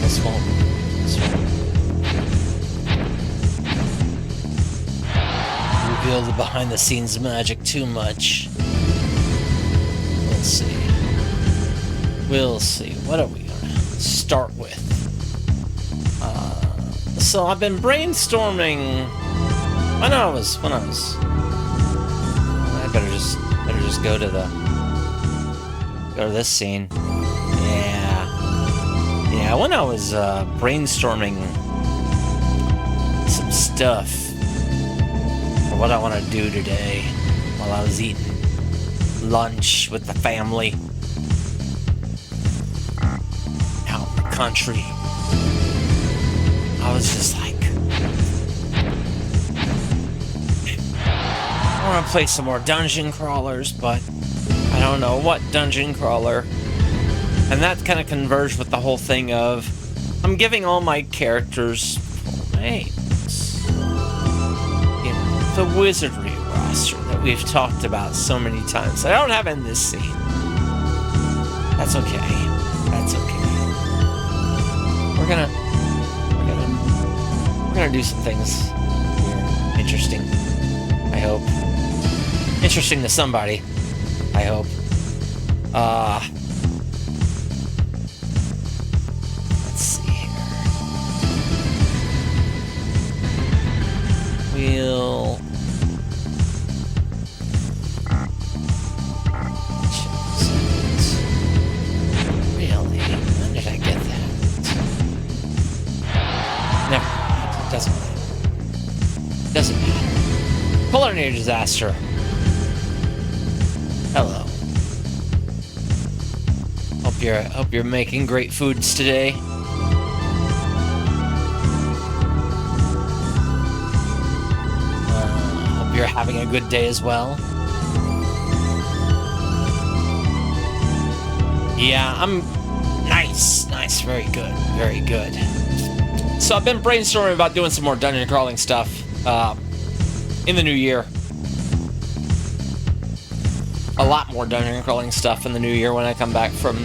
This won't reveal the behind-the-scenes magic too much. We'll see. We'll see. What are we gonna start with? So I've been brainstorming. I better just go to this scene. Yeah. When I was brainstorming some stuff for what I want to do today, while I was eating lunch with the family out in the country, I was just like, I want to play some more dungeon crawlers, but I don't know what dungeon crawler. And that kind of converged with the whole thing of, I'm giving all my characters full names. You know, the wizardry roster that we've talked about so many times. I don't have in this scene. That's okay. That's okay. We're gonna do some things here. Interesting. I hope. Interesting to somebody. I hope. Let's see here. We'll really? When did I get that? Never. Doesn't matter. Culinary disaster. Hello. Hope you're making great foods today. Hope you're having a good day as well. Yeah, I'm nice, very good, very good. So I've been brainstorming about doing some more dungeon crawling stuff in the new year. A lot more dungeon crawling stuff in the new year when I come back from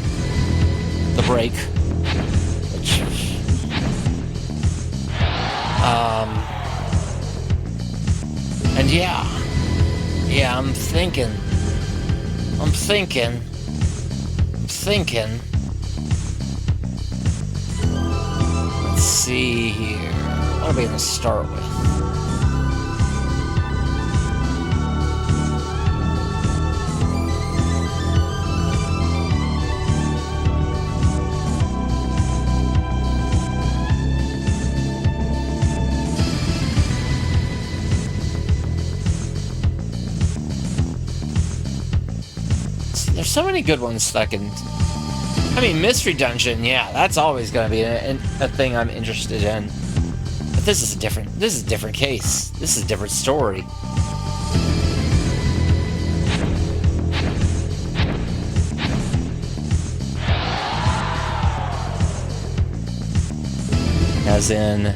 the break. And yeah, I'm thinking. Let's see here. What are we gonna start with? There's so many good ones that I can... I mean, Mystery Dungeon, yeah, that's always going to be a thing I'm interested in. But this is a different case. This is a different story. As in...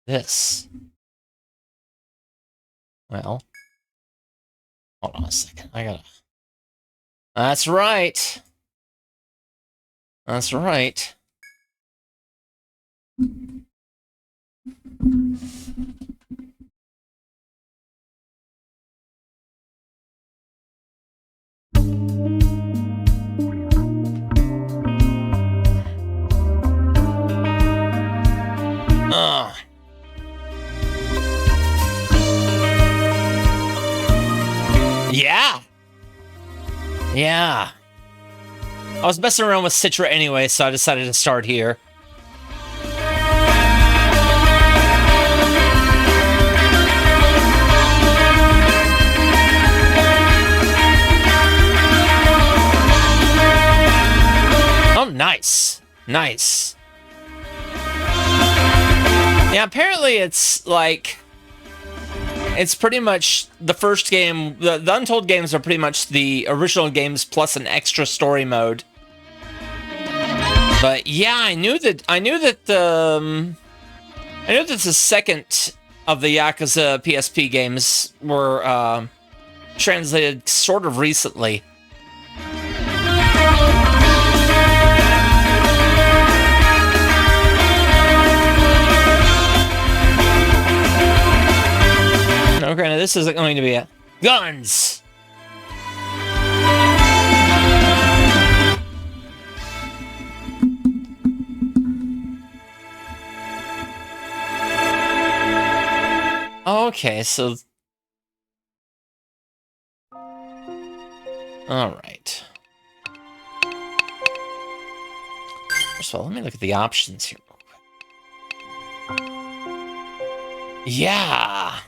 this. Well, hold on a second. I gotta... That's right. That's right. Yeah. I was messing around with Citra anyway, so I decided to start here. Oh, nice. Nice. Yeah, apparently it's like... It's pretty much the first game. The Untold games are pretty much the original games plus an extra story mode. But yeah, I knew that the second of the Yakuza PSP games were translated sort of recently. No, granted, this isn't going to be a guns. Okay, so... Alright. First of all, let me look at the options here real quick. Yeah!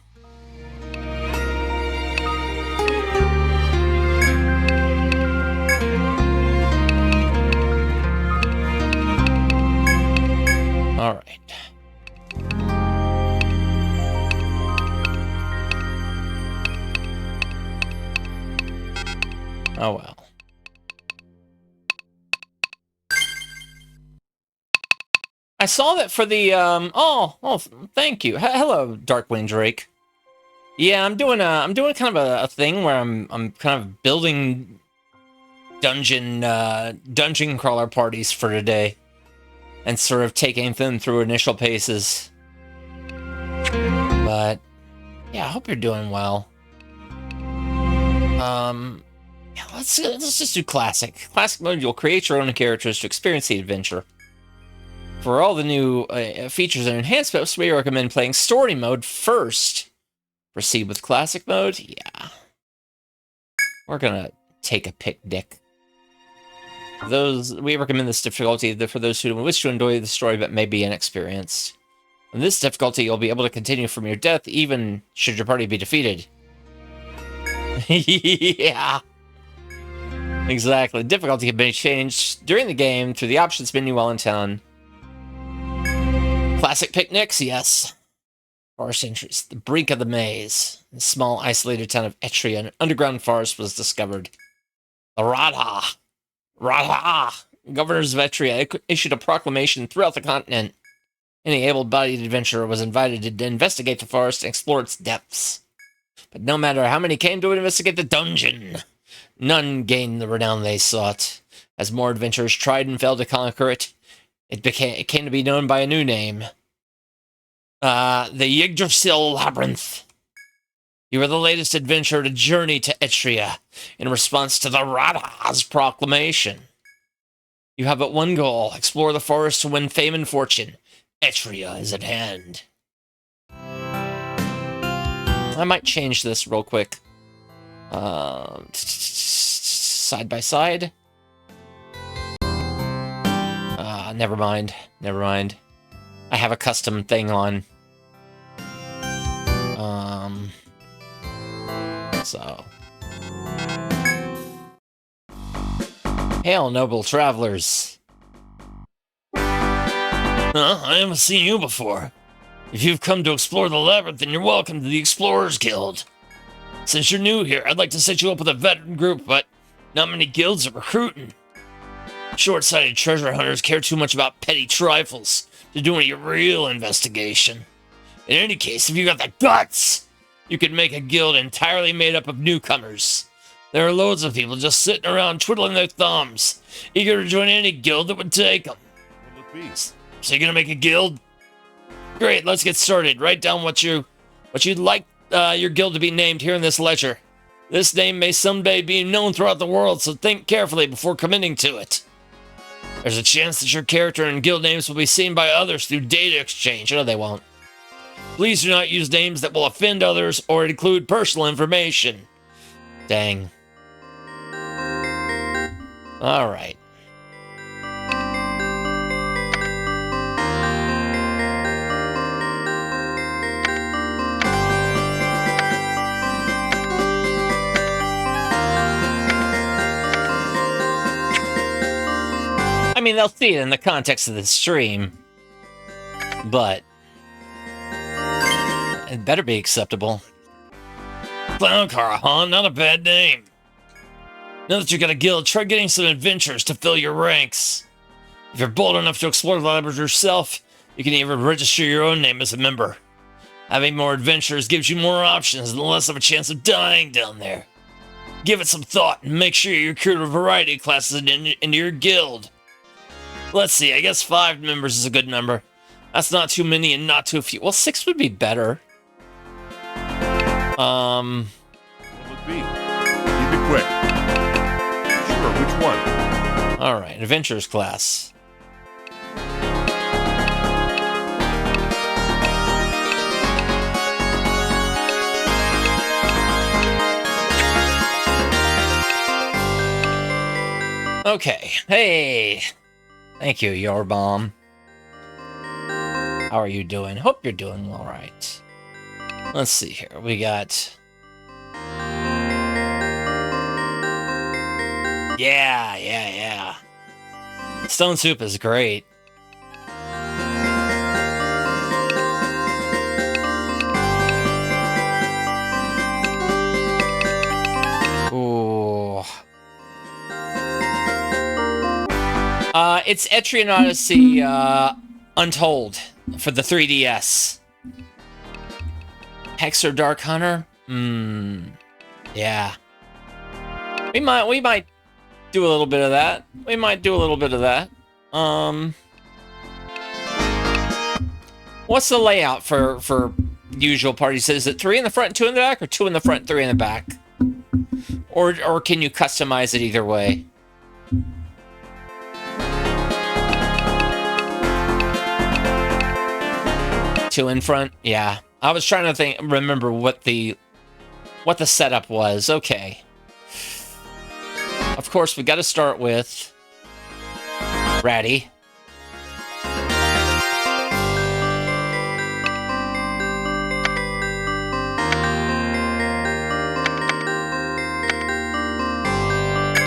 Alright. Oh well. I saw that for the thank you. Hello, Darkwing Drake. Yeah, I'm doing kind of a thing where I'm kind of building dungeon crawler parties for today, and sort of taking them through initial paces. But yeah, I hope you're doing well. Yeah, let's just do classic. Classic mode, you'll create your own characters to experience the adventure. For all the new features and enhancements, we recommend playing story mode first. Proceed with classic mode? Yeah. We're gonna take a picnic. We recommend this difficulty for those who wish to enjoy the story but may be inexperienced. In this difficulty, you'll be able to continue from your death, even should your party be defeated. Yeah. Exactly. Difficulty can be changed during the game through the options menu while in town. Classic picnics, yes. Forest entries. The brink of the maze. The small isolated town of Etria, an underground forest was discovered. The Radha! Governors of Etria issued a proclamation throughout the continent. Any able-bodied adventurer was invited to investigate the forest and explore its depths. But no matter how many came to investigate the dungeon, none gained the renown they sought. As more adventurers tried and failed to conquer it, it came to be known by a new name. The Yggdrasil Labyrinth. You are the latest adventurer to journey to Etria in response to the Radha's proclamation. You have but one goal: explore the forest to win fame and fortune. Etria is at hand. I might change this real quick. Side by side. Never mind. Never mind. I have a custom thing on. So. Hail, noble travelers. I haven't seen you before. If you've come to explore the labyrinth, then you're welcome to the Explorers Guild. Since you're new here, I'd like to set you up with a veteran group, but not many guilds are recruiting. Short-sighted treasure hunters care too much about petty trifles to do any real investigation. In any case, if you got the guts, you could make a guild entirely made up of newcomers. There are loads of people just sitting around twiddling their thumbs, eager to join any guild that would take them. So you're gonna make a guild? Great, let's get started. Write down what you'd like your guild to be named here in this ledger. This name may someday be known throughout the world, so think carefully before committing to it. There's a chance that your character and guild names will be seen by others through data exchange. No, they won't. Please do not use names that will offend others or include personal information. Dang. Alright. I mean, they'll see it in the context of the stream, but it better be acceptable. Clowncar, huh? Not a bad name. Now that you got a guild, try getting some adventurers to fill your ranks. If you're bold enough to explore the labyrinth yourself, you can even register your own name as a member. Having more adventurers gives you more options and less of a chance of dying down there. Give it some thought and make sure you recruit a variety of classes into your guild. Let's see, I guess 5 members is a good number. That's not too many and not too few. Well, 6 would be better. What will it be? Keep it quick. Sure, which one? Alright, Adventurers class. Okay, hey! Thank you, your bomb. How are you doing? Hope you're doing all right. Let's see here. We got... Yeah. Stone soup is great. Ooh. It's Etrian Odyssey, Untold for the 3DS. Hexer Dark Hunter? Yeah. We might do a little bit of that. What's the layout for usual parties? Is it 3 in the front and 2 in the back, or 2 in the front, 3 in the back? Or can you customize it either way? Two in front? Yeah. I was trying to remember what the setup was. Okay. Of course, we got to start with Ratty.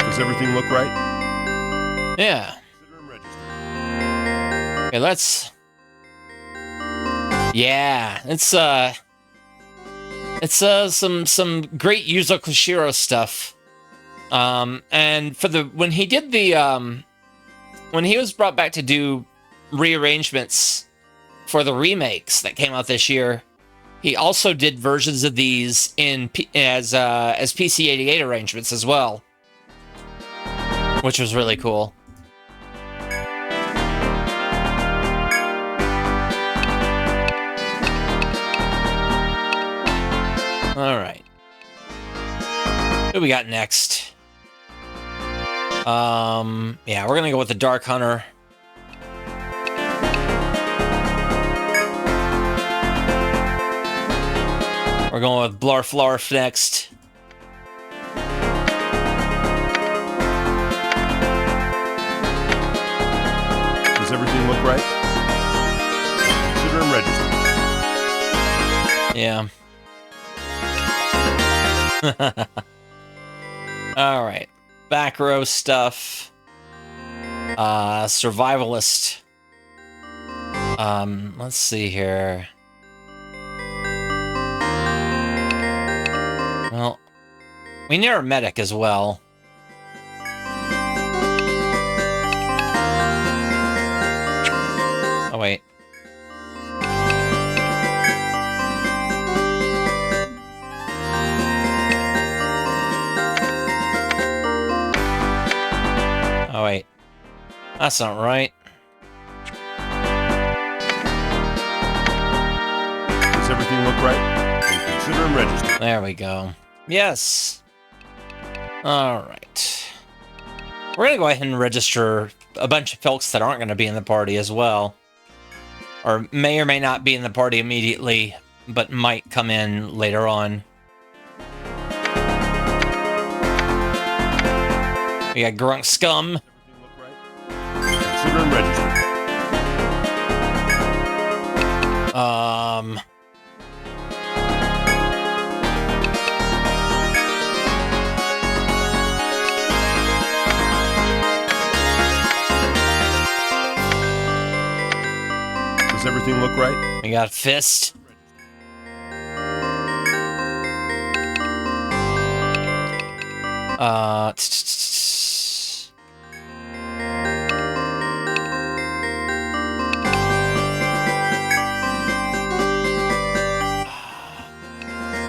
Does everything look right? Yeah. Okay, let's... Yeah, it's some great Yuzo Koshiro stuff. And for when he was brought back to do rearrangements for the remakes that came out this year, he also did versions of these as PC-88 arrangements as well, which was really cool. All right. Who we got next? Yeah, we're gonna go with the Dark Hunter. We're going with Blarf Larf next. Does everything look right? Consider him registered. Yeah. All right, back row stuff. Survivalist. Let's see here. Well, we need our medic as well. Oh wait. Oh, wait. That's not right. Does everything look right? Then consider him registered. There we go. Yes. All right. We're going to go ahead and register a bunch of folks that aren't going to be in the party as well. Or may not be in the party immediately, but might come in later on. We got Grunk Scum. Consider him registered. Does everything look right? We got Fist.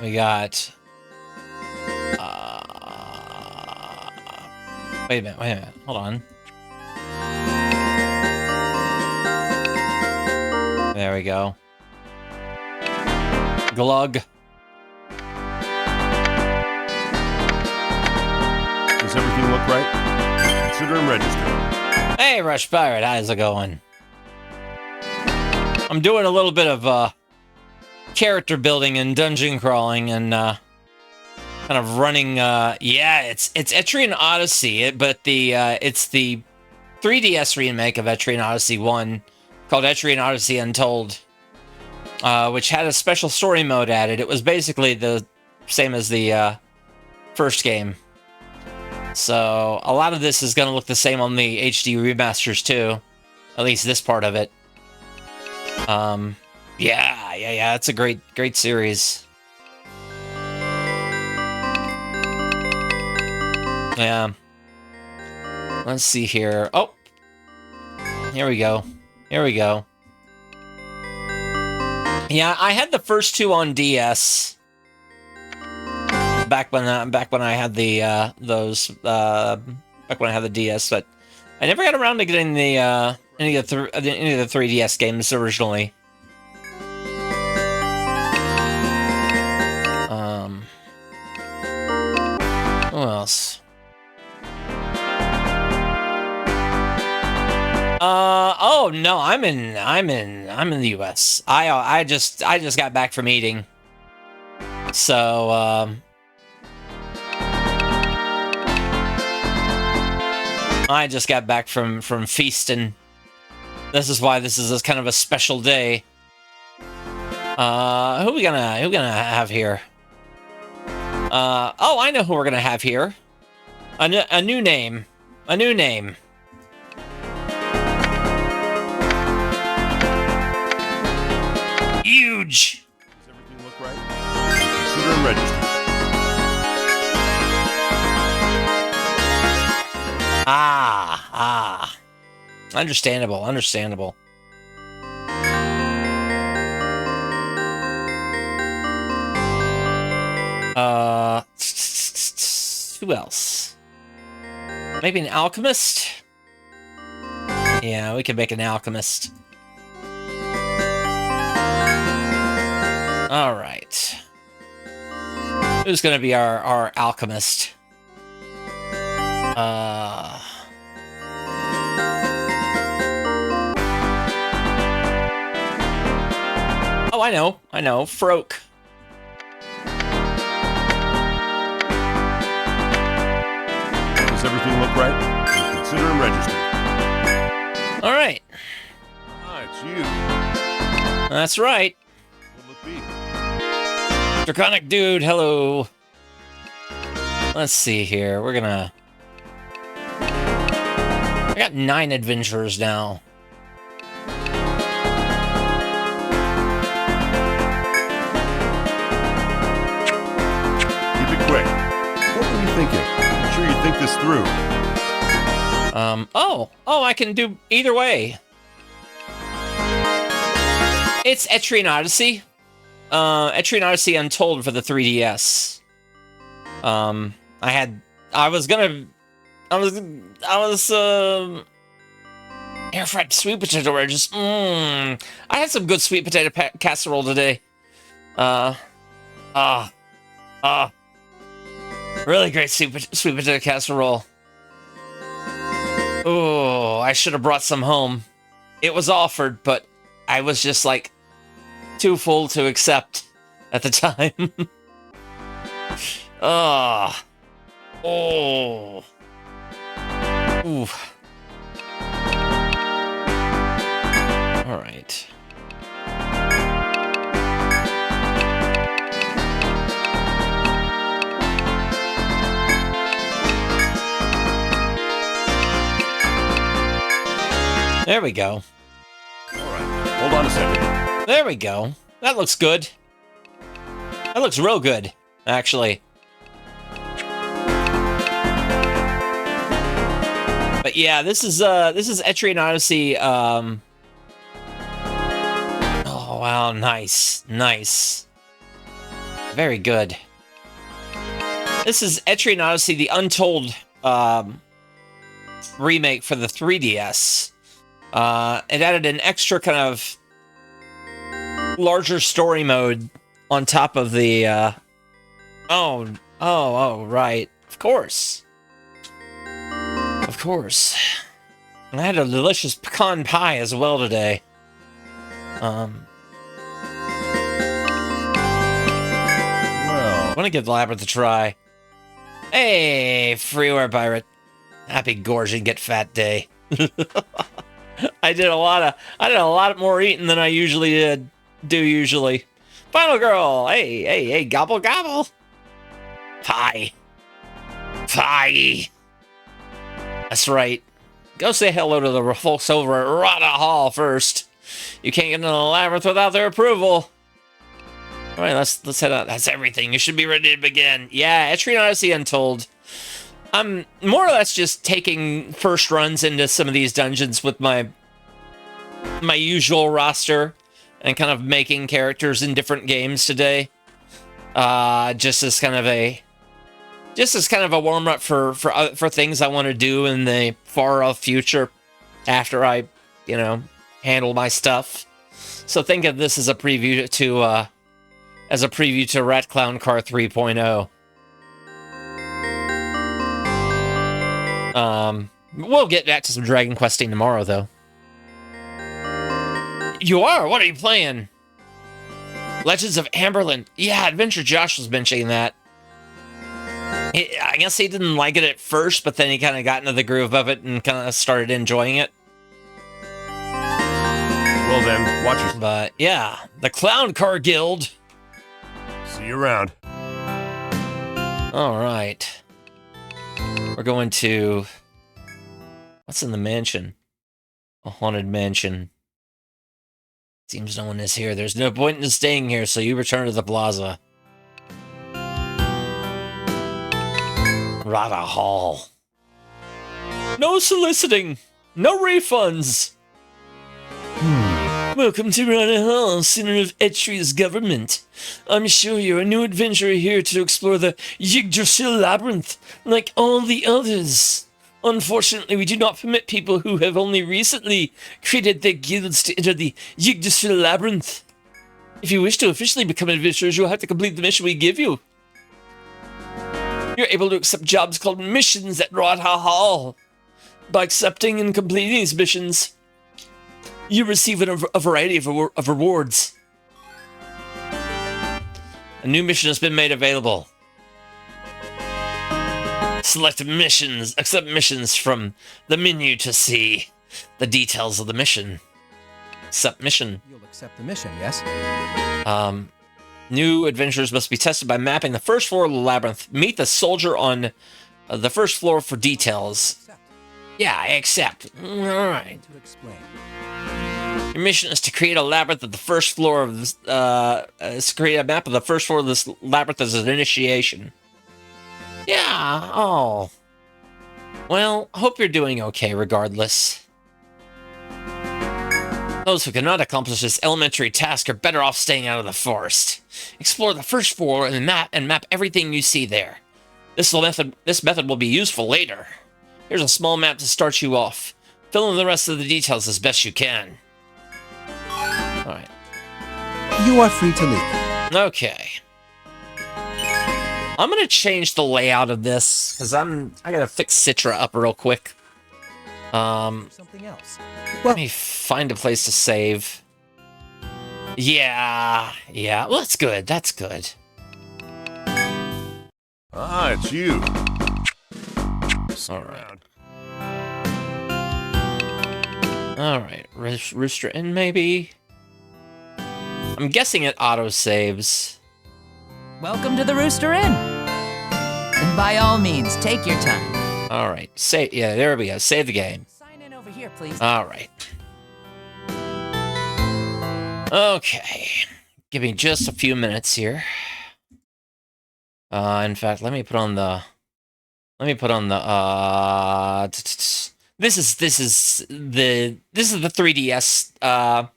We got Wait a minute. Hold on. There we go. Glug. Does everything look right? Consider him registered. Hey, Rush Pirate, how's it going? I'm doing a little bit of character building and dungeon crawling and kind of running. Yeah, it's Etrian Odyssey, but it's the 3DS remake of Etrian Odyssey 1 called Etrian Odyssey Untold, which had a special story mode added. It was basically the same as the first game. So a lot of this is going to look the same on the HD remasters too, at least this part of it. Yeah, it's a great series. Yeah. Let's see here. Oh, here we go. Yeah, I had the first two on DS. Back when I had the back when I had the DS, but I never got around to getting the any of the 3DS games originally. Who else? Oh no, I'm in the US. I just got back from eating. So I just got back from feasting. This is why this is kind of a special day. Who we gonna have here? Oh, I know who we're gonna have here. A new name. Huge. Does everything look right? Consider him registered. Ah. Understandable. Who else? Maybe an alchemist? Yeah, we can make an alchemist. All right. Who's gonna be our alchemist? Oh, I know. Froke. Does everything look right? Consider him registered. All right. Ah, it's you. That's right. What'll it be? Draconic Dude, hello. Let's see here. I got 9 adventurers now. Keep it quick. What were you thinking? I'm sure you think this through. Oh, I can do either way. It's Etrian Odyssey. Etrian Odyssey Untold for the 3DS. I was air fried sweet potato wedges. I had some good sweet potato casserole today. Really great sweet potato casserole. Oh, I should have brought some home. It was offered, but I was just like too full to accept at the time. Oh. Ooh. All right. There we go. All right. Hold on a second. There we go. That looks good. That looks real good, actually. But yeah, this is Etrian Odyssey. Oh wow, nice. Very good. This is Etrian Odyssey, the Untold remake for the 3DS. It added an extra kind of larger story mode on top of the, oh, right. Of course. Of course. And I had a delicious pecan pie as well today. Well, I want to give Labyrinth a try. Hey, freeware pirate. Happy gorge and get fat day. I did a lot more eating than I usually do. Final girl. Hey, gobble gobble. Pie. That's right. Go say hello to the folks over at Rada Hall first. You can't get into the labyrinth without their approval. All right, let's head out. That's everything. You should be ready to begin. Yeah, Etrian Odyssey Untold. I'm more or less just taking first runs into some of these dungeons with my usual roster and kind of making characters in different games today. Just as kind of a warm up for things I want to do in the far off future after I, handle my stuff. So think of this as a preview to Rat Clown Car 3.0. We'll get back to some Dragon Questing tomorrow, though. You are? What are you playing? Legends of Amberland. Yeah, Adventure Josh was mentioning that. I guess he didn't like it at first, but then he kind of got into the groove of it and kind of started enjoying it. Well then, watch yourself. But yeah, the Clown Car Guild. See you around. All right. We're going to... What's in the mansion? A haunted mansion. Seems no one is here. There's no point in staying here, so you return to the plaza. Rada Hall. No soliciting. No refunds. Welcome to Rada Hall, center of Etria's government. I'm sure you're a new adventurer here to explore the Yggdrasil Labyrinth, like all the others. Unfortunately, we do not permit people who have only recently created their guilds to enter the Yggdrasil Labyrinth. If you wish to officially become adventurers, you'll have to complete the mission we give you. You're able to accept jobs called missions at Rada Hall. By accepting and completing these missions, you receive a variety of rewards. A new mission has been made available. Select missions, accept missions from the menu to see the details of the mission. Accept mission. You'll accept the mission, yes? New adventurers must be tested by mapping the first floor of the labyrinth. Meet the soldier on the first floor for details. Accept. Yeah, I accept. All right. To explain. Your mission is to create a labyrinth at the first floor of this. Create a map of the first floor of this labyrinth as an initiation. Yeah. Oh. Well, hope you're doing okay, regardless. Those who cannot accomplish this elementary task are better off staying out of the forest. Explore the first floor and map everything you see there. This method will be useful later. Here's a small map to start you off. Fill in the rest of the details as best you can. Alright. You are free to leave. Okay. I'm gonna change the layout of this, because I gotta fix Citra up real quick. Something else. Let me find a place to save. Yeah. Well, that's good. That's good. Ah, it's you. All right. Rooster Inn, maybe? I'm guessing it auto-saves. Welcome to the Rooster Inn. And by all means, take your time. All right. Yeah, there we go. Save the game. Sign in over here, please. All right. Okay. Give me just a few minutes here. In fact, let me put on the this is the 3DS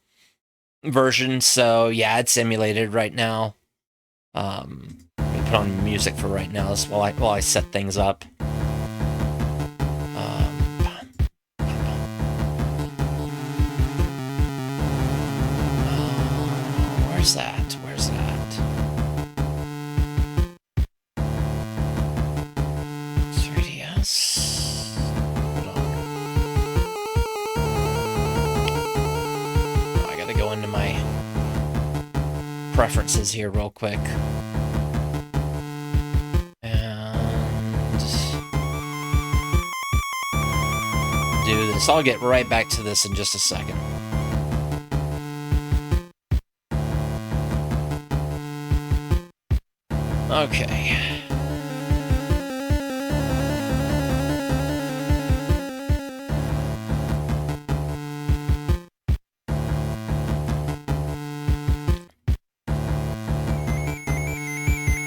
version, so yeah, it's emulated right now. Let me put on music for right now while I set things up. preferences here real quick. And do this. I'll get right back to this in just a second. Okay.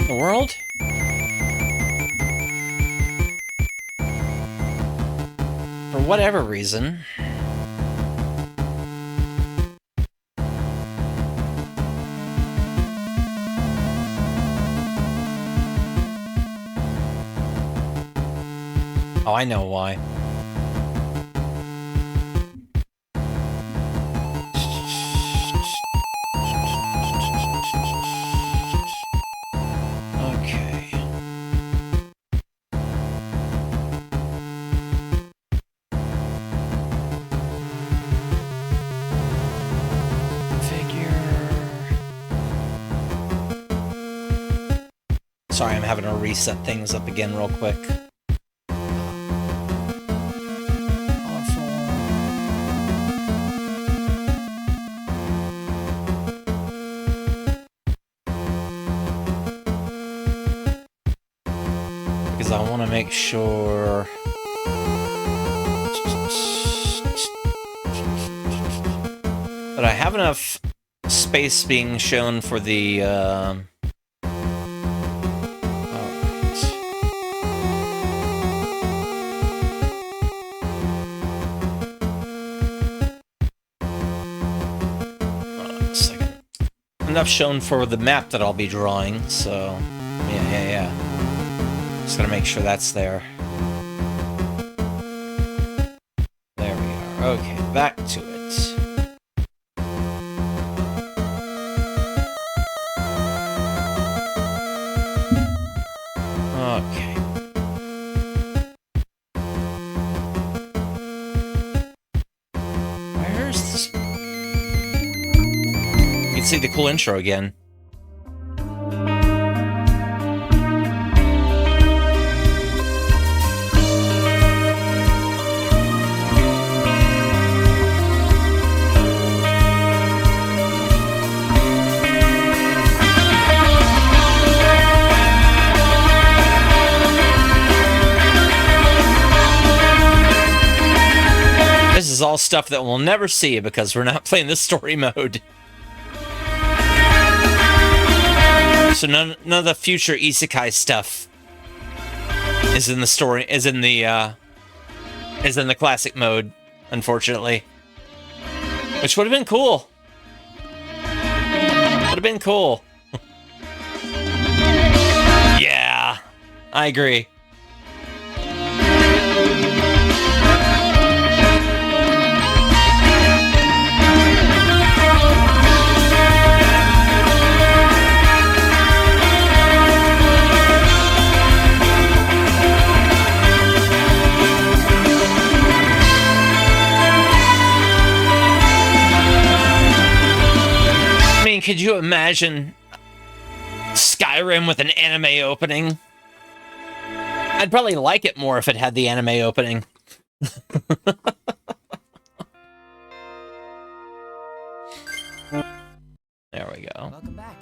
The world? For whatever reason. Oh, I know why. Okay. Sorry, I'm having to reset things up again real quick. Because I want to make sure... that I have enough space being shown for the... enough shown for the map that I'll be drawing, so yeah. Just gotta make sure that's there. There we are. Okay, back to it. Okay. Where's this? You can see the cool intro again. This is all stuff that we'll never see because we're not playing this story mode. So none of the future isekai stuff is in the story, is in the classic mode, unfortunately. Which would have been cool. Would have been cool. Yeah, I agree. Could you imagine Skyrim with an anime opening? I'd probably like it more if it had the anime opening. There we go. Welcome back.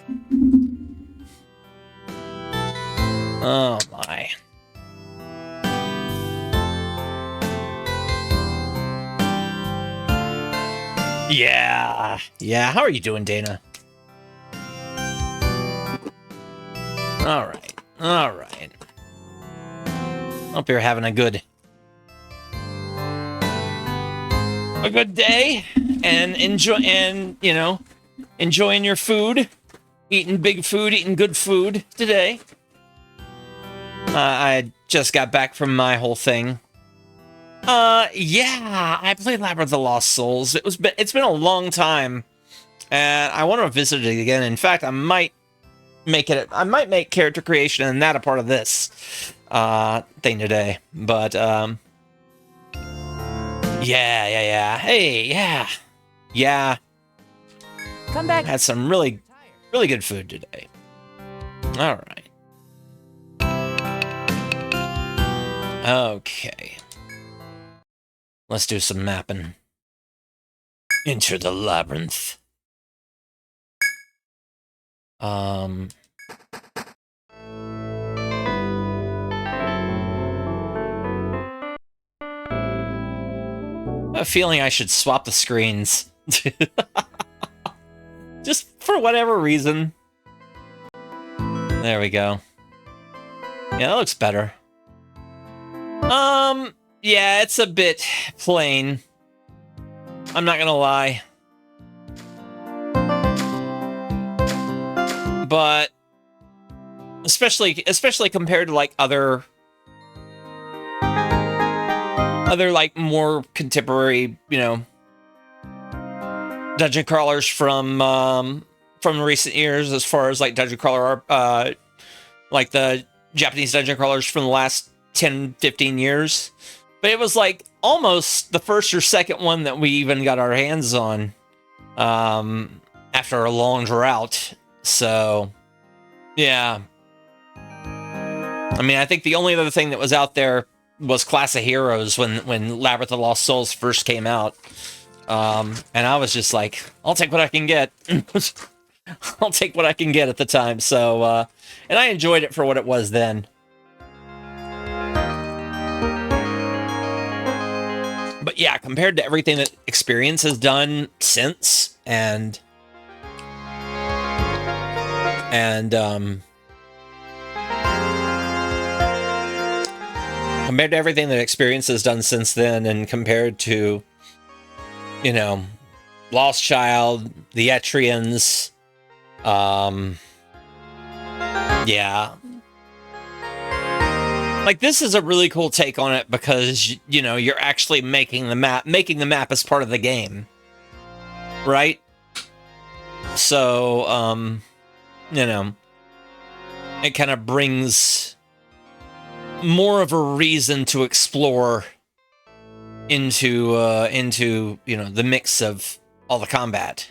Oh my. Yeah. How are you doing, Dana? All right. Hope you're having a good day and enjoying your food, eating big food, eating good food today. I just got back from my whole thing. Yeah, I played Labyrinth of the Lost Souls. It's been a long time, and I want to visit it again. In fact, I might make character creation and that a part of this thing today. But yeah. Hey, yeah. Come back. Had some really Really good food today. All right. Okay. Let's do some mapping. Enter the labyrinth. I have a feeling I should swap the screens. Just for whatever reason. There we go. Yeah, that looks better. Yeah, it's a bit plain. I'm not gonna lie. But especially compared to like other like more contemporary, you know, dungeon crawlers from recent years, as far as like dungeon crawler like the Japanese dungeon crawlers from the last 10, 15 years. But it was like almost the first or second one that we even got our hands on after a long drought. So, yeah. I mean, I think the only other thing that was out there was Class of Heroes when Labyrinth of Lost Souls first came out. And I was just like, I'll take what I can get. I'll take what I can get at the time. So, and I enjoyed it for what it was then. But yeah, compared to everything that Experience has done since, and compared to everything that Experience has done since then, and compared to, you know, Lost Child, the Etrians, yeah. Like, this is a really cool take on it because, you know, you're actually making the map as part of the game. Right? So, you know, it kind of brings more of a reason to explore into, you know, the mix of all the combat.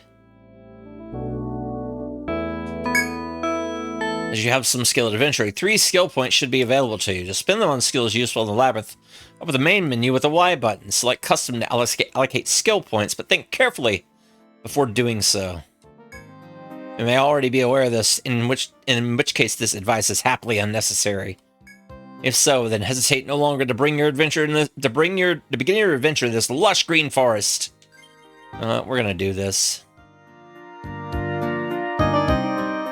As you have some skill at adventuring, 3 skill points should be available to you. To spend them on skills useful in the labyrinth, open the main menu with the Y button. Select custom to allocate skill points, but think carefully before doing so. You may already be aware of this, in which case this advice is happily unnecessary. If so, then hesitate no longer to begin your adventure in this lush green forest. We're gonna do this.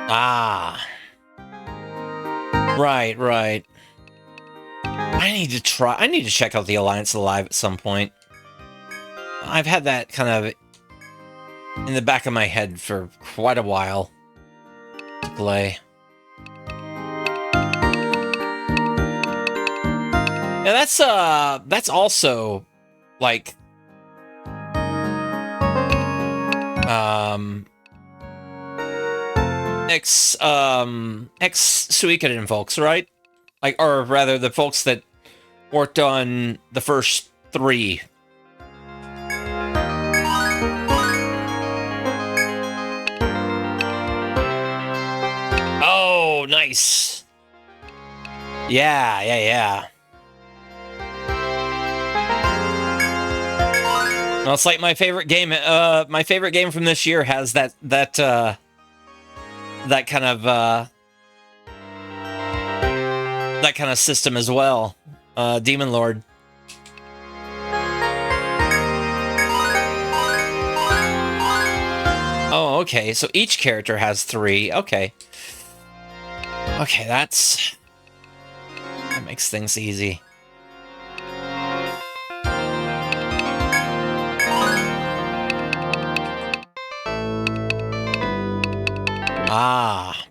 Ah. Right. I need to check out the Alliance Alive at some point. I've had that kind of in the back of my head for quite a while to play. Yeah, that's also like ex-Suikoden folks, right? Like, or rather, the folks that worked on the first 3. Oh, nice. Yeah. Well, it's like my favorite game. My favorite game from this year has that kind of system as well. Demon Lord. Oh, okay. So each character has 3. Okay. Okay, that makes things easy. Ah.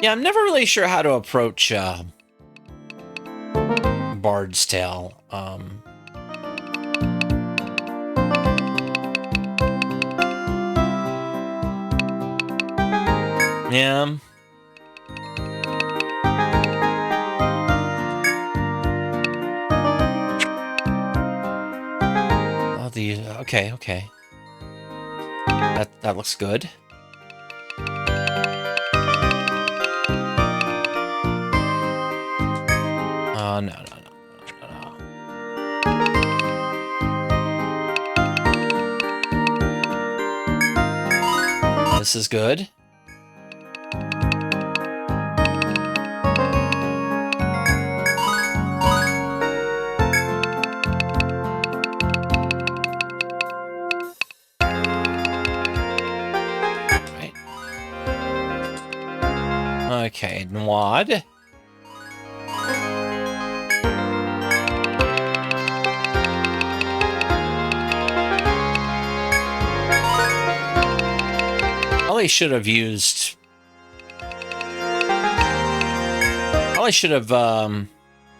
Yeah, I'm never really sure how to approach Bard's Tale. Yeah. the... Okay, okay. That looks good. No, no, no, no, no. This is good. Okay, Nwad. Probably should have used... Probably should have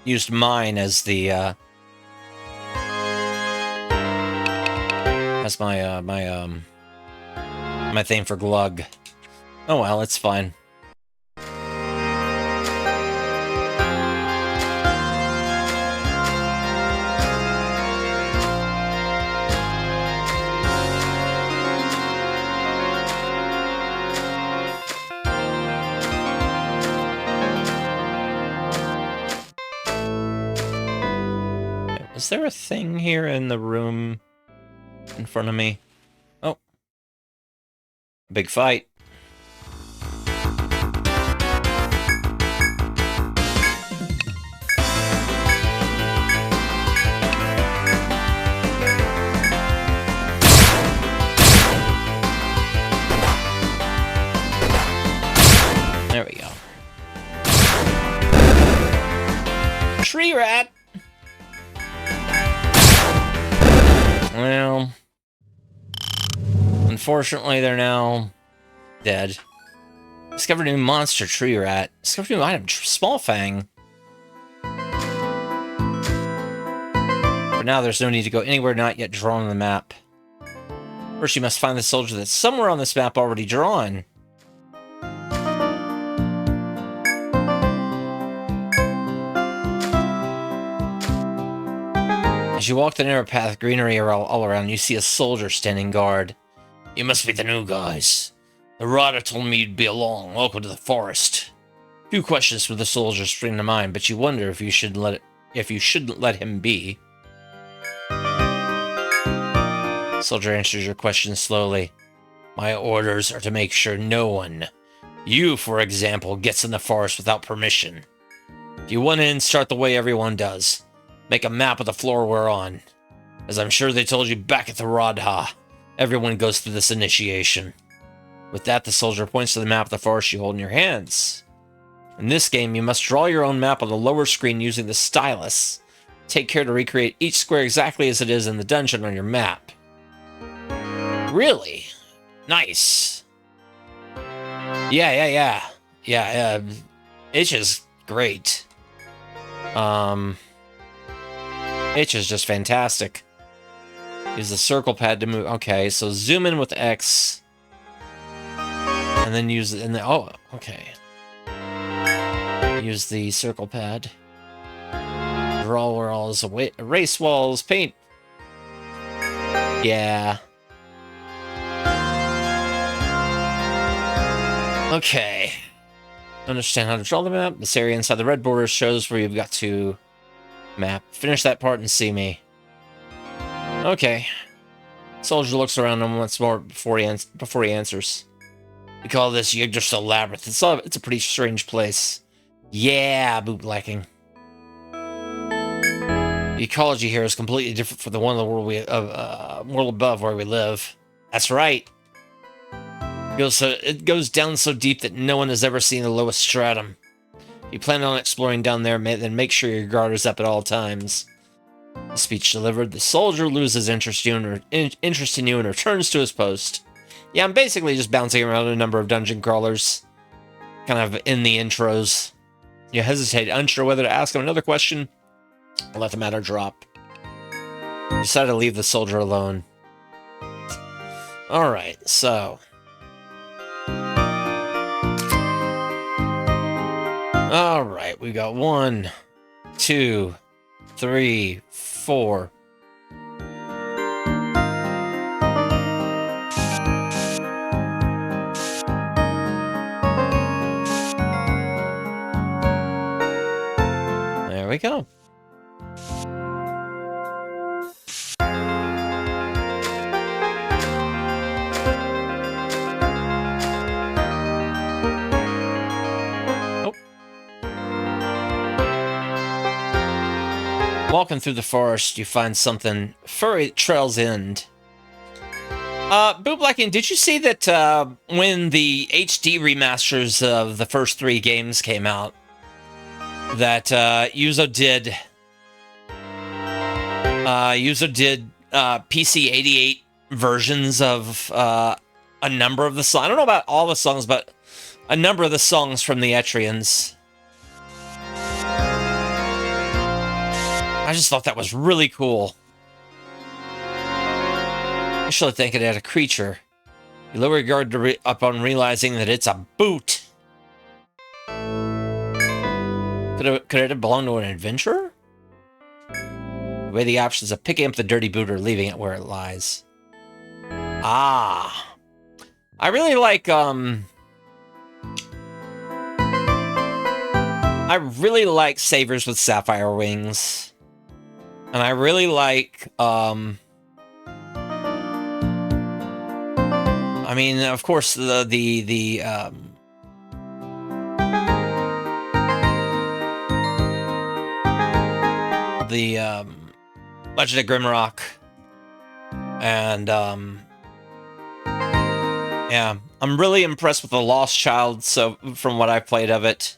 used mine as the as my my thing for Glug. Oh well, it's fine. Is there a thing here in the room in front of me? Oh. Big fight. There we go. Tree rat! Well, unfortunately, they're now dead. Discovered a new monster, tree rat. Discovered a new item, small fang. For now, there's no need to go anywhere not yet drawn on the map. First, you must find the soldier that's somewhere on this map already drawn. As you walk the narrow path, greenery all around, you see a soldier standing guard. You must be the new guys. The Rada told me you'd be along. Welcome to the forest. Few questions from the soldier spring to mind, but you wonder if you shouldn't let him be. Soldier answers your question slowly. My orders are to make sure no one, you for example, gets in the forest without permission. If you want in, start the way everyone does. Make a map of the floor we're on. As I'm sure they told you back at the Radha, everyone goes through this initiation. With that, the soldier points to the map of the forest you hold in your hands. In this game, you must draw your own map on the lower screen using the stylus. Take care to recreate each square exactly as it is in the dungeon on your map. Really? Nice. Yeah. Itch is great. Itch is just fantastic. Use the circle pad to move. Okay, so zoom in with X. And then use it in the... Oh, okay. Use the circle pad. Draw walls, erase walls, paint. Yeah. Okay. Understand how to draw the map. This area inside the red border shows where you've got to map. Finish that part and see me. Okay. Soldier looks around him once more before he answers. We call this Yggdrasil Labyrinth. It's a pretty strange place. Yeah, bootblacking. The ecology here is completely different from the one in the world above where we live. That's right. It goes down so deep that no one has ever seen the lowest stratum. If you plan on exploring down there, then make sure your guard is up at all times. The speech delivered, the soldier loses interest in you and returns to his post. Yeah, I'm basically just bouncing around a number of dungeon crawlers, kind of in the intros. You hesitate, unsure whether to ask him another question or let the matter drop. You decide to leave the soldier alone. Alright, so... Alright, we got 1, 2, 3, 4. we go. Walking through the forest, you find something furry at trail's end. Bootblacking, did you see that when the HD remasters of the first 3 games came out, that Yuzo did PC 88 versions of a number of the songs? I don't know about all the songs, but a number of the songs from the Etrians. I just thought that was really cool. Initially thinking it had a creature. You lower your guard upon realizing that it's a boot. Could it have belonged to an adventurer? You weigh the options of picking up the dirty boot or leaving it where it lies. Ah. I really like, Savers with Sapphire Wings. And I really like, I mean, of course, the Legend of Grimrock, and yeah, I'm really impressed with the Lost Child. So from what I've played of it,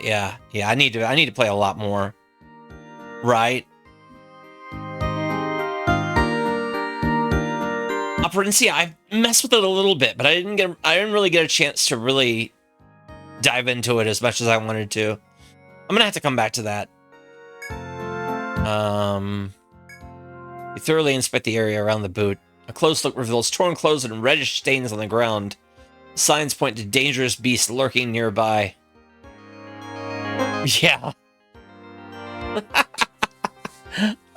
yeah, I need to play a lot more, right? Operancy, I messed with it a little bit, but I didn't really get a chance to really dive into it as much as I wanted to. I'm gonna have to come back to that. You thoroughly inspect the area around the boot. A close look reveals torn clothes and reddish stains on the ground. Signs point to dangerous beasts lurking nearby. Yeah.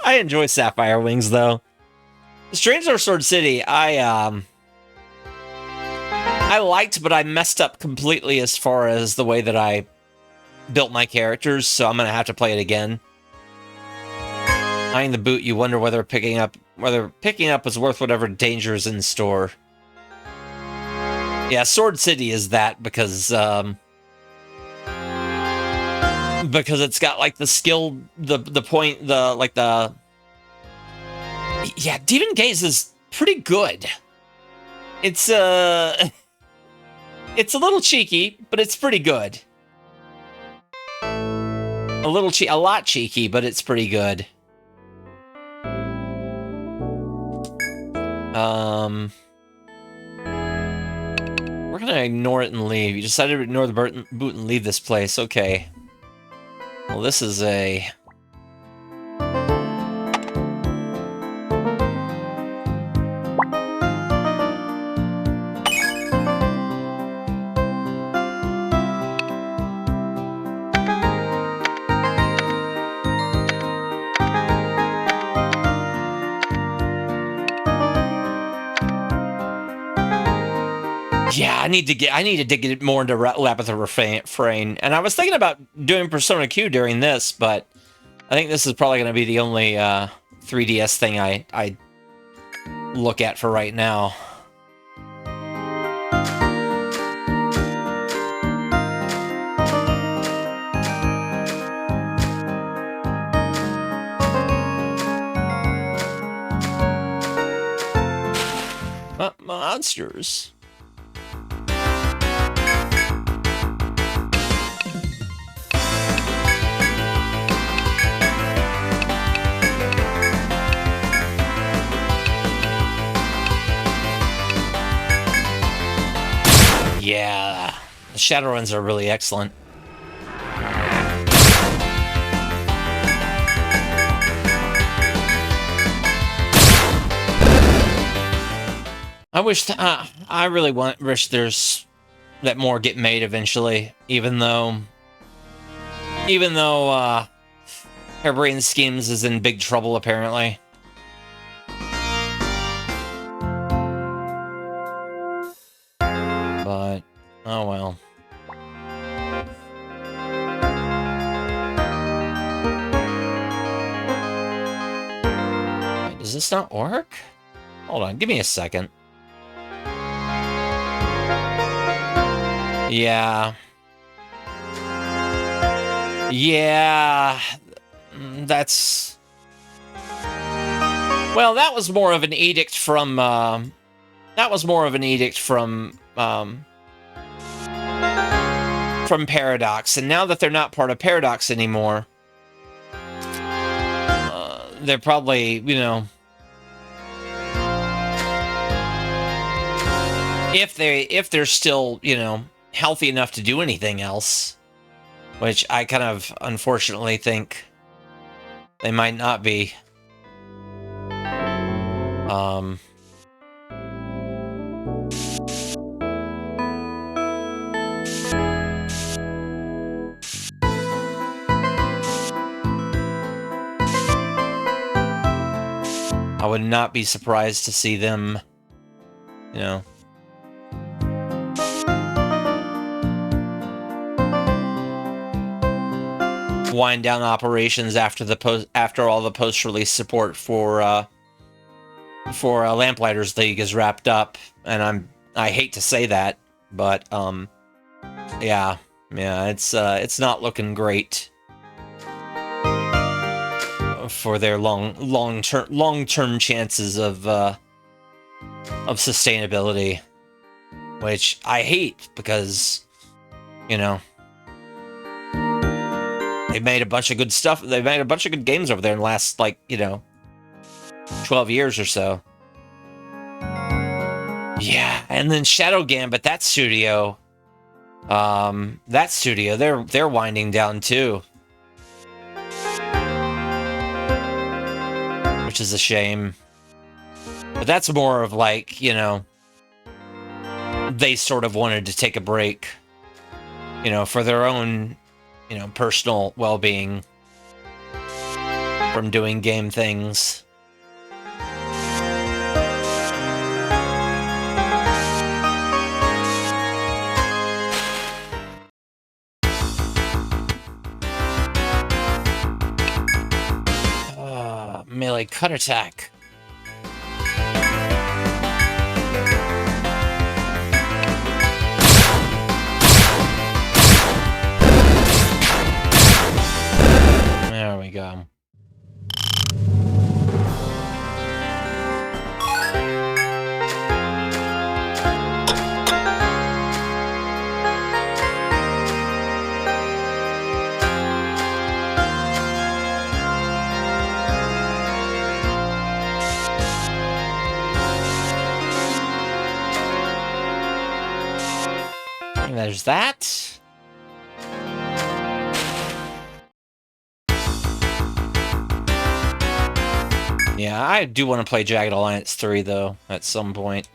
I enjoy Sapphire Wings, though. Stranger Sword City, I liked, but I messed up completely as far as the way that I built my characters, so I'm gonna have to play it again. Eyeing the boot, you wonder whether picking up is worth whatever danger is in store. Yeah, Sword City is that because it's got like the skill, yeah, Demon Gaze is pretty good. It's a little cheeky, but it's pretty good. A lot cheeky, but it's pretty good. We're gonna ignore it and leave. You decided to ignore the boot and leave this place. Okay. Well, this is a... Yeah, I need to get more into Lapitha Refrain, and I was thinking about doing Persona Q during this, but I think this is probably going to be the only 3DS thing I look at for right now. Monsters. Yeah, the Shadowruns are really excellent. I really wish there's that more get made eventually, even though Harebrained Schemes is in big trouble apparently. But oh well. Does this not work? Hold on, give me a second. Yeah. Yeah. That's... Well, that was more of an edict from, from Paradox, and now that they're not part of Paradox anymore, they're probably, you know, if they're still, you know, healthy enough to do anything else, which I kind of unfortunately think they might not be. I would not be surprised to see them, you know, wind down operations after all the post-release support for Lamplighters League is wrapped up, and I hate to say that, but yeah, it's not looking great for their long-term chances of sustainability, which I hate because, you know, they made a bunch of good stuff. They made a bunch of good games over there in the last, like, you know, 12 years or so. Yeah, and then Shadow Gambit, that studio, they're winding down too, which is a shame. But that's more of like, you know, they sort of wanted to take a break, you know, for their own, you know, personal well-being from doing game things. Melee cut attack. There we go. And there's that. Yeah, I do want to play Jagged Alliance 3, though, at some point.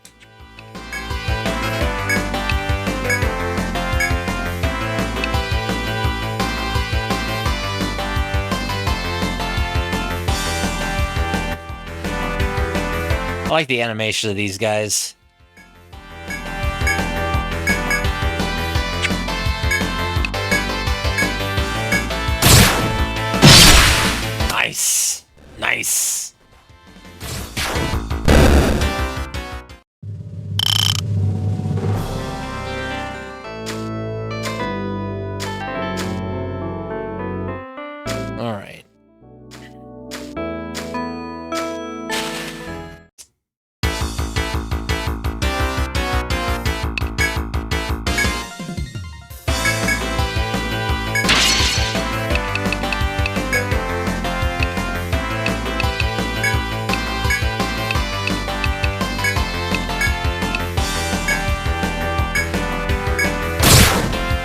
I like the animation of these guys. Nice. Nice. All right.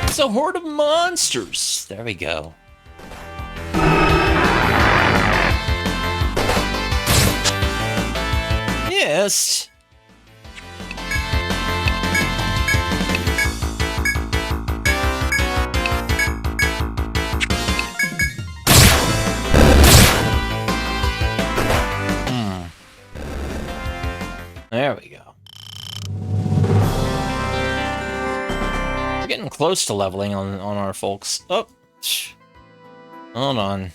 It's a horde of monsters. There we go. Yes. There we go. We're getting close to leveling on our folks. Oh, hold on.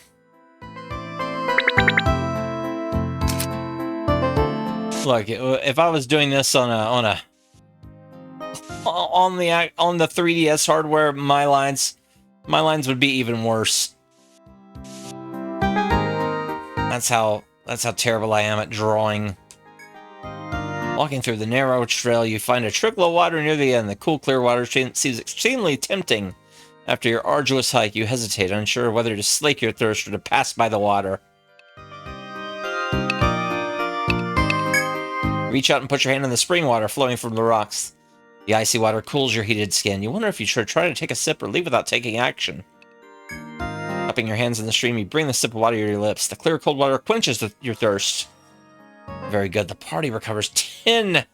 Look, if I was doing this on the 3DS hardware, my lines would be even worse. That's how terrible I am at drawing. Walking through the narrow trail, you find a trickle of water near the end. The cool, clear water seems extremely tempting. After your arduous hike, you hesitate, unsure whether to slake your thirst or to pass by the water. Reach out and put your hand in the spring water flowing from the rocks. The icy water cools your heated skin. You wonder if you should try to take a sip or leave without taking action. Cupping your hands in the stream, you bring the sip of water to your lips. The clear, cold water quenches your thirst. Very good. The party recovers 10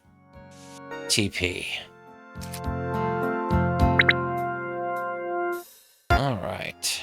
TP. All right.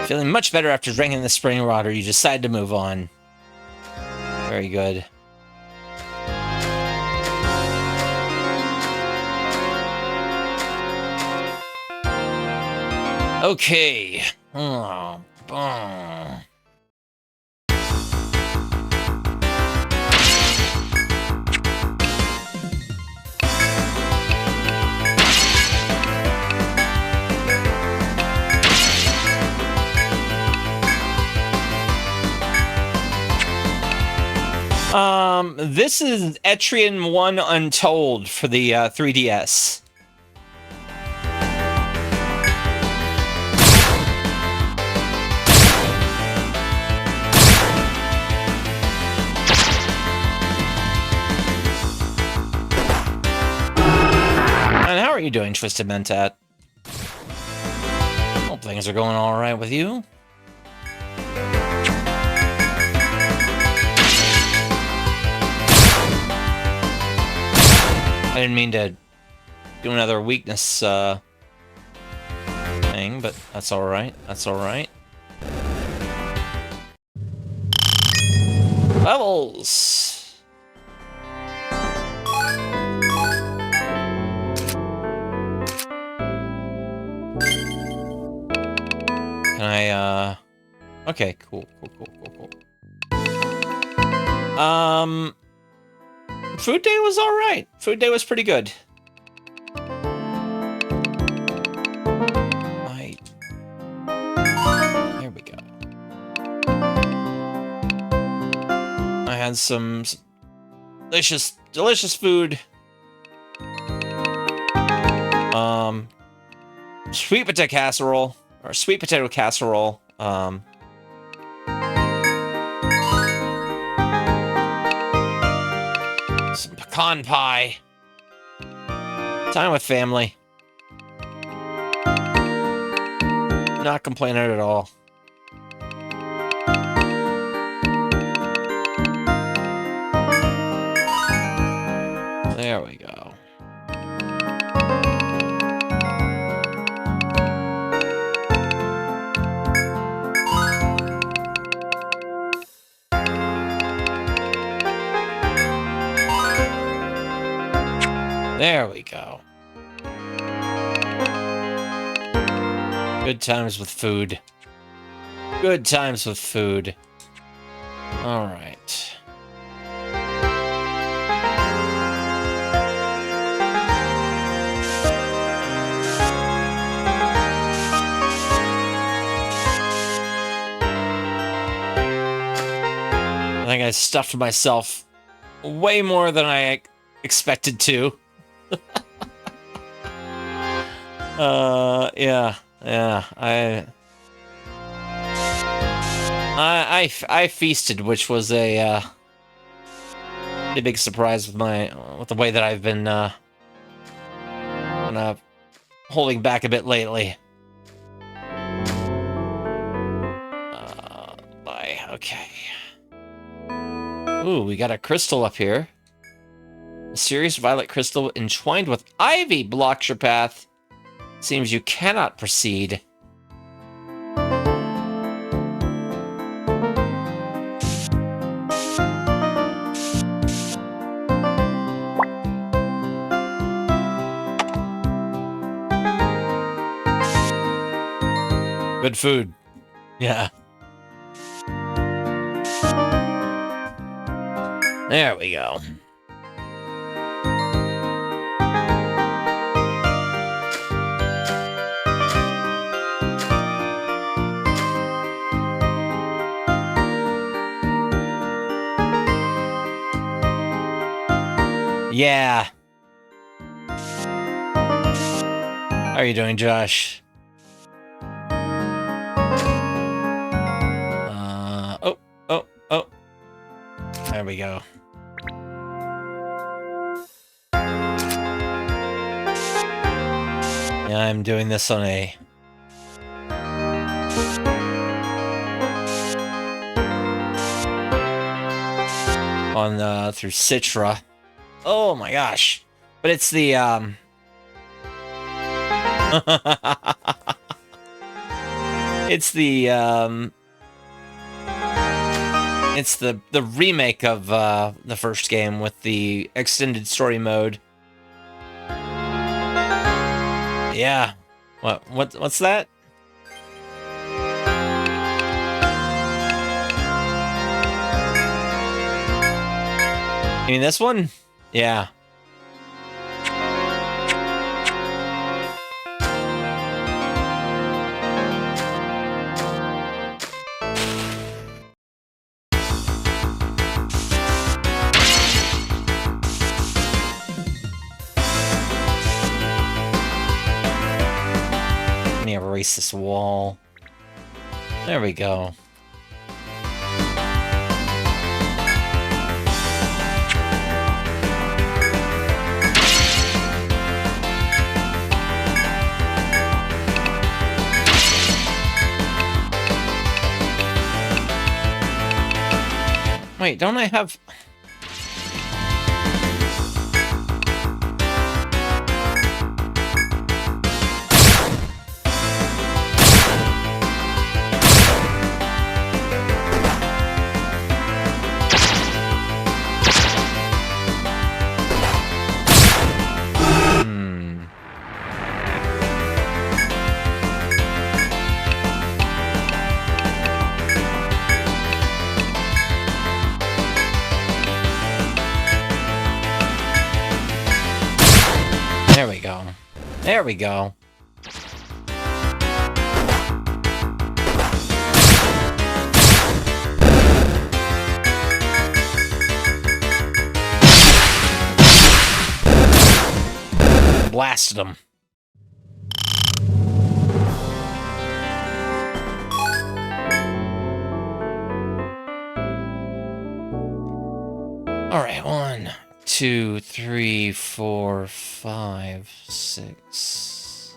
Feeling much better after drinking the spring water, you decide to move on. Very good. Okay. Oh, boom. This is Etrian 1 Untold for the 3DS. And how are you doing, Twisted Mentat? Hope things are going all right with you. I didn't mean to do another weakness thing, but that's all right. That's all right. Levels. Can I? Okay, cool. Food Day was alright. Food Day was pretty good. There we go. I had some delicious food. Sweet potato casserole. Or sweet potato casserole. Some pecan pie. Time with family. Not complaining at all. There we go. There we go. Good times with food. Good times with food. All right. I think I stuffed myself way more than I expected to. Yeah. I feasted, which was a pretty big surprise with the way that I've been kind of holding back a bit lately. Okay. Ooh, we got a crystal up here. A serious violet crystal entwined with ivy blocks your path. Seems you cannot proceed. Good food. Yeah. There we go. Yeah. How are you doing, Josh? Oh. There we go. Yeah, I'm doing this on a... through Citra. Oh my gosh. But it's the, it's the remake of the first game with the extended story mode. Yeah. What's that? You mean this one? Yeah. Let me erase this wall. There we go. Wait, don't I have... There we go. There we go. Blasted him. All right, 1, 2, 3, 4, 5, 6.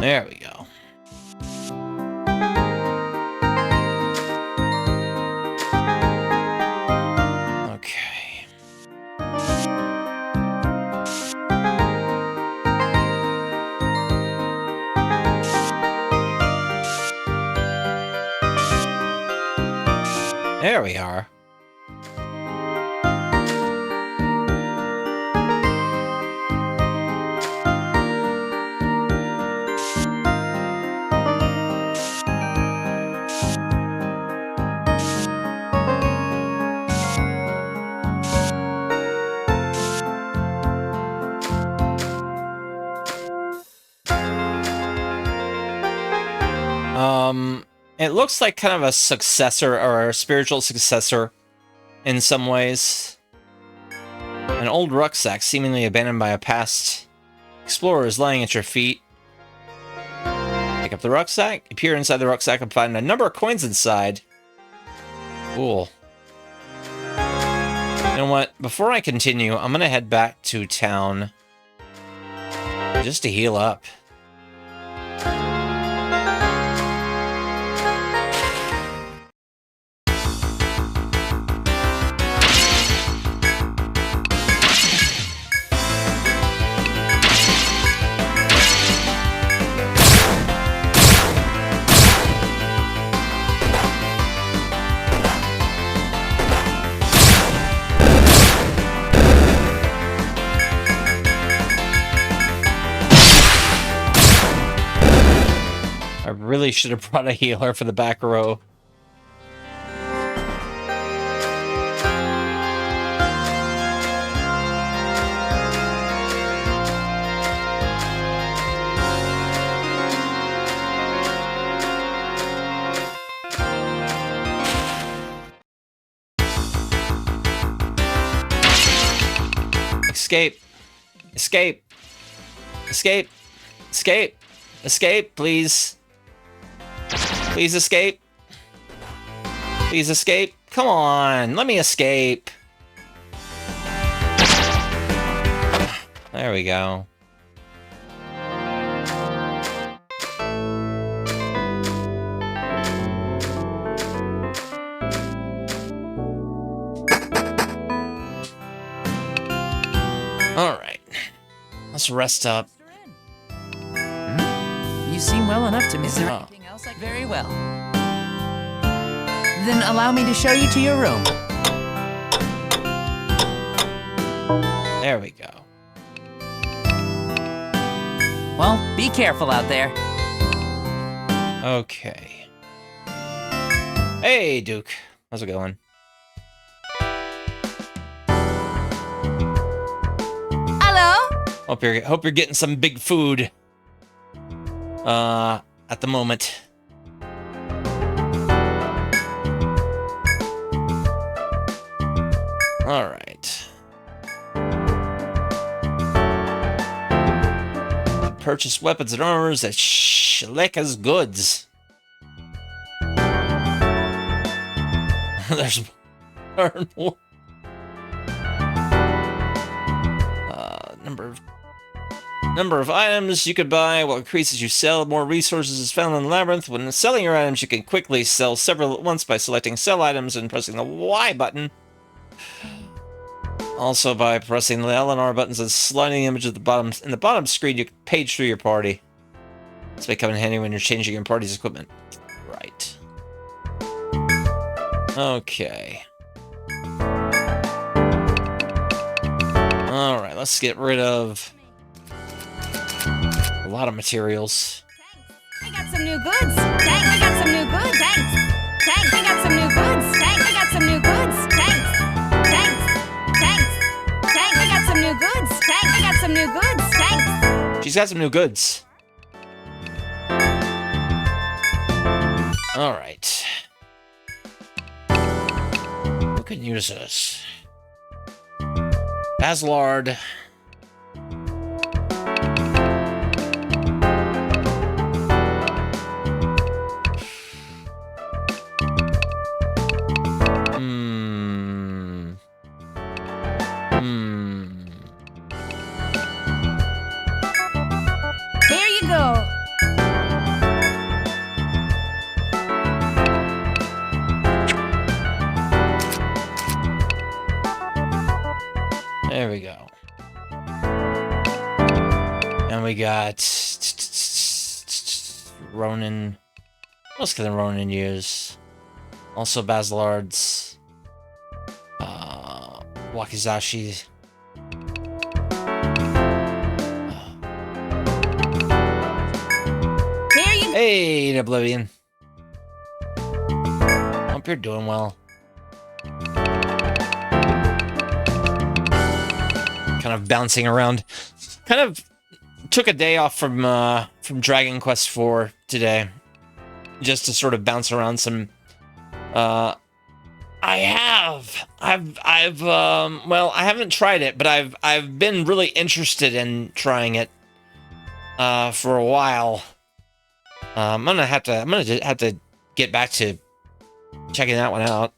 There we go. Okay. There we are. It looks like kind of a successor or a spiritual successor in some ways. An old rucksack seemingly abandoned by a past explorer is lying at your feet. Pick up the rucksack, you peer inside the rucksack and find a number of coins inside. Cool. know what? Before I continue, I'm gonna head back to town just to heal up. I really should have brought a healer for the back row. Escape. Escape. Escape. Escape. Escape, please. Please escape. Please escape. Come on, let me escape. There we go. All right. Let's rest up. You seem well enough to me. Is there anything else? Very well. Then allow me to show you to your room. There we go. Well, be careful out there. Okay. Hey, Duke. How's it going? Hello? Hope you're getting some big food. At the moment. All right. Purchase weapons and armors at Shleka's Goods. There's more. Number of items you could buy will increase as you sell. More resources is found in the labyrinth. When selling your items, you can quickly sell several at once by selecting sell items and pressing the Y button. Also by pressing the L and R buttons and sliding the image at the bottom. In the bottom screen, you can page through your party. This may come in handy when you're changing your party's equipment. Right. Okay. Alright, let's get rid of a lot of materials. I got some new goods. Thanks. I got some new goods. Thanks. Thanks. I got some new goods. Thanks. I got some new goods. Thanks. Thanks. Thanks. Thanks. I got some new goods. Thanks. I got some new goods. Thanks. She's got some new goods. All right. Who can use this? Basilard. Here you go. There we go. And we got Ronin. What else can the Ronin use? Also Basilard's Wakizashi. Here you go. Hey, Oblivion. Hope you're doing well. Kind of bouncing around. Kind of took a day off from Dragon Quest IV today, just to sort of bounce around some. Well, I haven't tried it, but I've been really interested in trying it for a while. I'm gonna have to get back to checking that one out.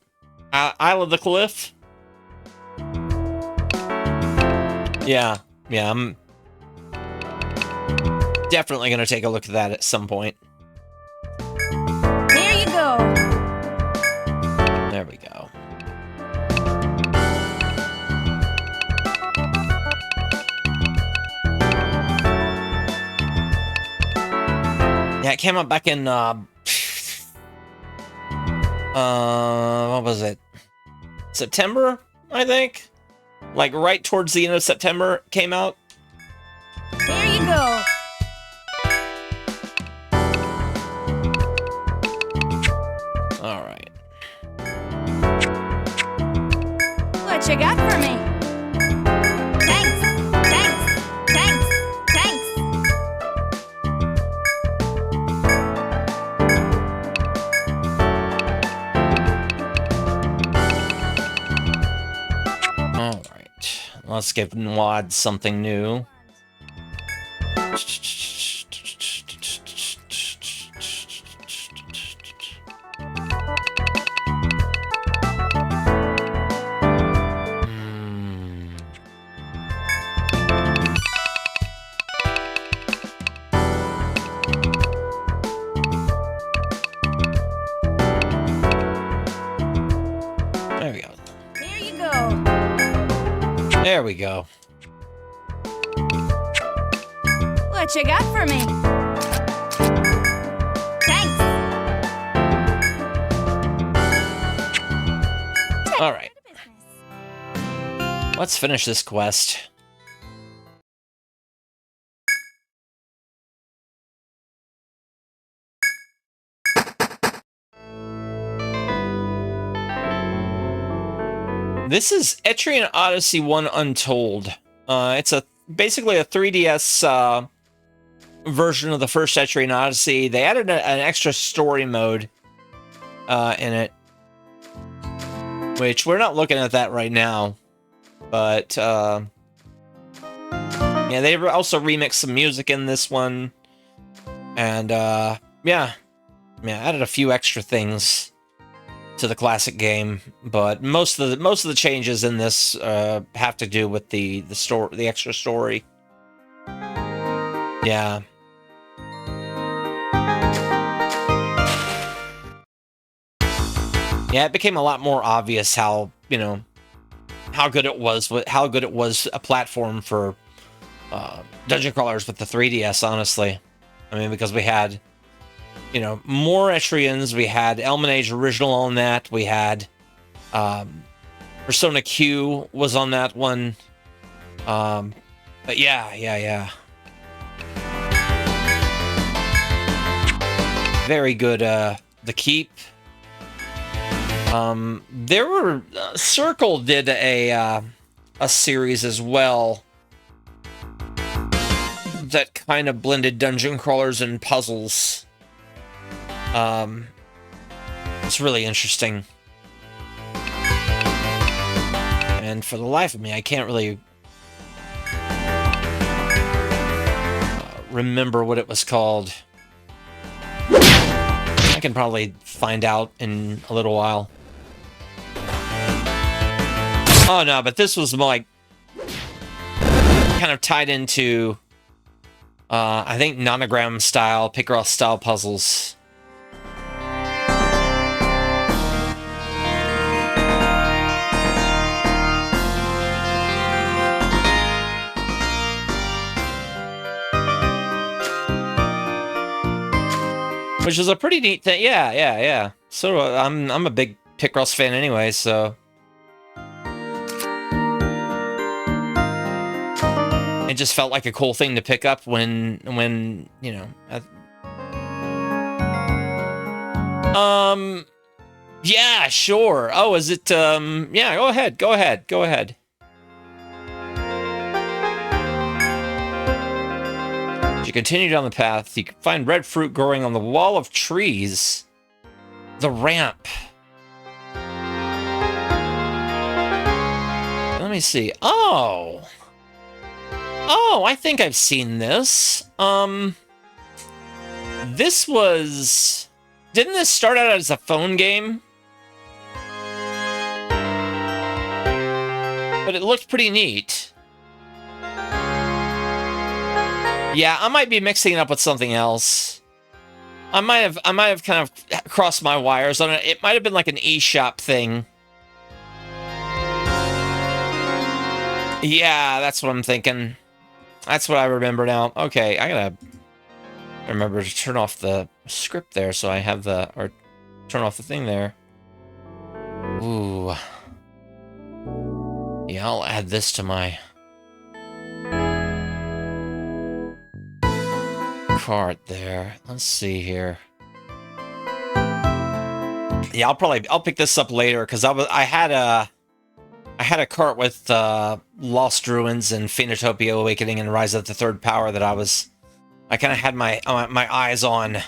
Isle of the Cliff. Yeah, I'm definitely gonna take a look at that at some point. Here you go. There we go. Yeah, it came out back in, what was it? September, I think? Like, right towards the end of September it came out. Here you go. Alright. What you got for me? Thanks. Thanks. Thanks. Thanks. Alright. Let's give Nwad something new. There we go. Here you go. There we go. What you got for me? Thanks. All right. Let's finish this quest. This is Etrian Odyssey 1 Untold. It's basically a 3DS version of the first Etrian Odyssey. They added an extra story mode in it, which we're not looking at that right now. But yeah, they also remixed some music in this one, and yeah, added a few extra things to the classic game, but most of the changes in this have to do with the extra story. Yeah. Yeah, it became a lot more obvious how, you know, how good it was a platform for dungeon crawlers with the 3DS, honestly. I mean, because we had, you know, more Etrians, we had Elman Age Original on that, we had Persona Q was on that one. But yeah. Very good, The Keep. There were Circle did a series as well that kind of blended dungeon crawlers and puzzles. It's really interesting, and for the life of me, I can't really remember what it was called. I can probably find out in a little while. Oh no, but this was more like kind of tied into I think nonogram style, Picross style puzzles. Which is a pretty neat thing. Yeah. So I'm a big Picross fan anyway, so it just felt like a cool thing to pick up when you know. Yeah, sure. Oh, is it? Yeah, go ahead. As you continue down the path, you can find red fruit growing on the wall of trees. The ramp. Let me see. Oh, I think I've seen this. This was... Didn't this start out as a phone game? But it looked pretty neat. Yeah, I might be mixing it up with something else. I might have kind of crossed my wires on it. It might have been like an eShop thing. Yeah, that's what I'm thinking. That's what I remember now. Okay, I gotta remember to turn off the script there so I have the, or turn off the thing there. Ooh. Yeah, I'll add this to my cart there. Let's see here. Yeah, I'll pick this up later because I had a cart with Lost Ruins and Phoenotopia Awakening and Rise of the Third Power that I kind of had my eyes on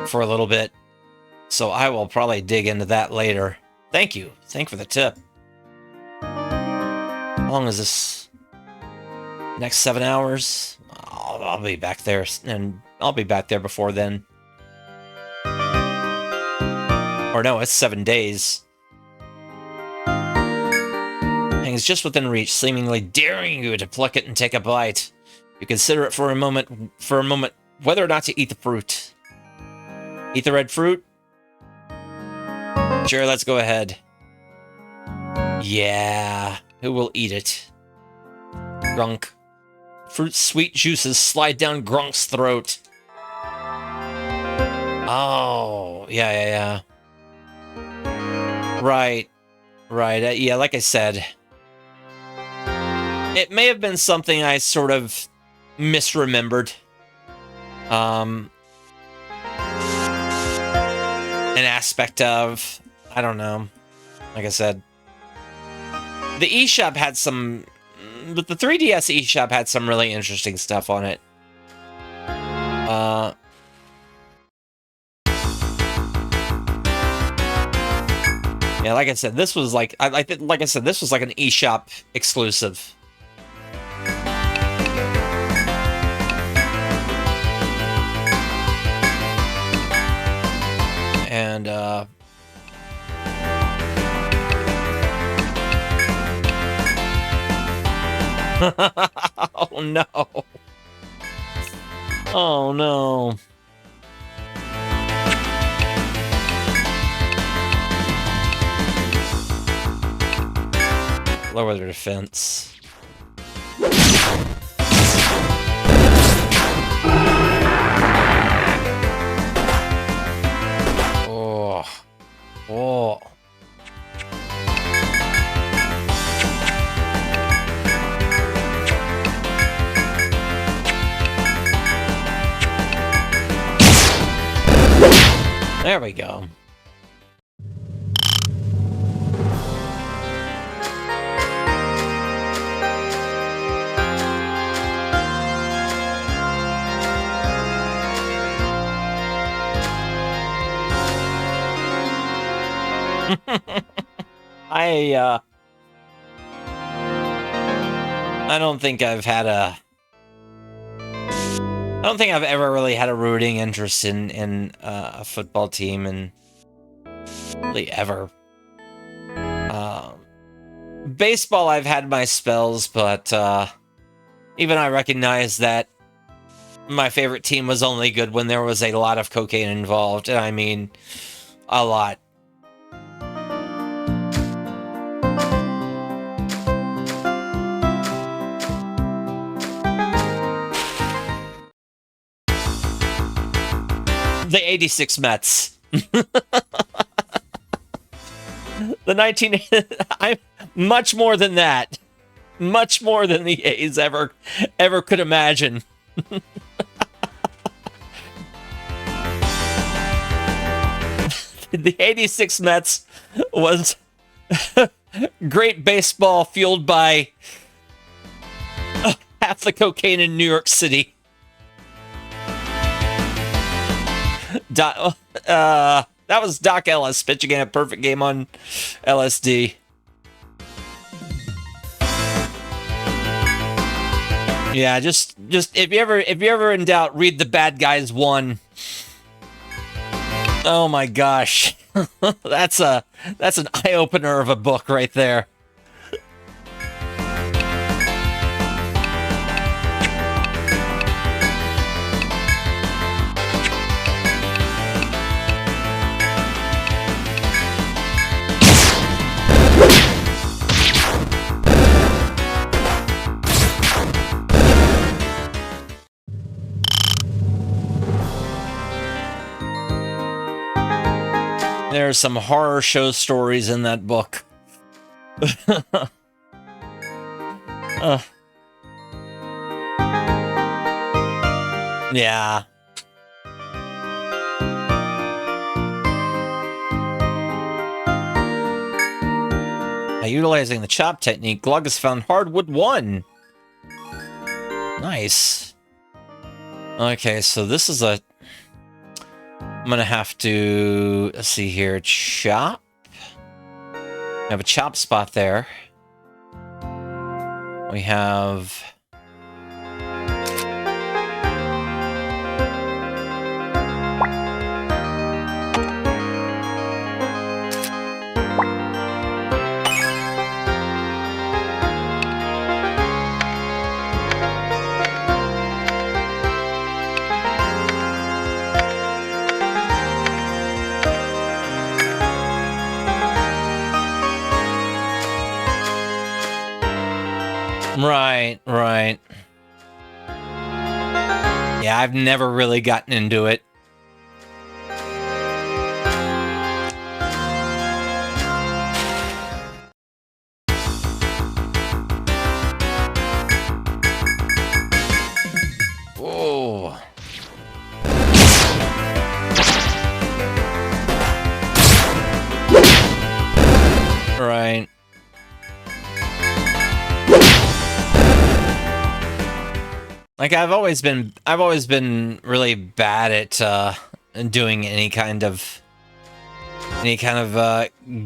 for a little bit. So I will probably dig into that later. Thank you. Thank you for the tip. How long is this? Next 7 hours? I'll be back there, and I'll be back there before then. Or no, it's 7 days. Hangs just within reach, seemingly daring you to pluck it and take a bite. You consider it for a moment, whether or not to eat the fruit. Eat the red fruit? Sure, let's go ahead. Yeah, who will eat it? Grunk. Fruit's sweet juices slide down Grunk's throat. Oh, yeah. Right. Yeah, like I said, it may have been something I sort of misremembered. An aspect of, I don't know. Like I said, the eShop had some, but the 3DS eShop had some really interesting stuff on it. Yeah, like I said, this was like like I said, this was like an eShop exclusive. And oh no. Oh no. Lower their defense. Oh. There we go. I don't think I've ever really had a rooting interest in a football team, and really ever. Baseball, I've had my spells, but even I recognize that my favorite team was only good when there was a lot of cocaine involved, and I mean a lot. The 86 Mets. I'm much more than that. Much more than the A's ever could imagine. The 86 Mets was great baseball fueled by half the cocaine in New York City. That was Doc Ellis pitching in a perfect game on LSD. Yeah, just if you ever in doubt, read The Bad Guys 1. Oh my gosh. That's an eye-opener of a book right there. There's some horror show stories in that book. Yeah. By utilizing the chop technique, Glug has found hardwood 1. Nice. Okay, so this is a... I'm gonna have to... Let's see here. Chop. We have a chop spot there. We have... Right, right. Yeah, I've never really gotten into it. Whoa. Right. Like I've always been really bad at doing any kind of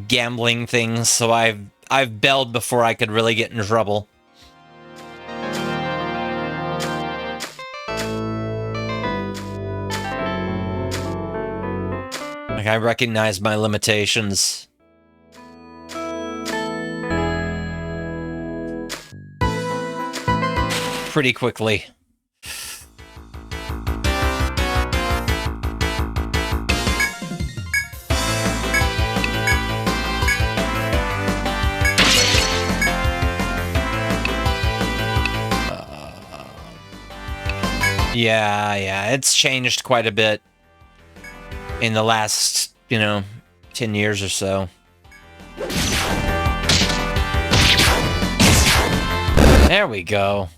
gambling things, so I've bailed before I could really get in trouble. Like I recognize my limitations. Pretty quickly. Yeah, it's changed quite a bit in the last, 10 years or so. There we go.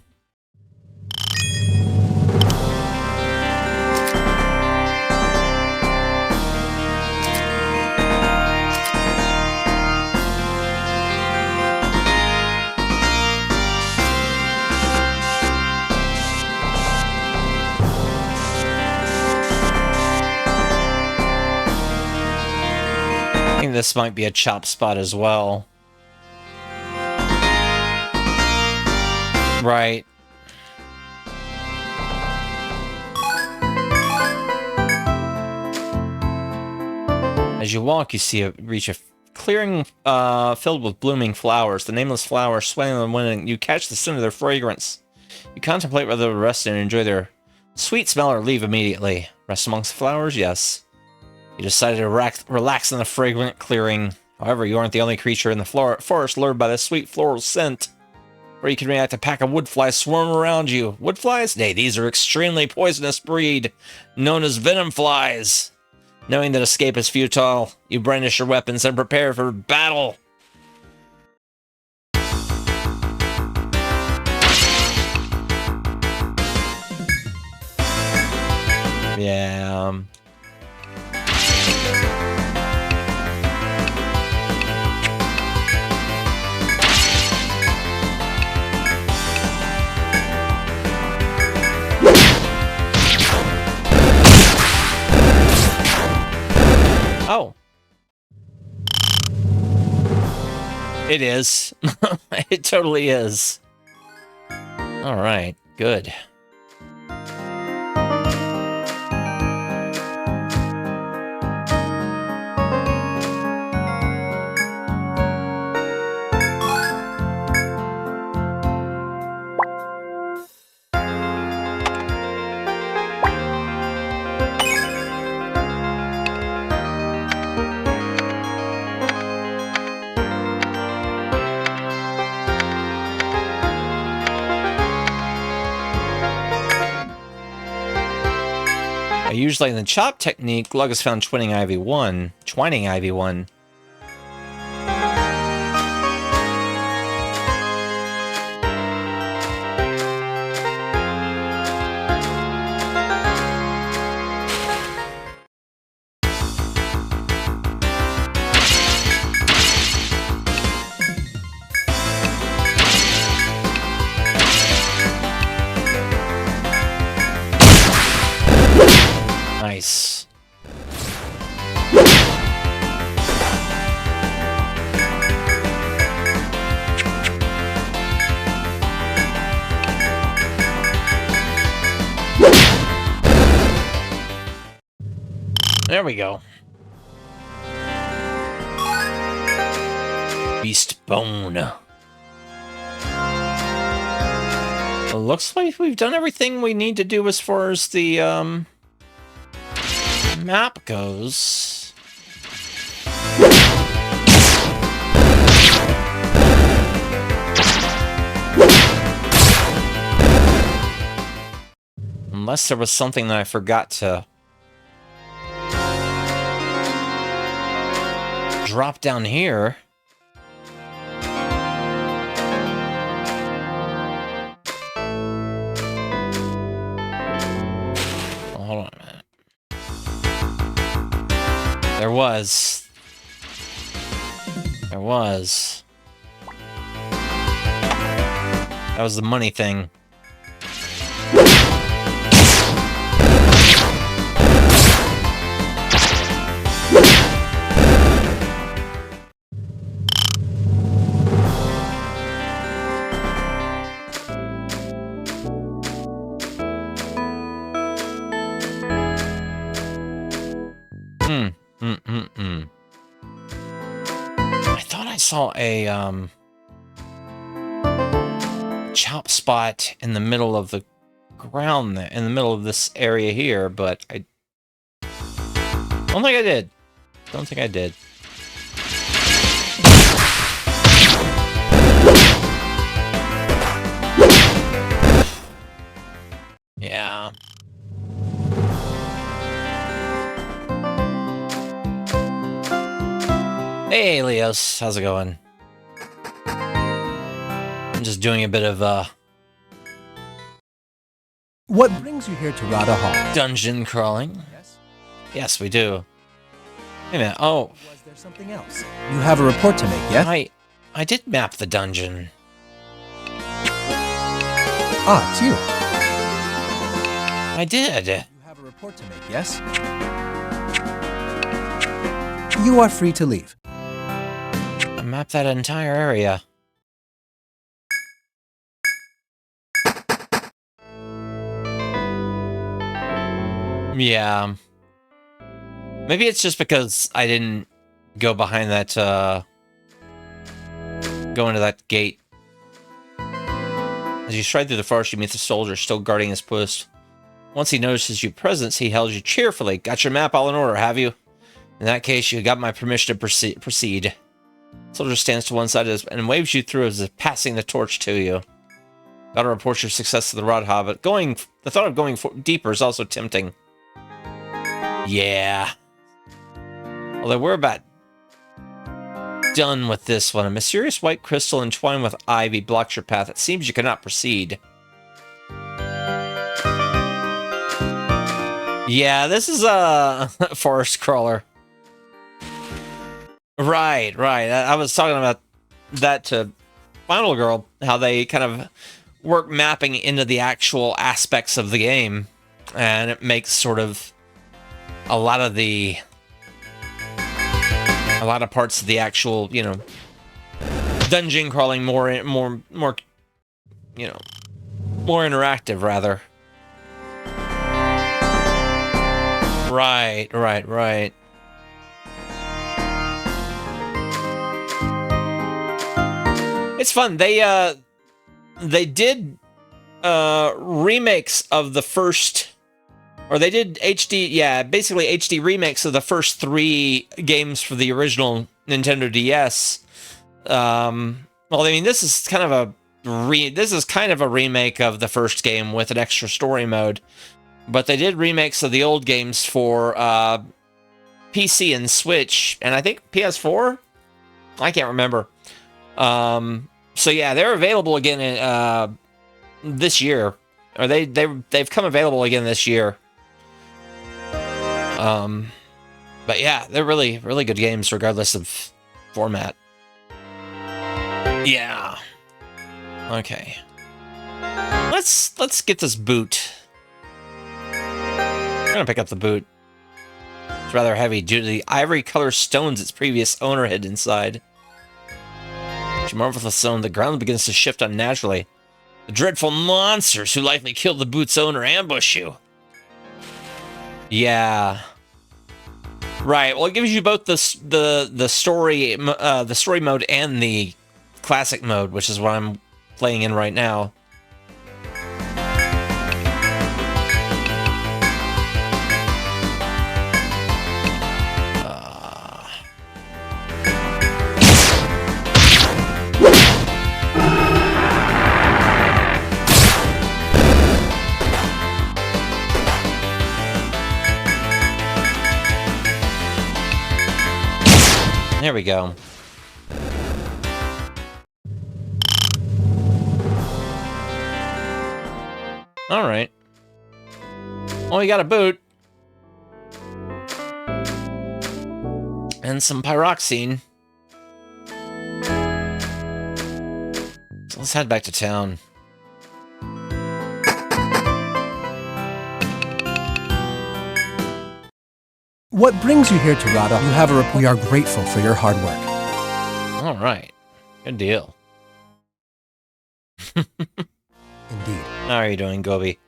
I think this might be a chop spot as well. Right. As you walk, you reach a clearing filled with blooming flowers. The nameless flowers swaying in the wind, and you catch the scent of their fragrance. You contemplate whether to rest and enjoy their sweet smell or leave immediately. Rest amongst the flowers? Yes. You decided to relax in the fragrant clearing. However, you aren't the only creature in the forest lured by the sweet floral scent. Or you can react to a pack of woodflies swarm around you. Woodflies? Nay, these are extremely poisonous breed, known as venom flies. Knowing that escape is futile, you brandish your weapons and prepare for battle. Yeah. Oh. It is. It totally is. All right, good. Usually in the chop technique, Glug has found Twining Ivy 1. Twining Ivy 1. Nice. There we go. Beast Bone. It looks like we've done everything we need to do as far as the map goes. Unless there was something that I forgot to drop down here. Oh, hold on a minute. There was. That was the money thing. I thought I saw a chop spot in the middle of the ground there, in the middle of this area here, but I don't think I did. Don't think I did. Yeah. Hey, Leos. How's it going? I'm just doing a bit of, What brings you here to Rada Hall? dungeon crawling. Yes? Yes, we do. Wait a minute. Oh, Was there something else? You have a report to make, yes? I did map the dungeon. Ah, it's you. I did. You have a report to make, yes? You are free to leave. I mapped that entire area. Yeah. Maybe it's just because I didn't go behind that, go into that gate. As you stride through the forest, you meet the soldier still guarding his post. Once he notices your presence, he hails you cheerfully. Got your map all in order, have you? In that case, you got my permission to proceed. Soldier stands to one side and waves you through as if passing the torch to you. Gotta report your success to the Radha, but the thought of going deeper is also tempting. Yeah. Although we're about done with this one. A mysterious white crystal entwined with ivy blocks your path. It seems you cannot proceed. Yeah, this is a forest crawler. Right. I was talking about that to Final Girl, how they kind of work mapping into the actual aspects of the game, and it makes sort of a lot of parts of the actual, you know, dungeon crawling more, you know, more interactive, rather. Right. It's fun. They did remakes of the first, or they did basically HD remakes of the first 3 games for the original Nintendo DS. Well, I mean, this is kind of a remake of the first game with an extra story mode. But they did remakes of the old games for PC and Switch, and I think PS4? I can't remember. So yeah, they're available again in, this year. Or they've come available again this year. But yeah, they're really, really good games regardless of format. Yeah. Okay. Let's get this boot. I'm gonna pick up the boot. It's rather heavy due to the ivory color stones its previous owner hid inside. As you marvel the stone, the ground begins to shift unnaturally. The dreadful monsters who likely killed the boot's owner ambush you. Yeah. Right. Well, it gives you both the story mode and the classic mode, which is what I'm playing in right now. There we go. All right. Well, we got a boot. And some pyroxene. So let's head back to town. What brings you here to Rada? You have a report. We are grateful for your hard work. All right. Good deal. Indeed. How are you doing, Gobi?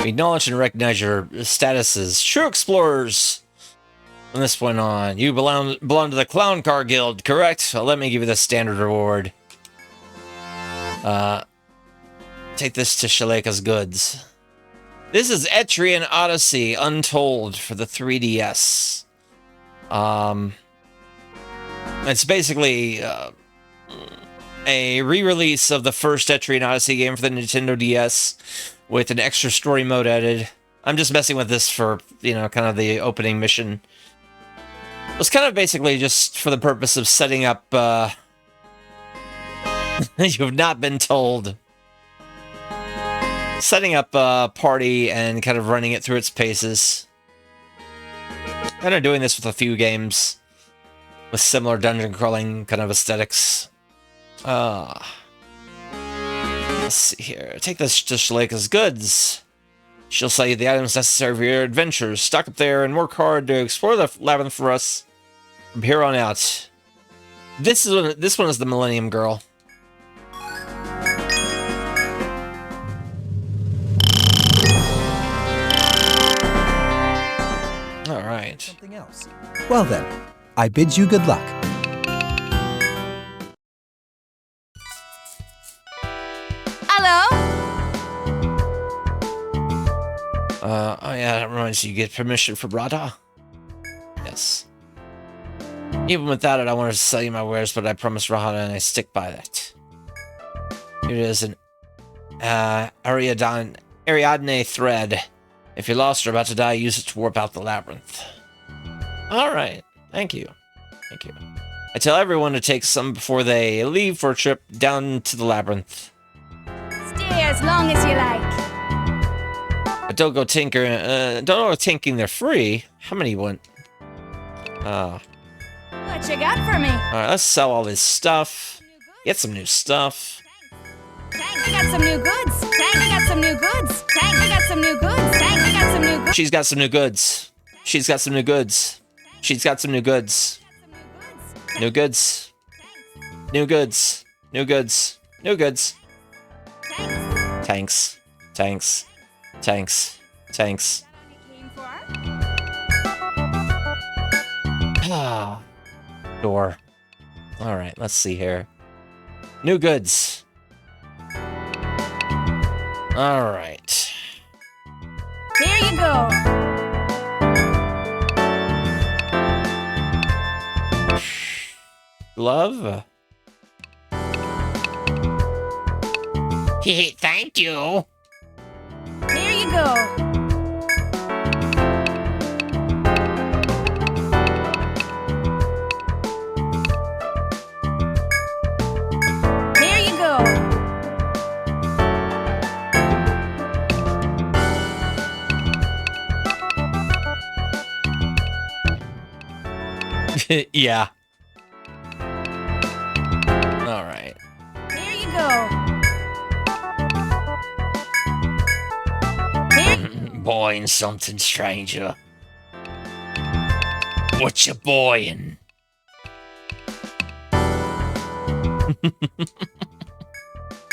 We acknowledge and recognize your status as true explorers. From this point on, you belong to the Clown Car Guild, correct? Well, let me give you the standard reward. Take this to Shaleka's goods. This is Etrian Odyssey Untold for the 3DS. It's basically a re-release of the first Etrian Odyssey game for the Nintendo DS with an extra story mode added. I'm just messing with this for, you know, kind of the opening mission. It was kind of basically just for the purpose of setting up, you've not been told. Setting up a party and kind of running it through its paces. Kind of doing this with a few games with similar dungeon crawling kind of aesthetics. Let's see here. Take this to Shaleka's goods. She'll sell you the items necessary for your adventures. Stock up there and work hard to explore the labyrinth for us from here on out. This one is the Millennium Girl. All right. Something else. Well then, I bid you good luck. Hello? Oh yeah, that reminds you get permission for Rada? Yes. Even without it, I wanted to sell you my wares, but I promised Rahana and I stick by that. Here it is an Ariadne thread. If you're lost or about to die, use it to warp out the labyrinth. Alright, thank you. Thank you. I tell everyone to take some before they leave for a trip down to the labyrinth. Stay as long as you like. But don't go tinking, they're free. How many you want? What you got for me? Alright, let's sell all this stuff. Get some new stuff. Tank, I got some new goods. Tank, I got some new goods. Tank, I got some new goods. Tank, I got some new goods. She's got some new goods. She's got some new goods. She's got some new goods. New goods. New goods. New goods. New goods. Tanks. Tanks. Tanks. Tanks. Ah. Door. Alright, let's see here. New goods. Alright. Here you go. Glove? Thank you. you go. Here you go. Yeah. All right. Here you go. Here. Boying something, stranger. What you boying?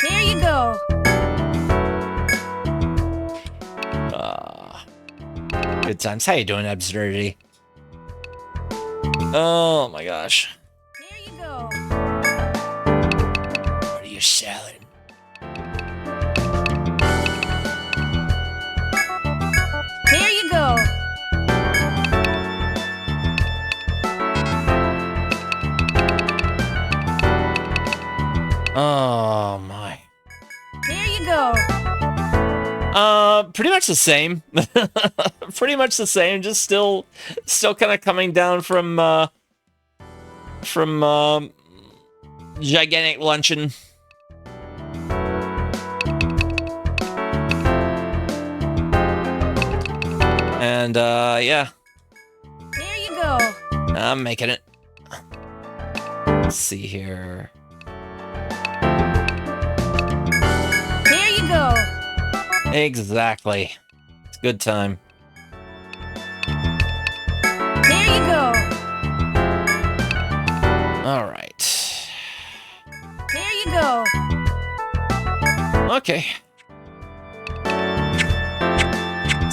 Here you go. Good times. How you doing, Absurdity? Oh my gosh. Here you go. What are you selling? Here you go. Oh my. Here you go. Pretty much the same. Pretty much the same. Just still kind of coming down from gigantic luncheon. And yeah, Here you go. I'm making it. Let's see here. Here you go. Exactly. It's a good time. Here you go. All right. Here you go. Okay.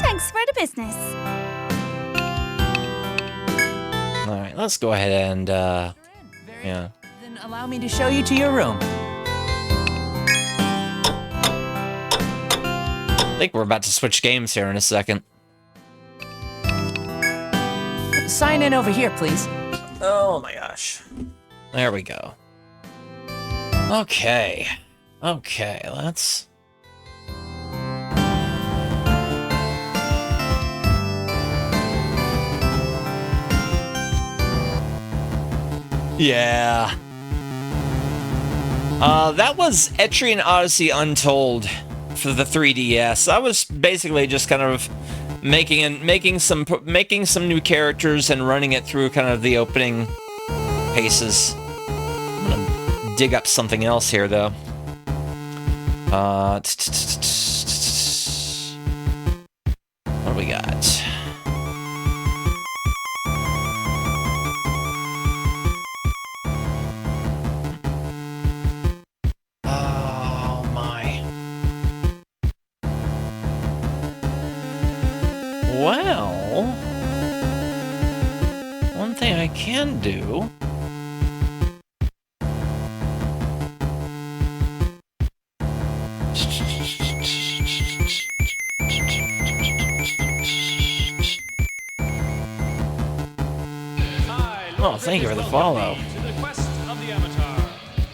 Thanks for the business. All right. Let's go ahead and Very yeah. good. Then allow me to show you to your room. I think we're about to switch games here in a second. Sign in over here, please. Oh my gosh. There we go. Okay. Okay, let's... Yeah. That was Etrian Odyssey Untold for the 3DS. I was basically just kind of making some new characters and running it through kind of the opening paces. I'm gonna dig up something else here though. What do we got? Oh my. Well, one thing I can do. Oh, thank you for the follow. To the quest of the Avatar.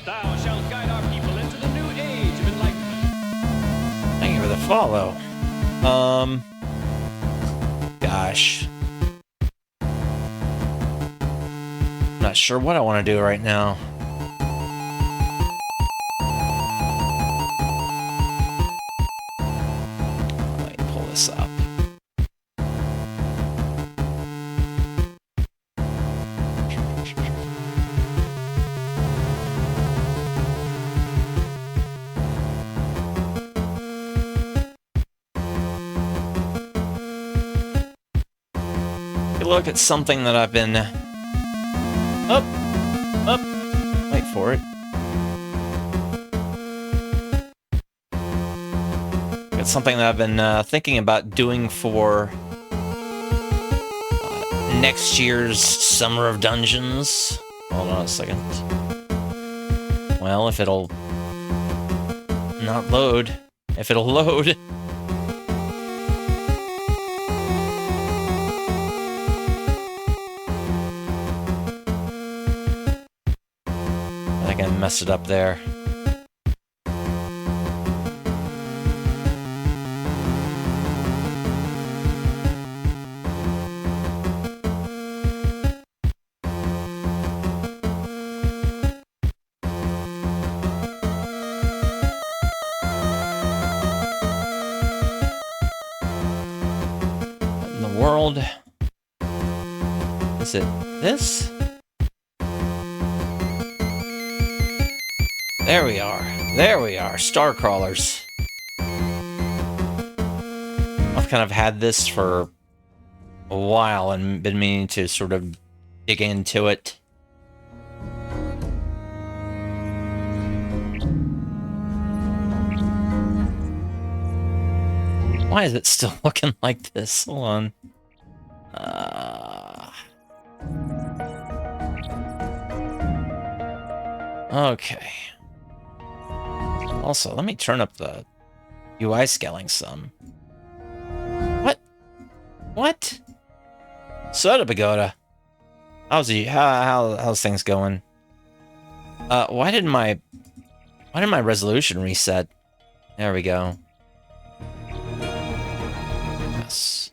Thou shalt guide our people into the new age of enlightenment. Thank you for the follow. Gosh. Not sure what I want to do right now. Let me pull this up. Look at something that I've been... Up! Wait for it. It's something that I've been thinking about doing for next year's Summer of Dungeons. Hold on a second. Well, if it'll not load. If it'll load. I think I messed it up there. world? Is it this? There we are. There we are. Star crawlers. I've kind of had this for a while and been meaning to sort of dig into it. Why is it still looking like this? Hold on. Okay. Also, let me turn up the UI scaling some. What? What? Soda Pagoda. How's things going? Why did my resolution reset? There we go. Yes.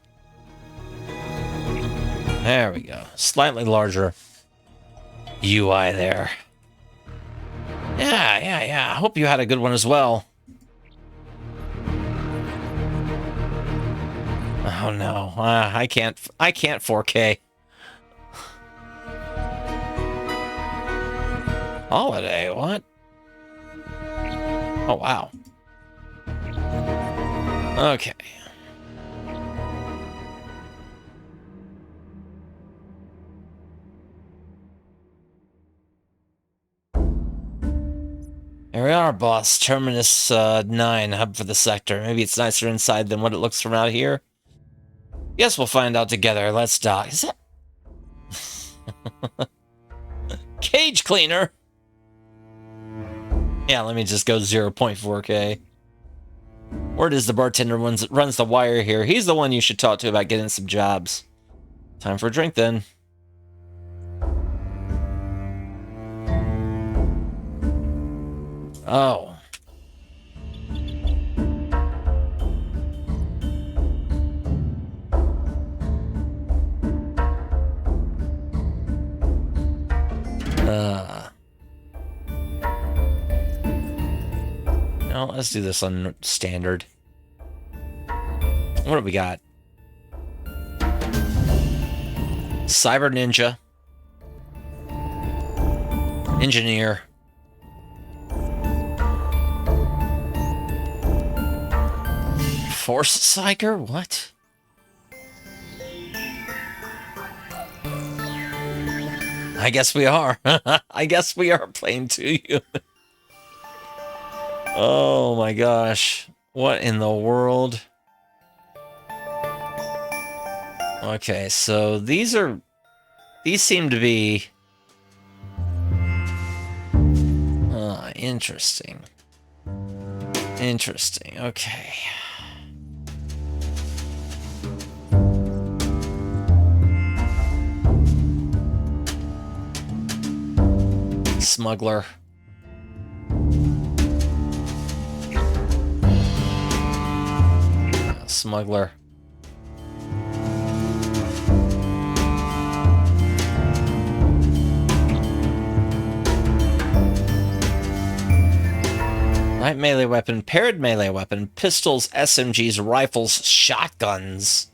There we go. Slightly larger UI there. Yeah. I hope you had a good one as well. Oh no, I can't 4K. Holiday, what? Oh wow. Okay. Here we are, boss. Terminus 9, hub for the sector. Maybe it's nicer inside than what it looks from out here. Guess we'll find out together. Let's dock. Is that... Cage cleaner? Yeah, let me just go 0.4K. Word is the bartender runs the wire here. He's the one you should talk to about getting some jobs. Time for a drink, then. Oh. No, let's do this on standard. What do we got? Cyber Ninja. Engineer. Force Psyker? What? I guess we are. I guess we are playing 2 human. Oh my gosh. What in the world? Okay, so these seem to be... interesting. Interesting, okay. Smuggler. Smuggler. Light melee weapon, paired melee weapon, pistols, SMGs, rifles, shotguns.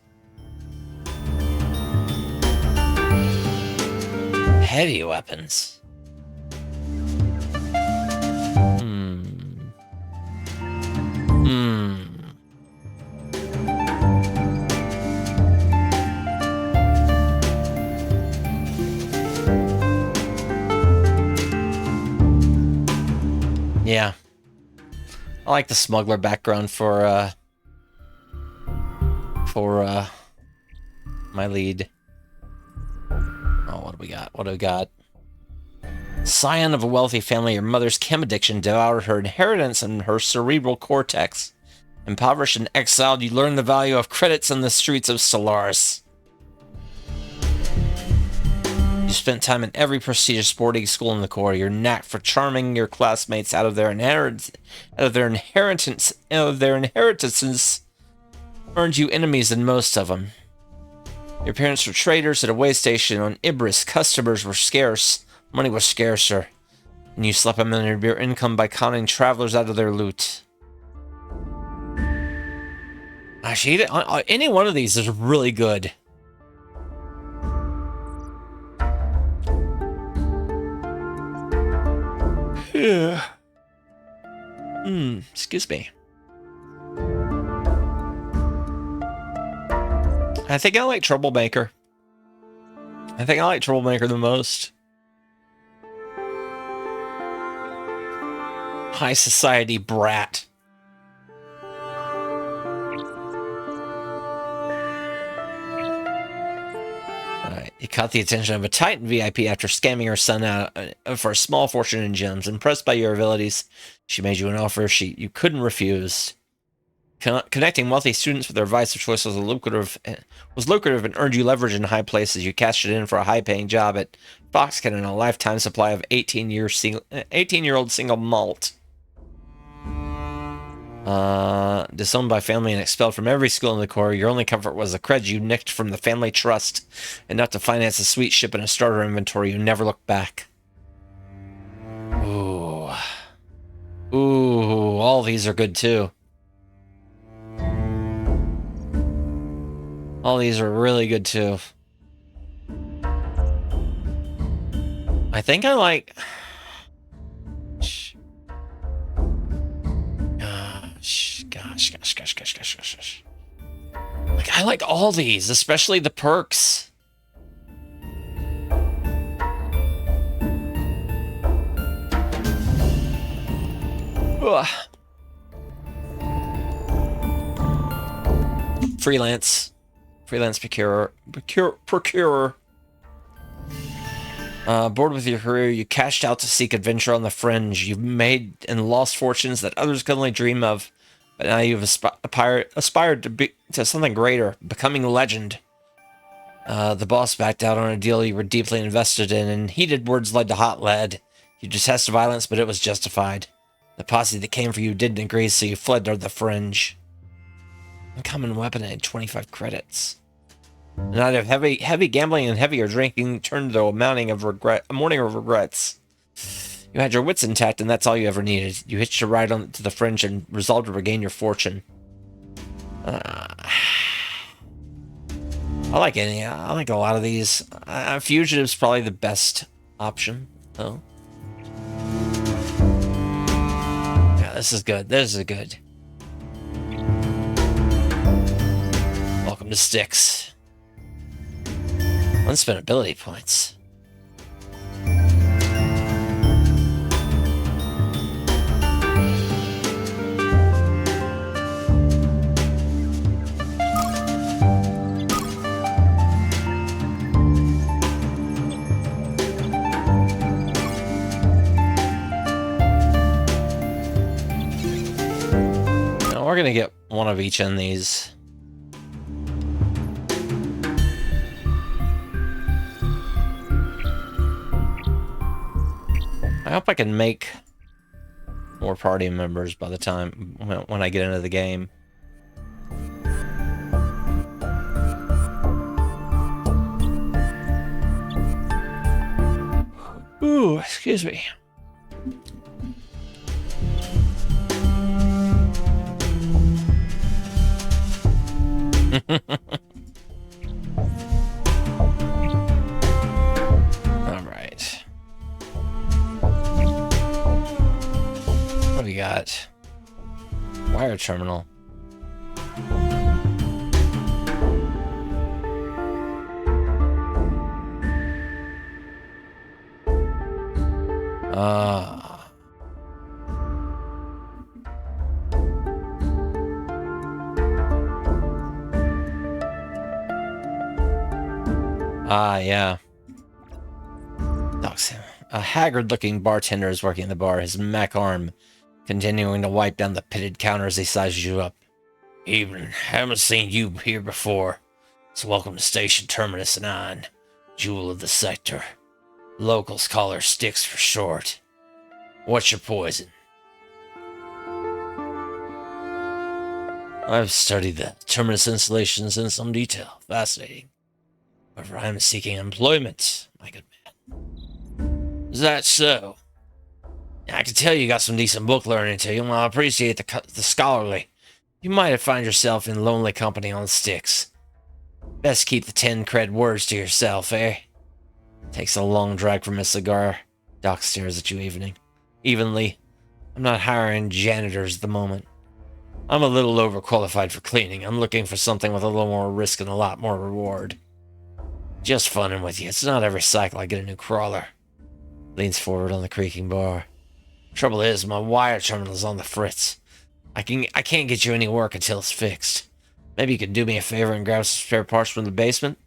Heavy weapons. Yeah. I like the smuggler background for my lead. Oh, what do we got? What do we got? Scion of a wealthy family, your mother's chem addiction devoured her inheritance and her cerebral cortex. Impoverished and exiled, you learn the value of credits on the streets of Solaris. You spent time in every prestigious boarding school in the Corps. Your knack for charming your classmates out of their inheritances earned you enemies in most of them. Your parents were traders at a way station on Ibris. Customers were scarce. Money was scarcer. And you supplemented your income by conning travelers out of their loot. Actually, any one of these is really good. Yeah. Excuse me. I think I like Troublemaker. I think I like Troublemaker the most. High society brat. He caught the attention of a Titan VIP after scamming her son out for a small fortune in gems. Impressed by your abilities, she made you an offer you couldn't refuse. Connecting wealthy students with their advice of choice was lucrative and earned you leverage in high places. You cashed it in for a high-paying job at Foxconn and a lifetime supply of 18-year-old single malt. Disowned by family and expelled from every school in the Corps, your only comfort was the creds you nicked from the family trust, enough to finance a sweet ship and a starter inventory. You never looked back. Ooh. Ooh, all these are good too. All these are really good too. I think I like... Gosh. Like, I like all these, especially the perks. Ugh. Freelance procurer. Bored with your career, you cashed out to seek adventure on the fringe. You've made and lost fortunes that others could only dream of. But now you've aspired to something greater, becoming a legend. The boss backed out on a deal you were deeply invested in, and heated words led to hot lead. You detested violence, but it was justified. The posse that came for you didn't agree, so you fled to the fringe. Uncommon weapon and 25 credits. A night of heavy gambling and heavier drinking turned to a morning of regrets. You had your wits intact, and that's all you ever needed. You hitched a ride on to the fringe and resolved to regain your fortune. I like a lot of these. Fugitive's probably the best option, though. Yeah, this is good. This is good. Welcome to Styx. Unspent ability points. Now we're gonna get one of each in these. I hope I can make more party members by the time when I get into the game. Ooh, excuse me. We got wire terminal. Yeah. A haggard-looking bartender is working the bar, his mech arm continuing to wipe down the pitted counter as he sizes you up. Evening. Haven't seen you here before. So welcome to Station Terminus 9, jewel of the sector. Locals call her Styx for short. What's your poison? I've studied the Terminus installations in some detail. Fascinating. However, I am seeking employment, my good man. Is that so? I can tell you got some decent book learning to you, and I appreciate the scholarly. You might have found yourself in lonely company on Styx. Best keep the 10 cred words to yourself, eh? Takes a long drag from his cigar. Doc stares at you evening. evenly. I'm not hiring janitors at the moment. I'm a little overqualified for cleaning. I'm looking for something with a little more risk and a lot more reward. Just funning with you. It's not every cycle I get a new crawler. Leans forward on the creaking bar. Trouble is, my wire terminal's on the fritz. I can't get you any work until it's fixed. Maybe you could do me a favor and grab some spare parts from the basement?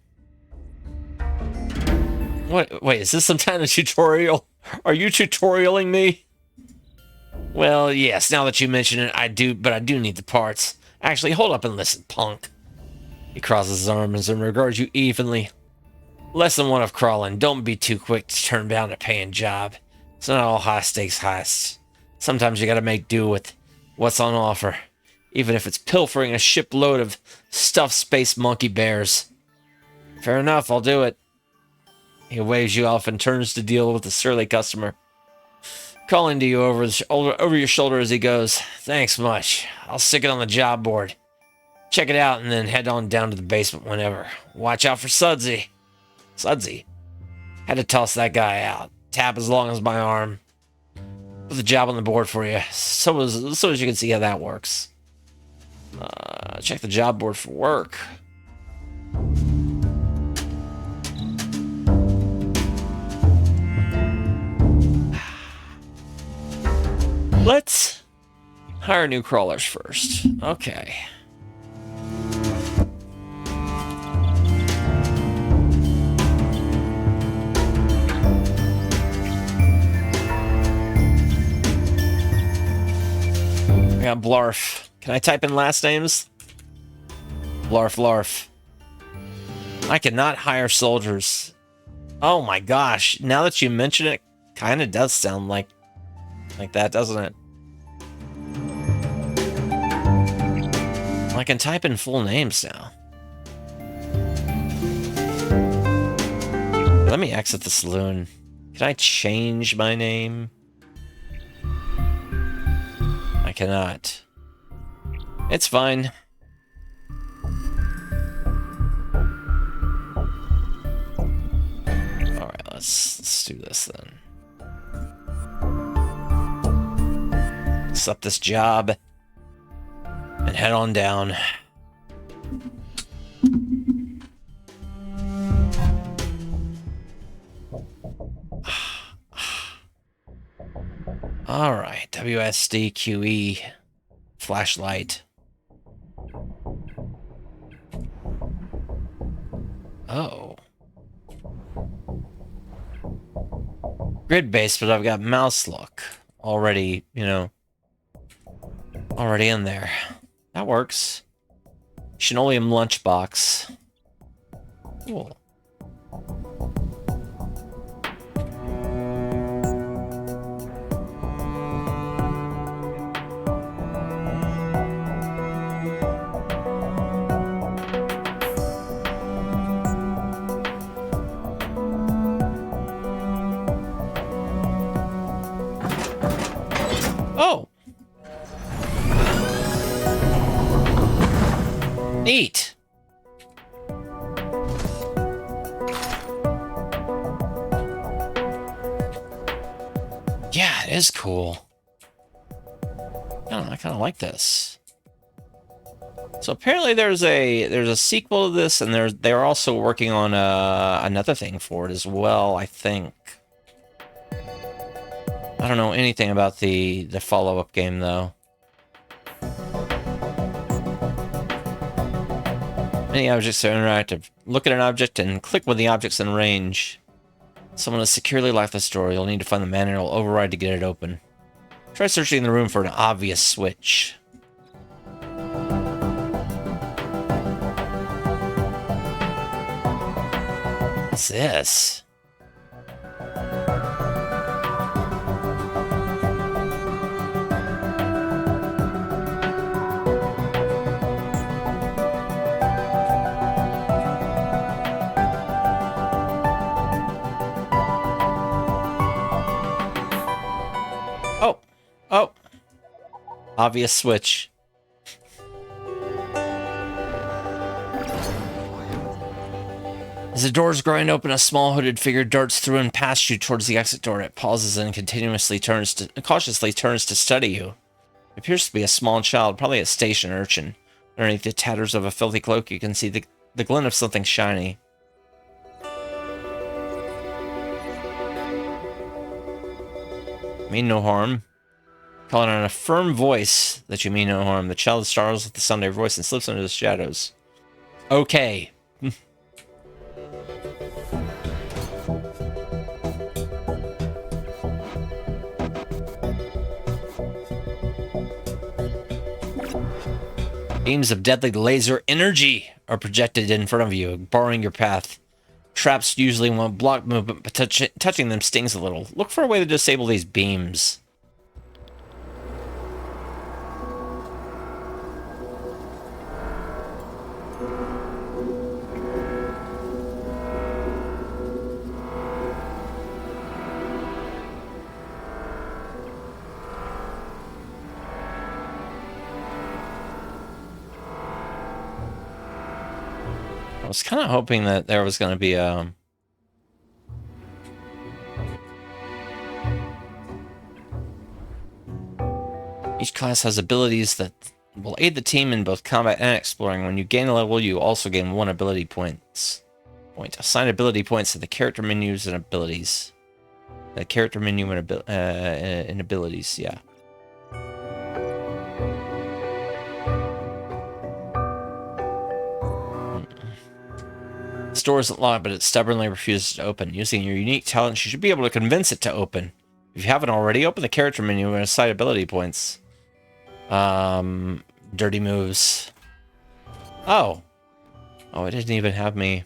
What? Wait, is this some kind of tutorial? Are you tutorialing me? Well, yes, now that you mention it, I do need the parts. Actually, hold up and listen, punk. He crosses his arms and regards you evenly. Lesson 1 of crawling, don't be too quick to turn down a paying job. It's not all high-stakes heists. Sometimes you gotta make do with what's on offer, even if it's pilfering a shipload of stuffed space monkey bears. Fair enough, I'll do it. He waves you off and turns to deal with the surly customer, calling to you over your shoulder as he goes. Thanks much. I'll stick it on the job board. Check it out and then head on down to the basement whenever. Watch out for Sudsy. Sudsy? Had to toss that guy out. Tap as long as my arm. Put the job on the board for you, so as you can see how that works. Check the job board for work. Let's hire new crawlers first. Okay. I got Blarf. Can I type in last names? Blarf, Larf. I cannot hire soldiers. Oh my gosh. Now that you mention it, kind of does sound like that, doesn't it? I can type in full names now. Let me exit the saloon. Can I change my name? I cannot. It's fine. Alright, let's do this then. Accept this job and head on down. Alright, WSD QE flashlight. Oh. Grid based, but I've got mouse look already, already in there. That works. Shinoleum lunchbox. Cool. Oh! Neat! Yeah, it is cool. I kind of like this. So apparently there's a sequel to this, and they're also working on another thing for it as well, I think. I don't know anything about the follow-up game, though. Many objects are interactive. Look at an object and click when the object's in range. Someone has securely locked the door. You'll need to find the manual override to get it open. Try searching the room for an obvious switch. What's this? Oh. Obvious switch. As the doors grind open, a small hooded figure darts through and past you towards the exit door. It pauses and cautiously turns to study you. It appears to be a small child, probably a station urchin. Underneath the tatters of a filthy cloak, you can see the glint of something shiny. Mean no harm. Calling on a firm voice that you mean no harm. The child startles at the sound of your voice and slips into the shadows. Okay. Beams of deadly laser energy are projected in front of you, barring your path. Traps usually won't block movement, but touching them stings a little. Look for a way to disable these beams. I was kind of hoping that there was going to be a... Each class has abilities that will aid the team in both combat and exploring. When you gain a level, you also gain 1 ability point. Assign ability points to the character menus and abilities. The character menu and abilities, yeah. The door isn't locked, but it stubbornly refuses to open. Using your unique talents, you should be able to convince it to open. If you haven't already, open the character menu and assign ability points. Dirty moves. Oh. Oh, it didn't even have me.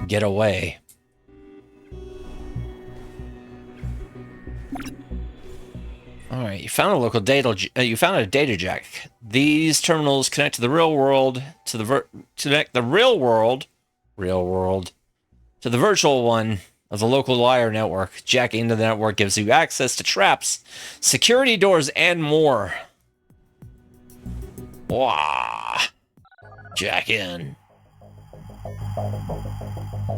Get away. All right, you found a local data. You found a data jack. These terminals connect to the real world to the to the virtual one of the local wire network. Jacking into the network gives you access to traps, security doors, and more. Wow. Jack in.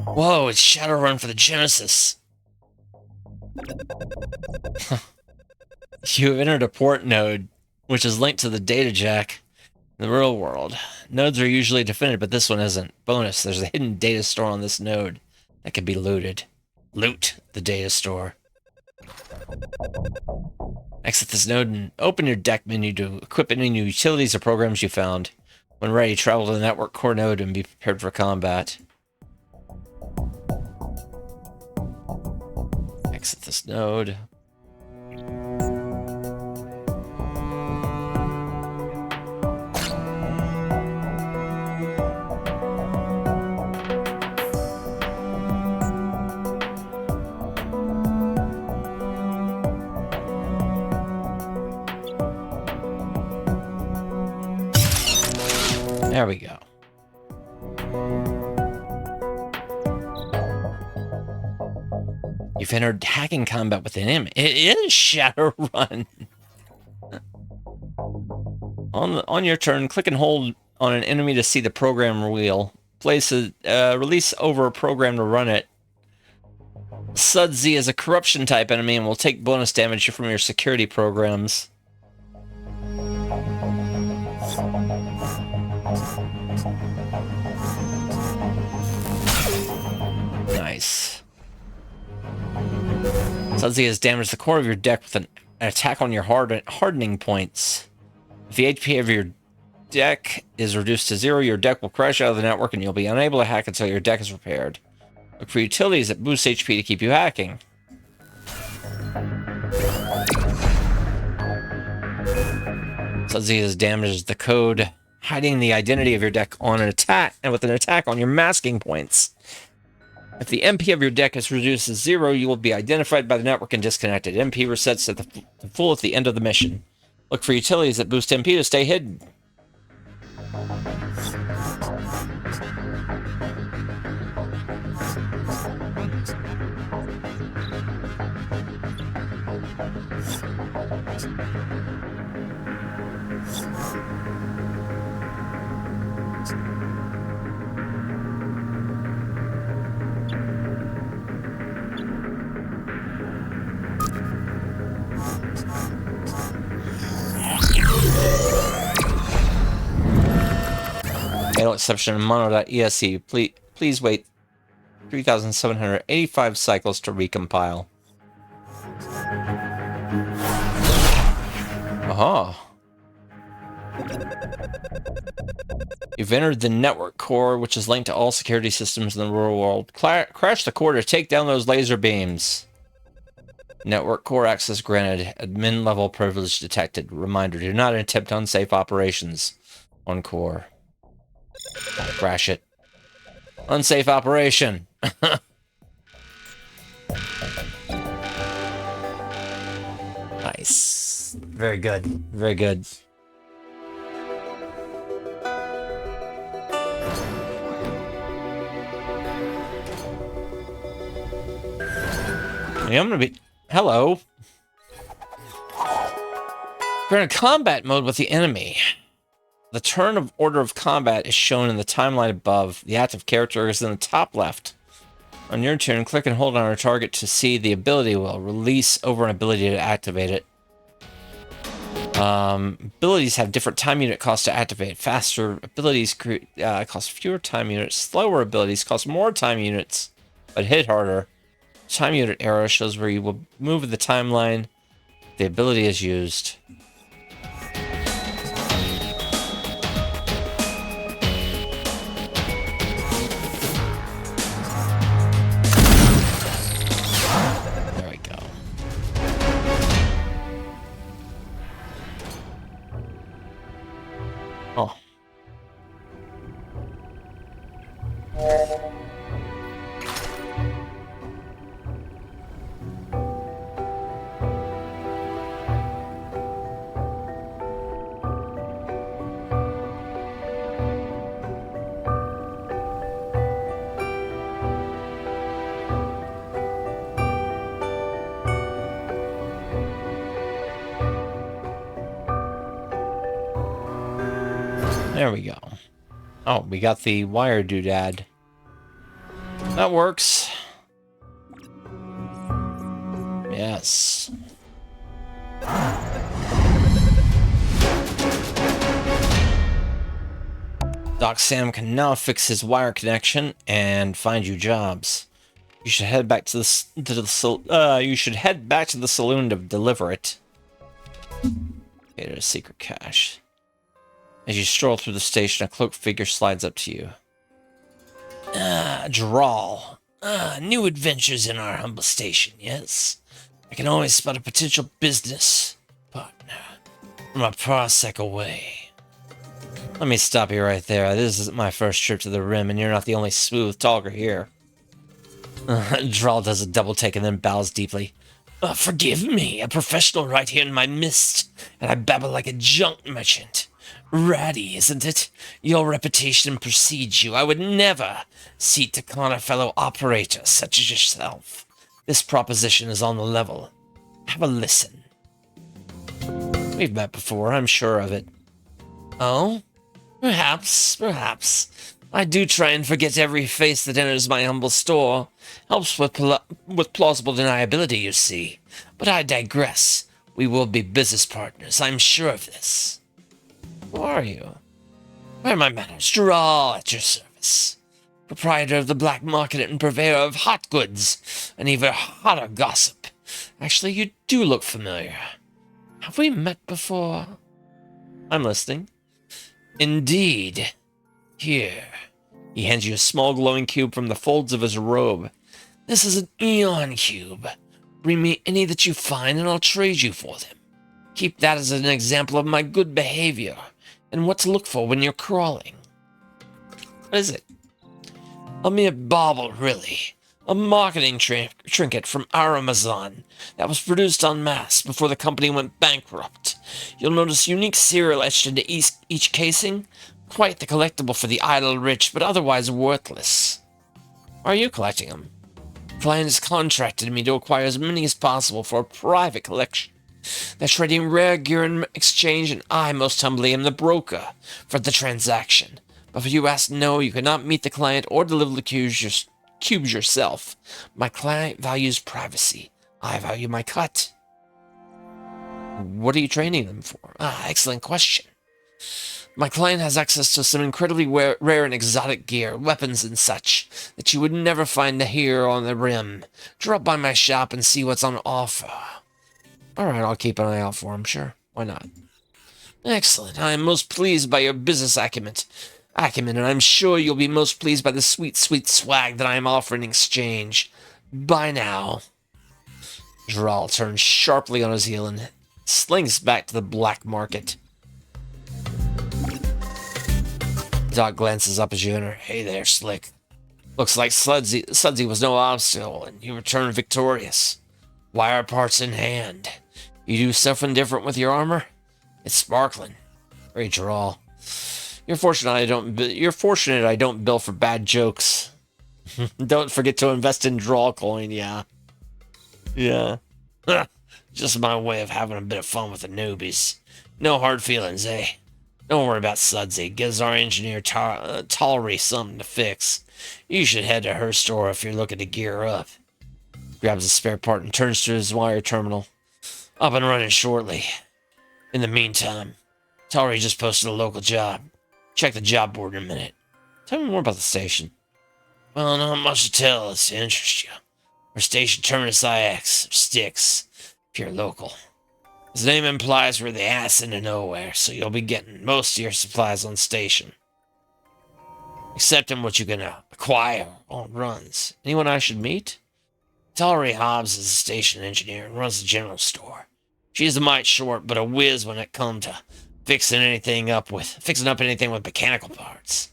Whoa, it's Shadowrun for the Genesis. You have entered a port node, which is linked to the data jack in the real world. Nodes are usually defended, but this one isn't. Bonus, there's a hidden data store on this node that can be looted. Loot the data store. Exit this node and open your deck menu to equip any new utilities or programs you found. When ready, travel to the network core node and be prepared for combat. Exit this node. There we go. You've entered hacking combat with an enemy. It is Shadowrun. On your turn, click and hold on an enemy to see the program wheel. Place a release over a program to run it. Sudsy is a corruption type enemy and will take bonus damage from your security programs. Nice. Sudsy has damaged the core of your deck with an attack on your hardening points. If the HP of your deck is reduced to 0, your deck will crash out of the network and you'll be unable to hack until your deck is repaired. Look for utilities that boost HP to keep you hacking. Sudsy has damaged the code hiding the identity of your deck on an attack and with an attack on your masking points. If the MP of your deck is reduced to 0, you will be identified by the network and disconnected. MP resets to full at the end of the mission. Look for utilities that boost MP to stay hidden. Mail exception in mono.exe. Please wait 3,785 cycles to recompile. Aha. You've entered the network core, which is linked to all security systems in the real world. Crash the core to take down those laser beams. Network core access granted. Admin level privilege detected. Reminder, do not attempt unsafe operations on core. Crash it. Unsafe operation. Nice. Very good. Very good. I'm gonna be... Hello. We're in combat mode with the enemy. The turn of order of combat is shown in the timeline above. The active character is in the top left. On your turn, click and hold on our target to see the ability wheel. Release over an ability to activate it. Abilities have different time unit costs to activate. Faster abilities cost fewer time units. Slower abilities cost more time units, but hit harder. Time unit arrow shows where you will move the timeline. The ability is used. There we go. Oh. There we go. Oh, we got the wire doodad. That works. Yes. Doc Sam can now fix his wire connection and find you jobs. You should head back to the saloon to deliver it. Okay, there's a secret cache. As you stroll through the station, a cloaked figure slides up to you. Drawl. New adventures in our humble station, yes? I can always spot a potential business partner from a parsec away. Let me stop you right there. This isn't my first trip to the Rim, and you're not the only smooth talker here. Drawl does a double take and then bows deeply. Forgive me, a professional right here in my midst, and I babble like a junk merchant. Ratty, isn't it? Your reputation precedes you. I would never seek to con a fellow operator such as yourself. This proposition is on the level. Have a listen. We've met before, I'm sure of it. Oh? Perhaps. I do try and forget every face that enters my humble store. Helps with plausible deniability, you see. But I digress. We will be business partners, I'm sure of this. Who are you? Where are my manners? Drawl at your service. Proprietor of the black market and purveyor of hot goods, and even hotter gossip. Actually, you do look familiar. Have we met before? I'm listening. Indeed. Here. He hands you a small glowing cube from the folds of his robe. This is an Eon cube. Bring me any that you find, and I'll trade you for them. Keep that as an example of my good behavior, and what to look for when you're crawling. What is it? A mere bauble, really. A marketing trinket from our Amazon that was produced en masse before the company went bankrupt. You'll notice unique serial etched into each casing. Quite the collectible for the idle rich, but otherwise worthless. Why are you collecting them? Client has contracted me to acquire as many as possible for a private collection. They're trading rare gear in exchange, and I most humbly am the broker for the transaction. But if you ask no, you cannot meet the client or deliver the cubes yourself. My client values privacy. I value my cut. What are you training them for? Excellent question. My client has access to some incredibly rare and exotic gear, weapons and such, that you would never find here on the rim. Drop by my shop and see what's on offer. Alright, I'll keep an eye out for him, sure. Why not? Excellent. I am most pleased by your business acumen, and I'm sure you'll be most pleased by the sweet, sweet swag that I am offering in exchange. Bye now. Dral turns sharply on his heel and slinks back to the black market. Doc glances up as you enter. Hey there, Slick. Looks like Sudsy was no obstacle, and you returned victorious. Wire parts in hand. You do something different with your armor? It's sparkling. Great draw. You're fortunate I don't bill for bad jokes. Don't forget to invest in draw coin, yeah. Yeah. Just my way of having a bit of fun with the newbies. No hard feelings, eh? Don't worry about Sudsy. Gives our engineer Tolery something to fix. You should head to her store if you're looking to gear up. Grabs a spare part and turns to his wire terminal. Up and running shortly. In the meantime, Tolery just posted a local job. Check the job board in a minute. Tell me more about the station. Well, not much to tell us to interest you. Our station Terminus IX, or Styx, if you're local. His name implies we're the ass into nowhere, so you'll be getting most of your supplies on station. Except in what you can acquire on runs. Anyone I should meet? Tolery Hobbs is a station engineer and runs the general store. She's a mite short, but a whiz when it comes to fixing up anything with mechanical parts.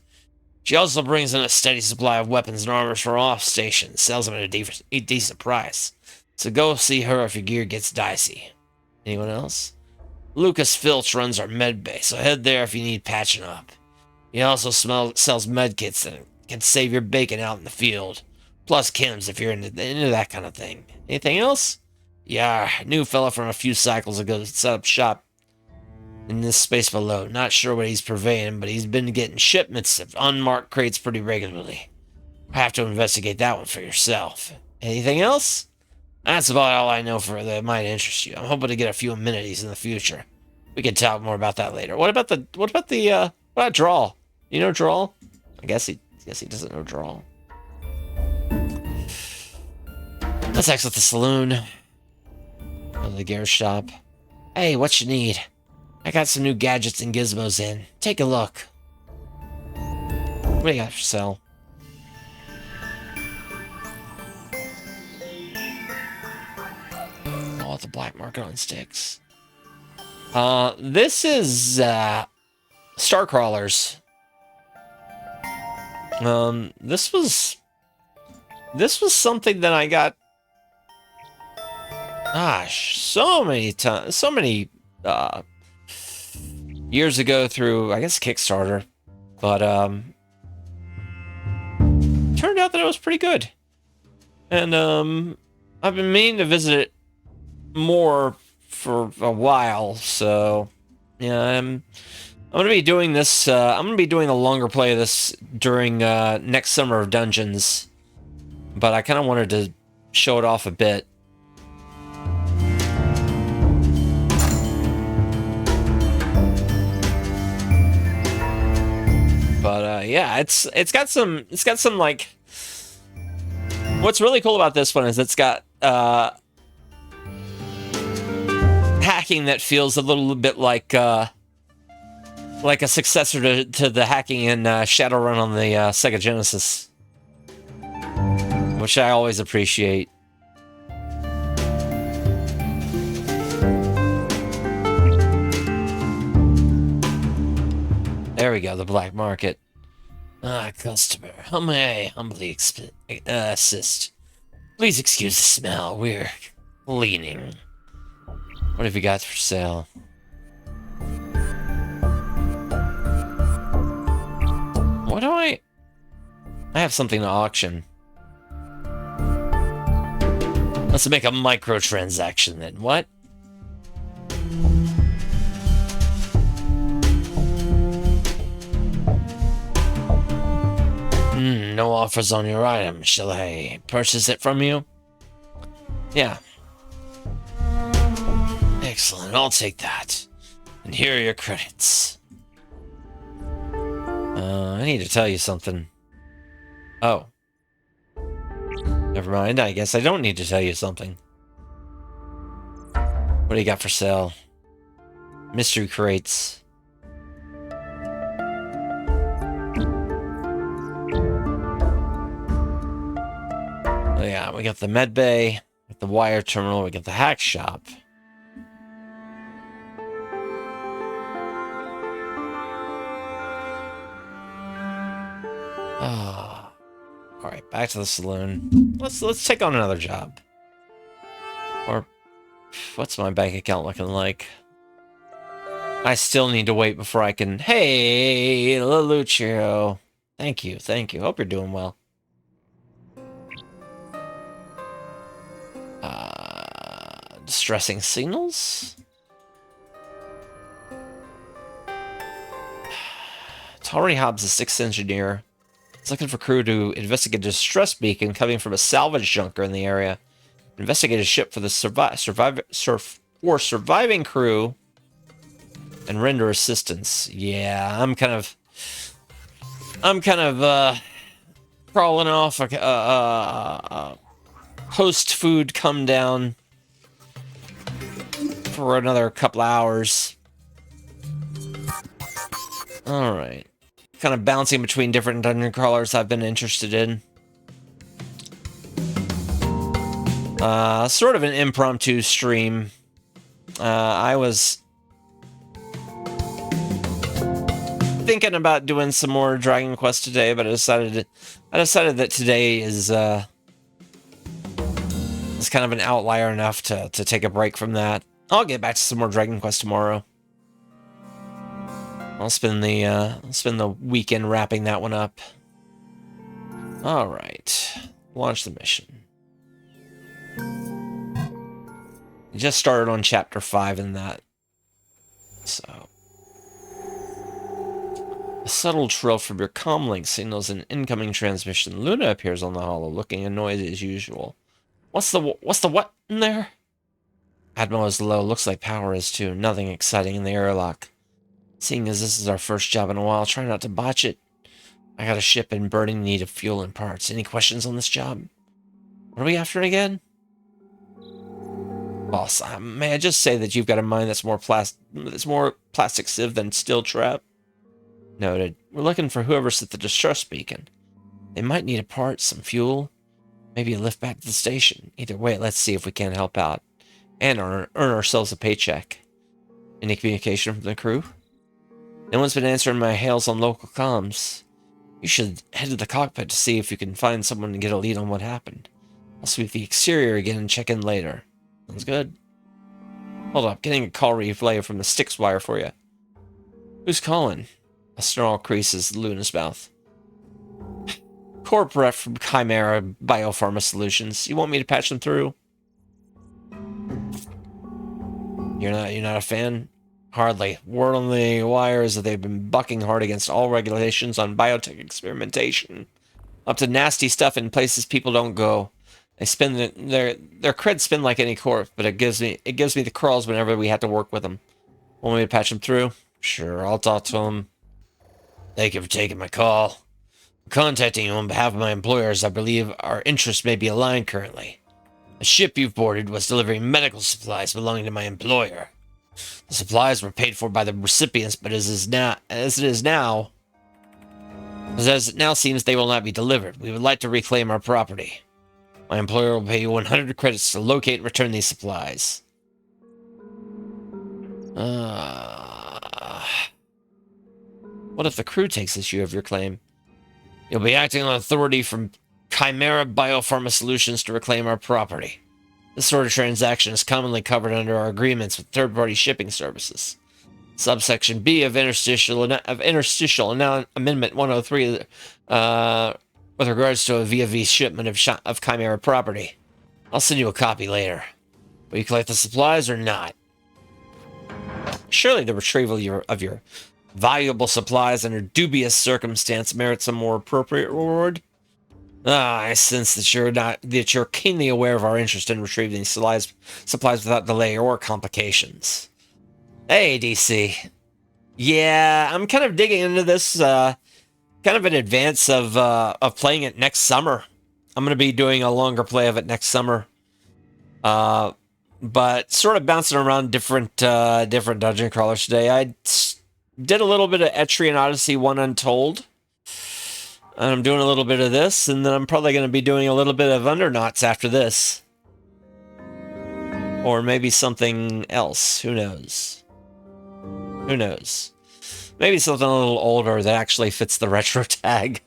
She also brings in a steady supply of weapons and armors for off station, sells them at a decent price. So go see her if your gear gets dicey. Anyone else? Lucas Filch runs our med bay, so head there if you need patching up. He also sells med kits that can save your bacon out in the field. Plus chems if you're into that kind of thing. Anything else? Yeah, new fella from a few cycles ago to set up shop in this space below. Not sure what he's purveying, but he's been getting shipments of unmarked crates pretty regularly. I have to investigate that one for yourself. Anything else? That's about all I know that might interest you. I'm hoping to get a few amenities in the future. We can talk more about that later. What about Drawl? You know Drawl? I guess he doesn't know Drawl. Let's exit the saloon. Go to the gear shop. Hey, what you need? I got some new gadgets and gizmos in. Take a look. What do you got for sale? Oh, the black market on sticks. This is Star Crawlers. This was something that I got. Gosh, so many years ago through, I guess, Kickstarter, but turned out that it was pretty good, and I've been meaning to visit it more for a while. So yeah, I'm gonna be doing this. I'm gonna be doing a longer play of this during next summer of Dungeons, but I kind of wanted to show it off a bit. But yeah, it's got some like, what's really cool about this one is it's got hacking that feels a little bit like a successor to the hacking in Shadowrun on the Sega Genesis, which I always appreciate. There we go, the black market. Customer, how may I humbly assist? Please excuse the smell, we're cleaning. What have you got for sale? What do I have something to auction. Let's make a microtransaction then. What? no offers on your item. Shall I purchase it from you? Yeah. Excellent, I'll take that. And here are your credits. I need to tell you something. Oh. Never mind, I guess I don't need to tell you something. What do you got for sale? Mystery crates. Oh yeah, we got the med bay, we got the wire terminal, we got the hack shop. Ah, all right, back to the saloon. Let's take on another job. Or what's my bank account looking like? I still need to wait before I can. Hey, Leluccio. Thank you, thank you. Hope you're doing well. Distressing signals. Tari Hobbs, the 6th engineer. He's looking for crew to investigate a distress beacon coming from a salvage junker in the area. Investigate a ship for the surviving crew and render assistance. Yeah, I'm kind of crawling off a host food come down for another couple hours. All right. Kind of bouncing between different dungeon crawlers I've been interested in. Sort of an impromptu stream. I was thinking about doing some more Dragon Quest today, but I decided that today is kind of an outlier enough to take a break from that. I'll get back to some more Dragon Quest tomorrow. I'll spend the weekend wrapping that one up. All right, launch the mission. Just started on chapter 5 in that. So, a subtle trill from your comlink signals an incoming transmission. Luna appears on the holo, looking annoyed as usual. What's the what in there? Atmo is low. Looks like power is too. Nothing exciting in the airlock. Seeing as this is our first job in a while, try not to botch it. I got a ship in burning need of fuel and parts. Any questions on this job? What are we after again? Boss, may I just say that you've got a mind that's more plastic sieve than steel trap? Noted. We're looking for whoever set the distress beacon. They might need a part, some fuel, maybe a lift back to the station. Either way, let's see if we can help out and earn ourselves a paycheck. Any communication from the crew? No one's been answering my hails on local comms. You should head to the cockpit to see if you can find someone to get a lead on what happened. I'll sweep the exterior again and check in later. Sounds good. Hold up, getting a call replay from the Styx wire for you. Who's calling? A snarl creases Luna's mouth. Corp rep from Chimera Biopharma Solutions. You want me to patch them through? You're not a fan? Hardly. Word on the wire is that they've been bucking hard against all regulations on biotech experimentation. Up to nasty stuff in places people don't go. They spin their creds spin like any corp, but it gives me the crawls whenever we have to work with them. Want me to patch them through? Sure, I'll talk to them. Thank you for taking my call. I'm contacting you on behalf of my employers. I believe our interests may be aligned currently. The ship you've boarded was delivering medical supplies belonging to my employer. The supplies were paid for by the recipients, but as it now seems they will not be delivered. We would like to reclaim our property. My employer will pay you 100 credits to locate and return these supplies. What if the crew takes issue of your claim? You'll be acting on authority from Chimera Biopharma Solutions to reclaim our property. This sort of transaction is commonly covered under our agreements with third-party shipping services. Subsection B of Interstitial Amendment 103 with regards to a VFV shipment of Chimera property. I'll send you a copy later. Will you collect the supplies or not? Surely the retrieval of your valuable supplies under dubious circumstance merits a more appropriate reward. I sense that you're keenly aware of our interest in retrieving supplies without delay or complications. Hey, DC. Yeah, I'm kind of digging into this, kind of in advance of playing it next summer. I'm going to be doing a longer play of it next summer. But sort of bouncing around different dungeon crawlers today. I did a little bit of Etrian Odyssey 1 Untold. And I'm doing a little bit of this, and then I'm probably going to be doing a little bit of Undernauts after this. Or maybe something else. Who knows? Who knows? Maybe something a little older that actually fits the retro tag.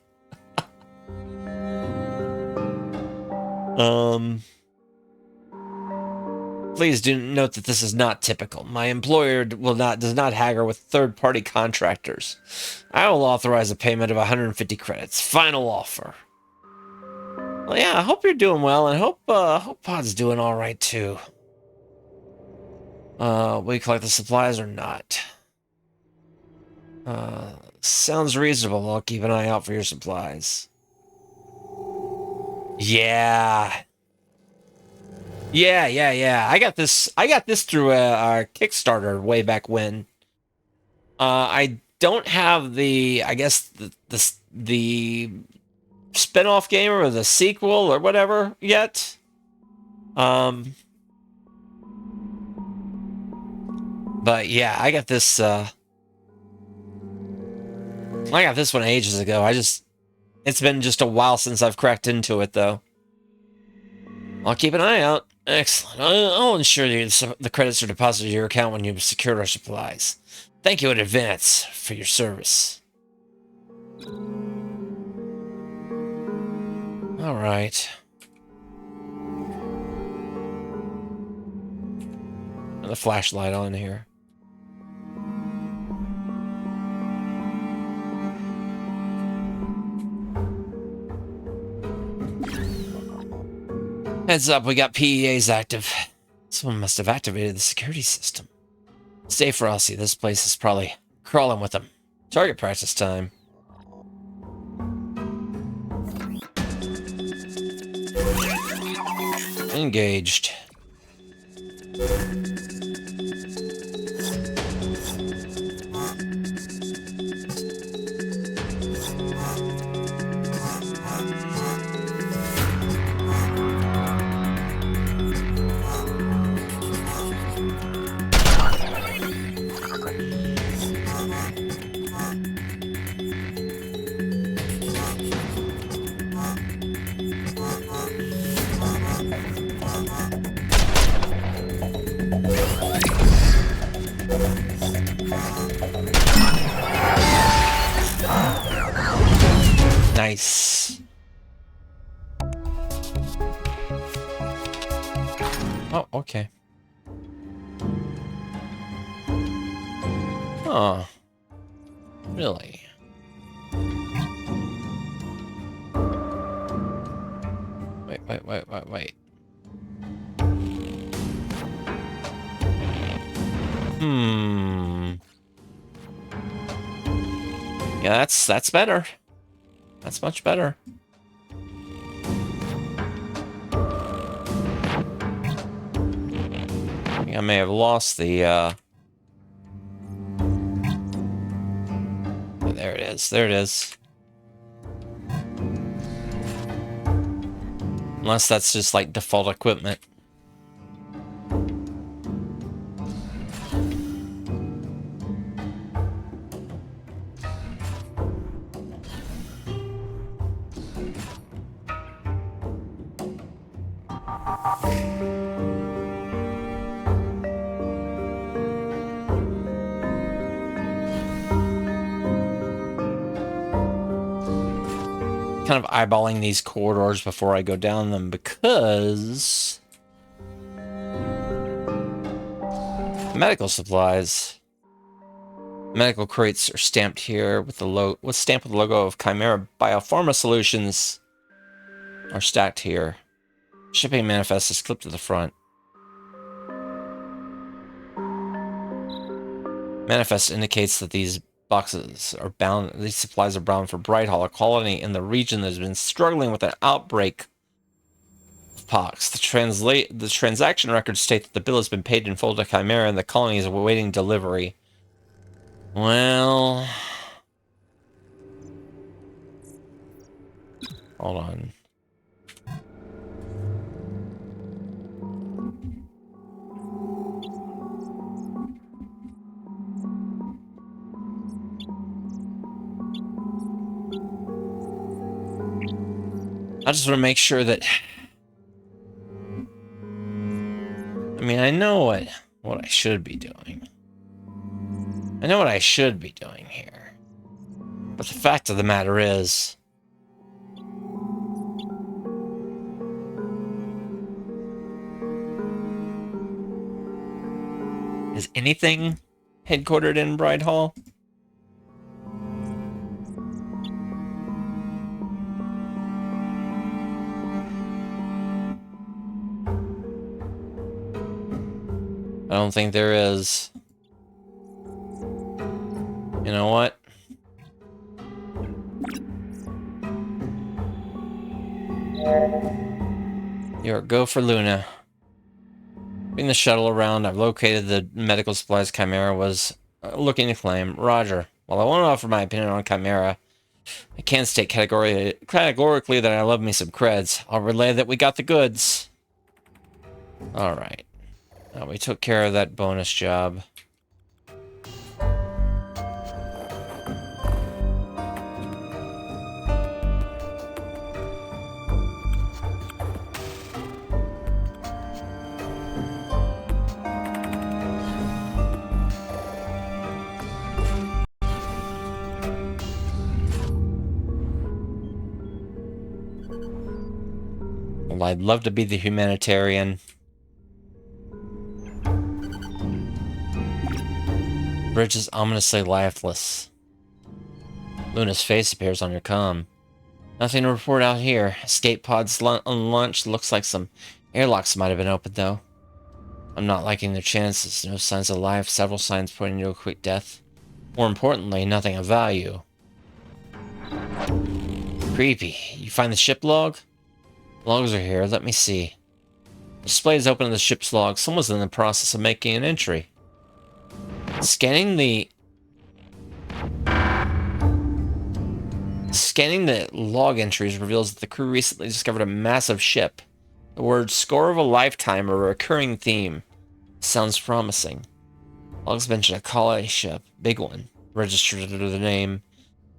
Please do note that this is not typical. My employer does not haggle with third-party contractors. I will authorize a payment of 150 credits. Final offer. Well, yeah, I hope you're doing well, and hope Pod's doing all right too. Will you collect the supplies or not? Sounds reasonable. I'll keep an eye out for your supplies. Yeah. Yeah. I got this through a Kickstarter way back when. I don't have the, I guess the spin-off game or the sequel or whatever yet. But yeah, I got this one ages ago. It's been just a while since I've cracked into it though. I'll keep an eye out. Excellent. I'll ensure the credits are deposited to your account when you've secured our supplies. Thank you in advance for your service. All right. The flashlight on here. Heads up, we got PEAs active. Someone must have activated the security system. Stay frosty, this place is probably crawling with them. Target practice time. Engaged. Nice. Oh, okay. Oh. Really? Wait. Yeah, that's better. That's much better. I think I may have lost the, there it is. There it is. Unless that's just like default equipment. Kind of eyeballing these corridors before I go down them because medical supplies. Medical crates are stamped here with the stamped with the logo of Chimera Biopharma Solutions are stacked here. Shipping manifest is clipped to the front. Manifest indicates that these boxes are bound. These supplies are bound for Brighthall, a colony in the region that has been struggling with an outbreak of pox. The transaction records state that the bill has been paid in full to Chimera, and the colony is awaiting delivery. Well, hold on. I just want to make sure that... I mean, I know what I should be doing. I know what I should be doing here. But the fact of the matter is... Is anything headquartered in Brighthall? I don't think there is. You know what? Go for Luna. Bring the shuttle around. I've located the medical supplies Chimera was looking to claim. Roger. While I won't offer my opinion on Chimera, I can state categorically that I love me some creds. I'll relay that we got the goods. Alright. We took care of that bonus job. Well, I'd love to be the humanitarian. Bridge is ominously lifeless. Luna's face appears on your comm. Nothing to report out here. Escape pods unlaunched. Looks like some airlocks might have been opened, though. I'm not liking their chances. No signs of life. Several signs pointing to a quick death. More importantly, nothing of value. Creepy. You find the ship log? Logs are here. Let me see. The display is open in the ship's log. Someone's in the process of making an entry. Scanning the log entries reveals that the crew recently discovered a massive ship. The words "score of a lifetime" are a recurring theme. Sounds promising. Logs mention a colony ship, big one, registered under the name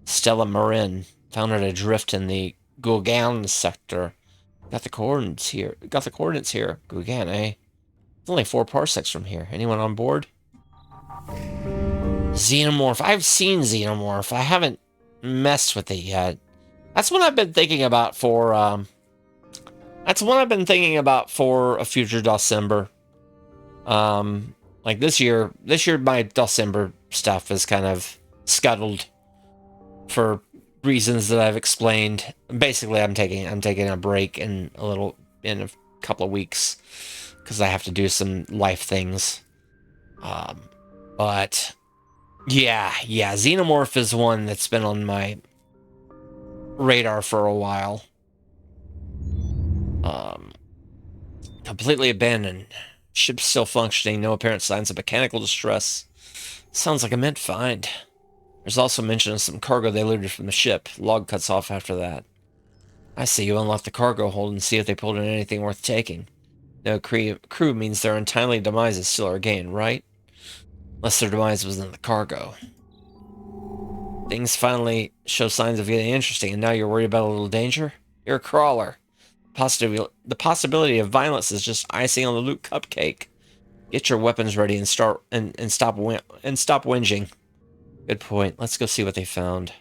Stella Marin, founded adrift in the Gugan sector. Got the coordinates here. Gugan, eh? It's only 4 parsecs from here. Anyone on board? Xenomorph. I've seen Xenomorph. I haven't messed with it yet. That's what I've been thinking about for, That's what I've been thinking about for a future December. Like this year my December stuff is kind of scuttled for reasons that I've explained. Basically, I'm taking a break in a couple of weeks because I have to do some life things. But yeah, Xenomorph is one that's been on my radar for a while. Completely abandoned. Ship still functioning, no apparent signs of mechanical distress. Sounds like a mint find. There's also mention of some cargo they looted from the ship. Log cuts off after that. I see. You unlock the cargo hold and see if they pulled in anything worth taking. No crew means their untimely demise is still our gain, right? Unless their demise was in the cargo. Things finally show signs of getting interesting, and now you're worried about a little danger? You're a crawler. The possibility of violence is just icing on the loot cupcake. Get your weapons ready and stop whinging. Good point. Let's go see what they found.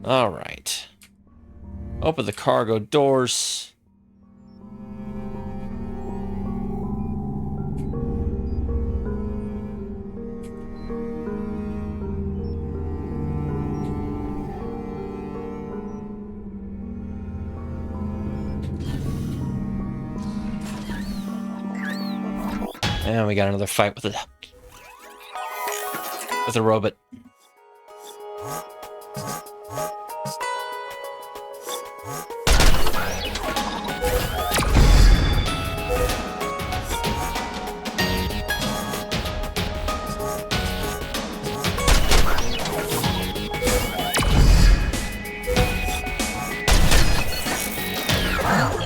All right. Open the cargo doors. And we got another fight with a robot.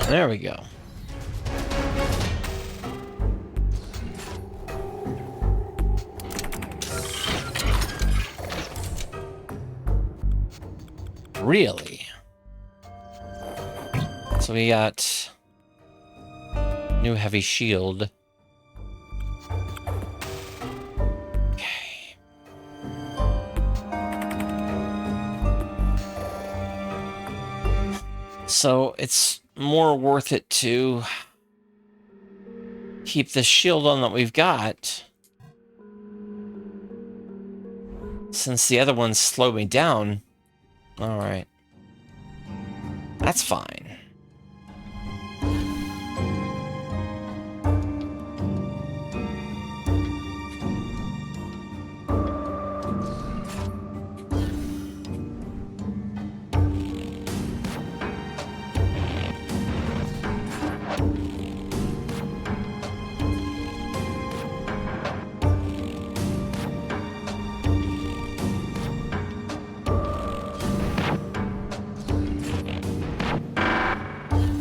There we go. Really? So we got new heavy shield. Okay. So it's more worth it to keep the shield on that we've got, since the other ones slow me down. All right. That's fine.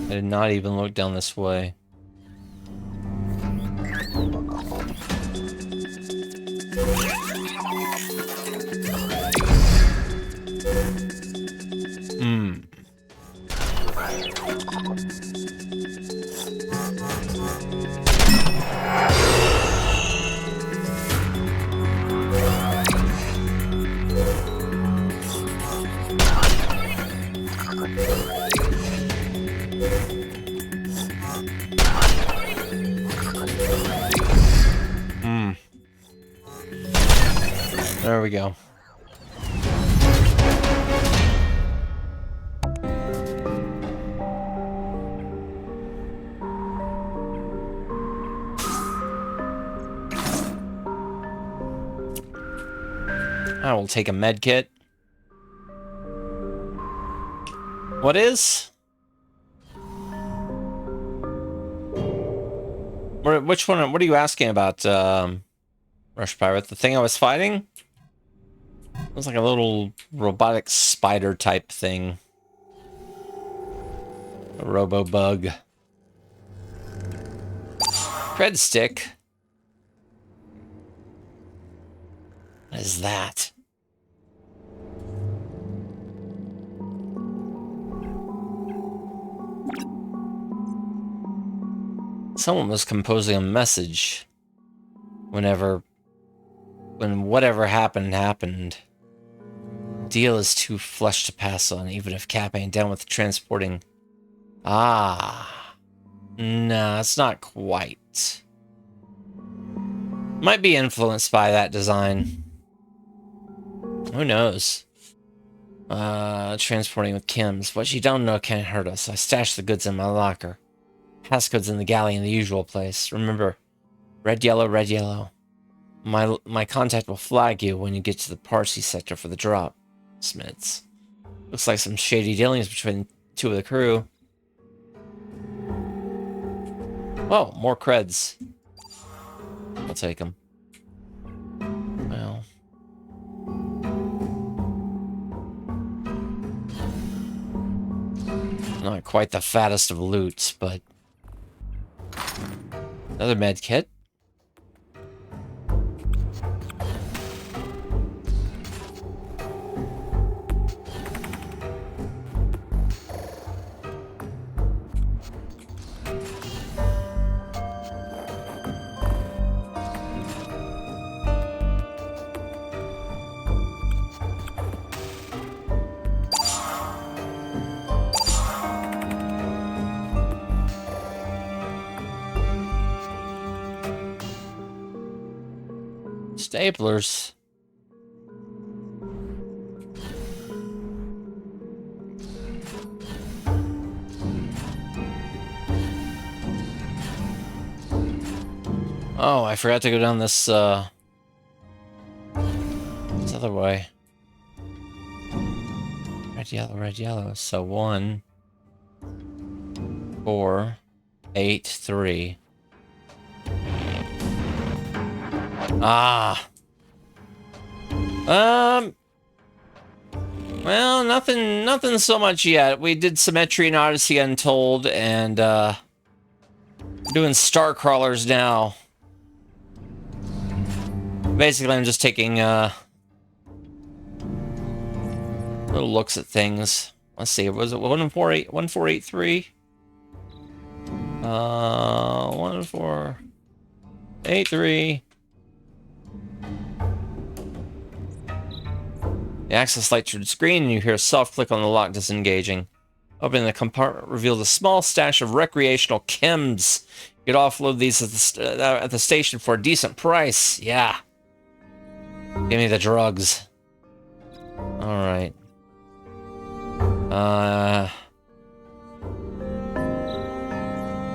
I did not even look down this way. There we go. I will take a med kit. What is? Which one? What are you asking about, Rush Pirate? The thing I was fighting? It was like a little robotic spider type thing. A robo bug. Cred stick. What is that? Someone was composing a message when whatever happened. Deal is too flush to pass on, even if Cap ain't down with transporting. Ah. No, it's not quite. Might be influenced by that design. Who knows? Transporting with Kim's. What you don't know can't hurt us. I stashed the goods in my locker. Passcode's in the galley in the usual place. Remember, red, yellow, red, yellow. My contact will flag you when you get to the Parsi sector for the drop. Smiths. Looks like some shady dealings between two of the crew. Oh, more creds. I'll take them. Well. Not quite the fattest of loots, but... Another med kit. Staplers. Oh, I forgot to go down this other way. red, yellow. So 1, 4, 8, 3. Ah. Well, nothing so much yet. We did Symmetry and Odyssey Untold, and doing Star Crawlers now. Basically, I'm just taking little looks at things. Let's see, was it 1483? 1483. You access light through the screen, and you hear a soft click on the lock disengaging. Opening the compartment reveals a small stash of recreational chems. You could offload these at the station for a decent price. Yeah. Give me the drugs. Alright.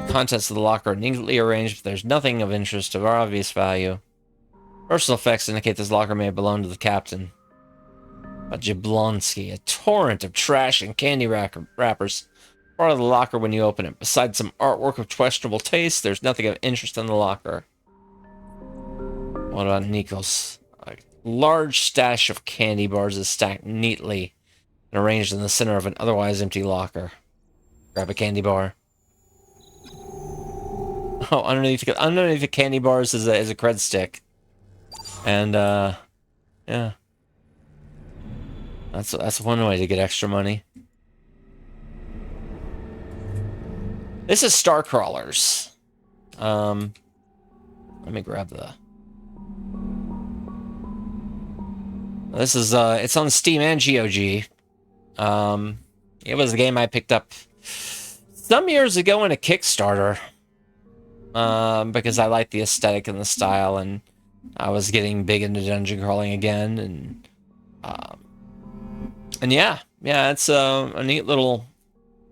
Contents of the locker are neatly arranged, but there's nothing of interest of obvious value. Personal effects indicate this locker may belong to the captain. Jablonski, a torrent of trash and candy wrappers. Part of the locker when you open it. Besides some artwork of questionable taste, there's nothing of interest in the locker. What about Nikos? A large stash of candy bars is stacked neatly and arranged in the center of an otherwise empty locker. Grab a candy bar. Oh, underneath the candy bars is a cred stick. And, yeah. That's one way to get extra money. This is Star Crawlers. Let me grab the... This is, it's on Steam and GOG. It was a game I picked up some years ago in a Kickstarter. Because I liked the aesthetic and the style, and I was getting big into dungeon crawling again, and yeah, it's a neat little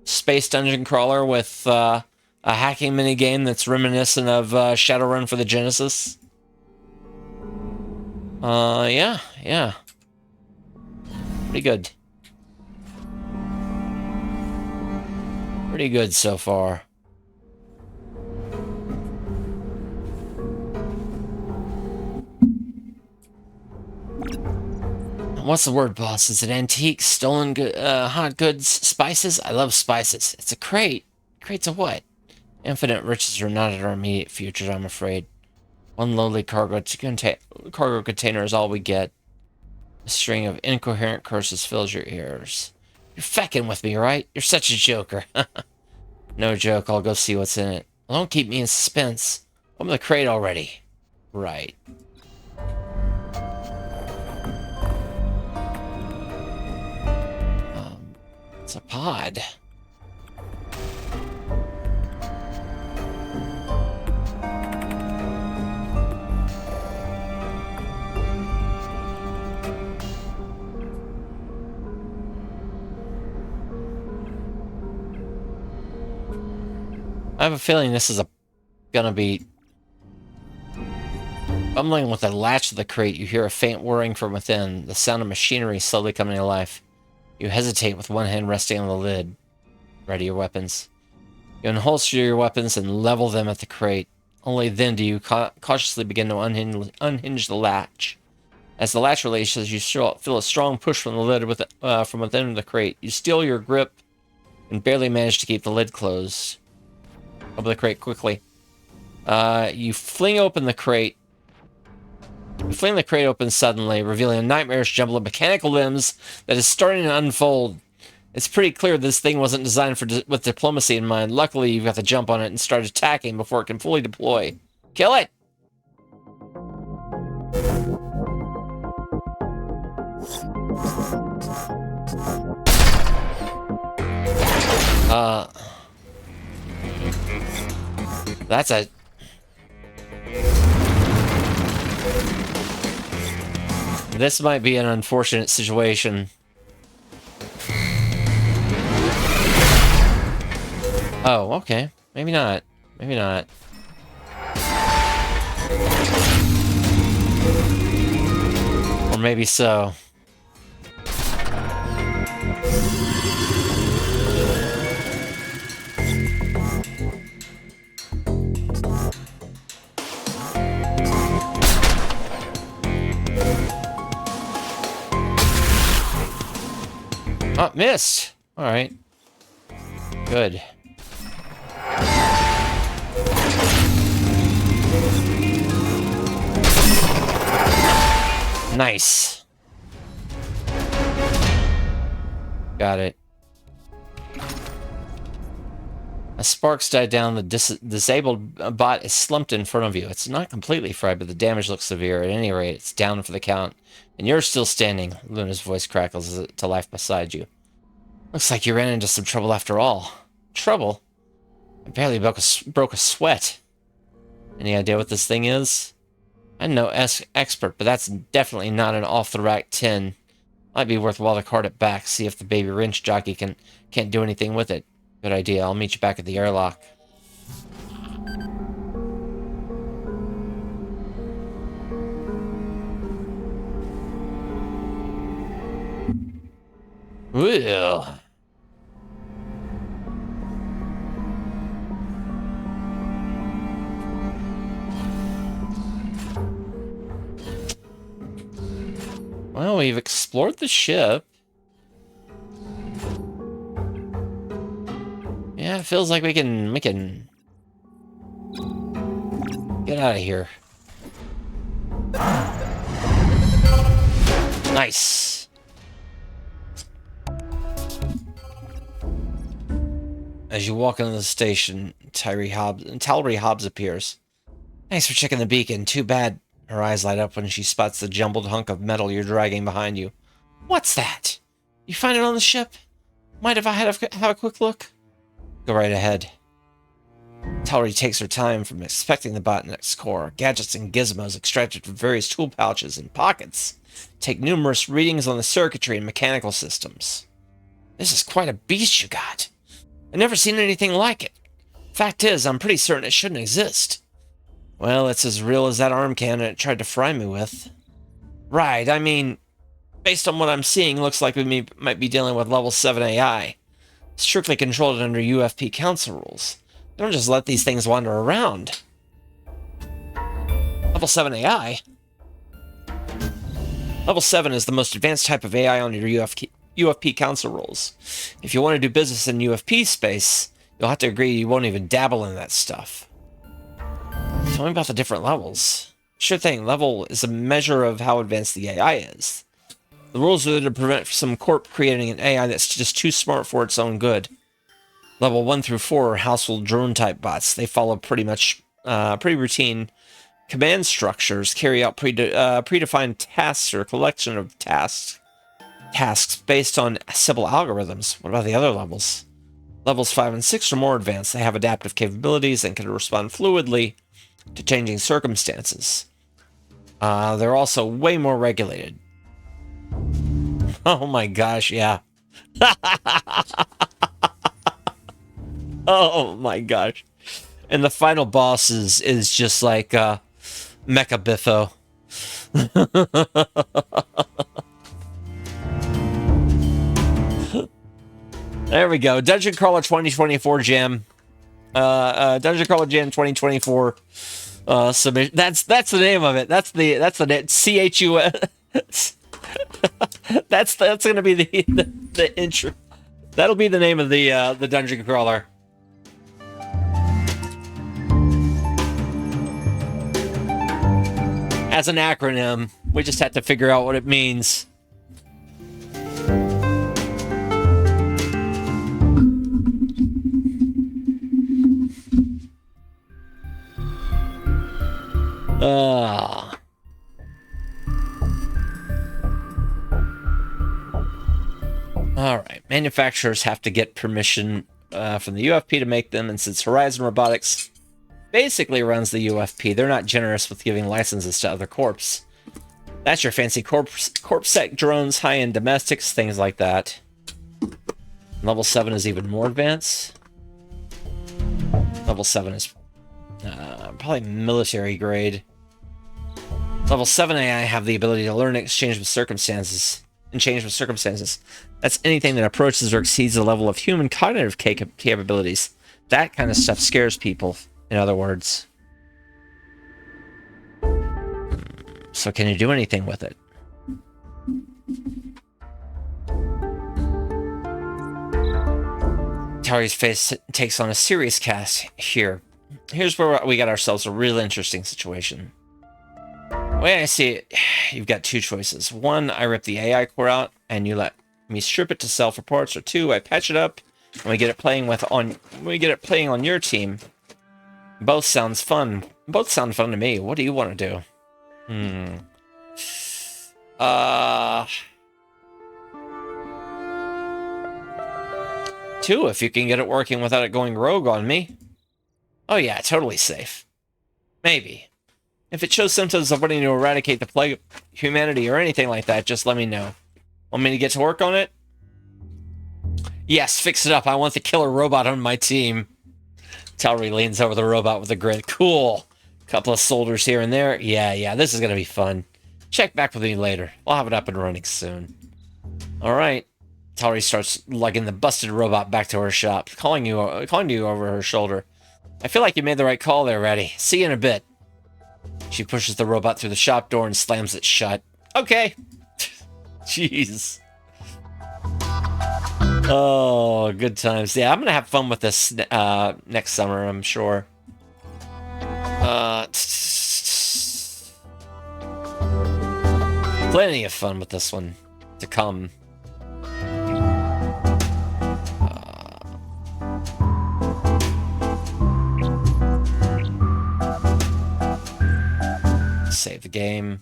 space dungeon crawler with a hacking mini game that's reminiscent of Shadowrun for the Genesis. Yeah, pretty good. Pretty good so far. What's the word, boss? Is it antique, stolen, hot goods, spices? I love spices. It's a crate. Crates of what? Infinite riches are not in our immediate future, I'm afraid. One lowly cargo container is all we get. A string of incoherent curses fills your ears. You're fecking with me, right? You're such a joker. No joke, I'll go see what's in it. Well, don't keep me in suspense. Open the crate already. Right. It's a pod. I have a feeling this is gonna be fumbling with the latch of the crate. You hear a faint whirring from within, the sound of machinery slowly coming to life. You hesitate with one hand resting on the lid. Ready your weapons. You unholster your weapons and level them at the crate. Only then do you cautiously begin to unhinge the latch. As the latch releases, you feel a strong push from the lid from within the crate. You steal your grip and barely manage to keep the lid closed. Open the crate quickly. You fling open the crate. You fling the crate open suddenly, revealing a nightmarish jumble of mechanical limbs that is starting to unfold. It's pretty clear this thing wasn't designed with diplomacy in mind. Luckily, you've got to jump on it and start attacking before it can fully deploy. Kill it! That's a... This might be an unfortunate situation. Oh, okay. Maybe not. Maybe not. Or maybe so. Oh, missed. All right. Good. Nice. Got it. As sparks die down, the disabled bot is slumped in front of you. It's not completely fried, but the damage looks severe. At any rate, it's down for the count. And you're still standing. Luna's voice crackles to life beside you. Looks like you ran into some trouble after all. Trouble? I barely broke a sweat. Any idea what this thing is? I'm no expert, but that's definitely not an off-the-rack tin. Might be worthwhile to cart it back, see if the baby wrench jockey can't do anything with it. Good idea. I'll meet you back at the airlock. Well. Well, we've explored the ship. Yeah, it feels like we can get out of here. Nice. As you walk into the station, Talry Hobbs appears. Thanks for checking the beacon. Too bad. Her eyes light up when she spots the jumbled hunk of metal you're dragging behind you. What's that? You find it on the ship? Mind if I have a quick look? Go right ahead. Talry takes her time from inspecting the botnet's core. Gadgets and gizmos extracted from various tool pouches and pockets take numerous readings on the circuitry and mechanical systems. This is quite a beast you got. I've never seen anything like it. Fact is, I'm pretty certain it shouldn't exist. Well, it's as real as that arm cannon it tried to fry me with. Right, I mean, based on what I'm seeing, looks like we might be dealing with level 7 AI. Strictly controlled under UFP Council rules. Don't just let these things wander around. Level 7 AI? Level 7 is the most advanced type of AI on your UFP Council rules. If you want to do business in UFP space, you'll have to agree you won't even dabble in that stuff. Tell me about the different levels. Sure thing, level is a measure of how advanced the AI is. The rules are there to prevent some corp creating an AI that's just too smart for its own good. Level 1 through 4 are household drone-type bots. They follow pretty routine command structures, carry out predefined tasks or a collection of tasks based on simple algorithms. What about the other levels? Levels 5 and 6 are more advanced. They have adaptive capabilities and can respond fluidly to changing circumstances. They're also way more regulated. Oh my gosh, yeah. Oh my gosh. And the final boss is just like Mecha Biffo. There we go. Dungeon Crawler 2024 Jam. Dungeon Crawler Jam 2024 submission. That's the name of it. That's the name. CHUS. That's gonna be the intro. That'll be the name of the Dungeon Crawler. As an acronym, we just have to figure out what it means. Alright, manufacturers have to get permission from the UFP to make them, and since Horizon Robotics basically runs the UFP, they're not generous with giving licenses to other corps. That's your fancy corpsec drones, high-end domestics, things like that. Level 7 is even more advanced. Level 7 is probably military grade. Level 7 AI have the ability to learn and exchange with circumstances. That's anything that approaches or exceeds the level of human cognitive capabilities. That kind of stuff scares people, in other words. So can you do anything with it? Tari's face takes on a serious cast here. Here's where we got ourselves a real interesting situation. The way I see it, you've got two choices. One, I rip the AI core out and you let me strip it to self-reports, or two, I patch it up and we get it playing on your team. Both sounds fun. Both sound fun to me. What do you want to do? Two, if you can get it working without it going rogue on me. Oh yeah, totally safe. Maybe. If it shows symptoms of wanting to eradicate the plague of humanity or anything like that, just let me know. Want me to get to work on it? Yes, fix it up. I want the killer robot on my team. Talry leans over the robot with a grin. Cool. Couple of soldiers here and there. Yeah, this is gonna be fun. Check back with me later. We'll have it up and running soon. Alright. Talry starts lugging the busted robot back to her shop, calling you over her shoulder. I feel like you made the right call there, Reddy. See you in a bit. She pushes the robot through the shop door and slams it shut. Okay. Jeez. Oh, good times. Yeah, I'm gonna have fun with this next summer, I'm sure. Plenty of fun with this one to come. Save the game.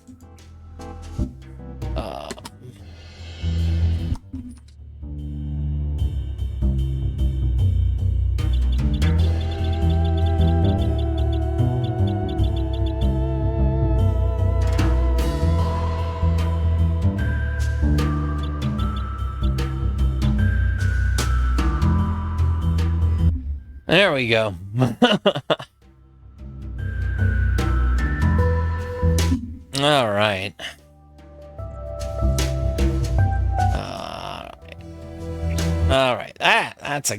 There we go. All right. All right. That's a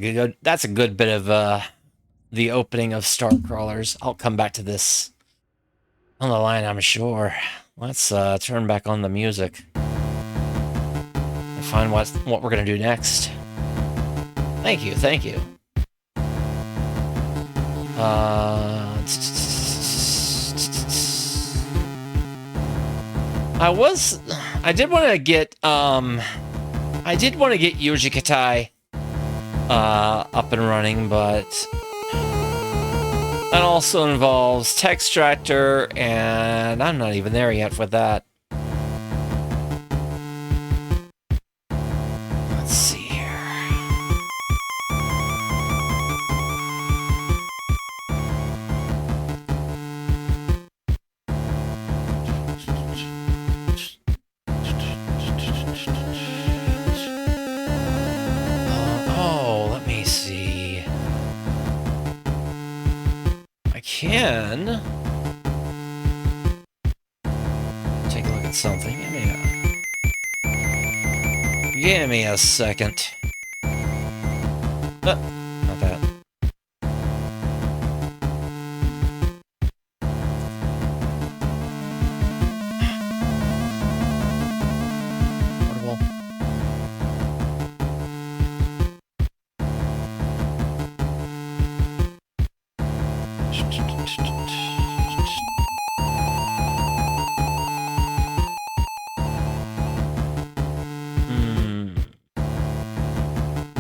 good bit of the opening of Starcrawlers. I'll come back to this on the line, I'm sure. Let's turn back on the music and find what we're gonna do next. Thank you. I did want to get Yuji Katai up and running, but that also involves Textractor, and I'm not even there yet with that. Let's see here. Let me see. I can take a look at something. Give me a second. Not that. Portable.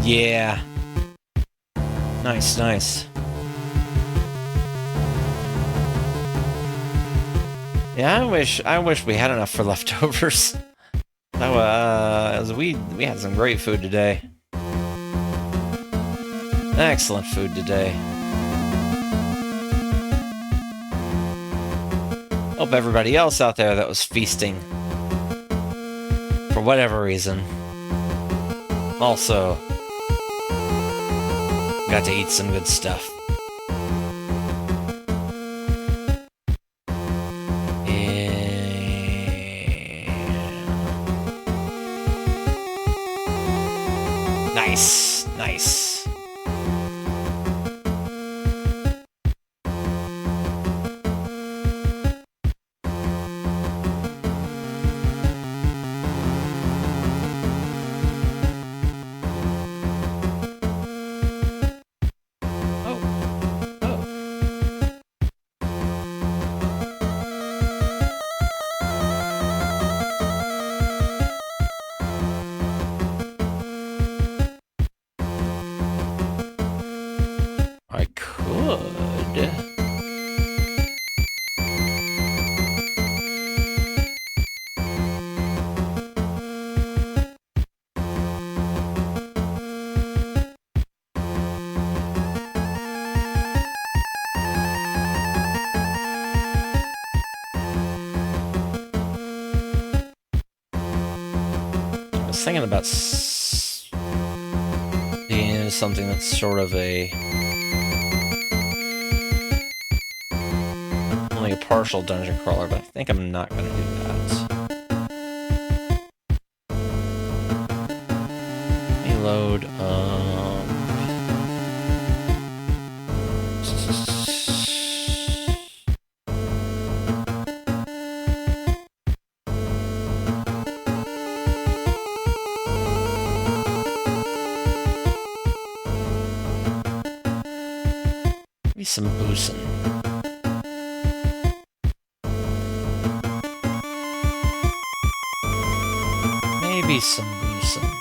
Yeah. Nice. Yeah, I wish we had enough for leftovers. We had some great food today. Excellent food today. Hope everybody else out there that was feasting, for whatever reason, also got to eat some good stuff. Nice. thinking about being something that's sort of only a partial dungeon crawler, but I think I'm not going to do that. Reload. Maybe some boozing. Maybe some boozing.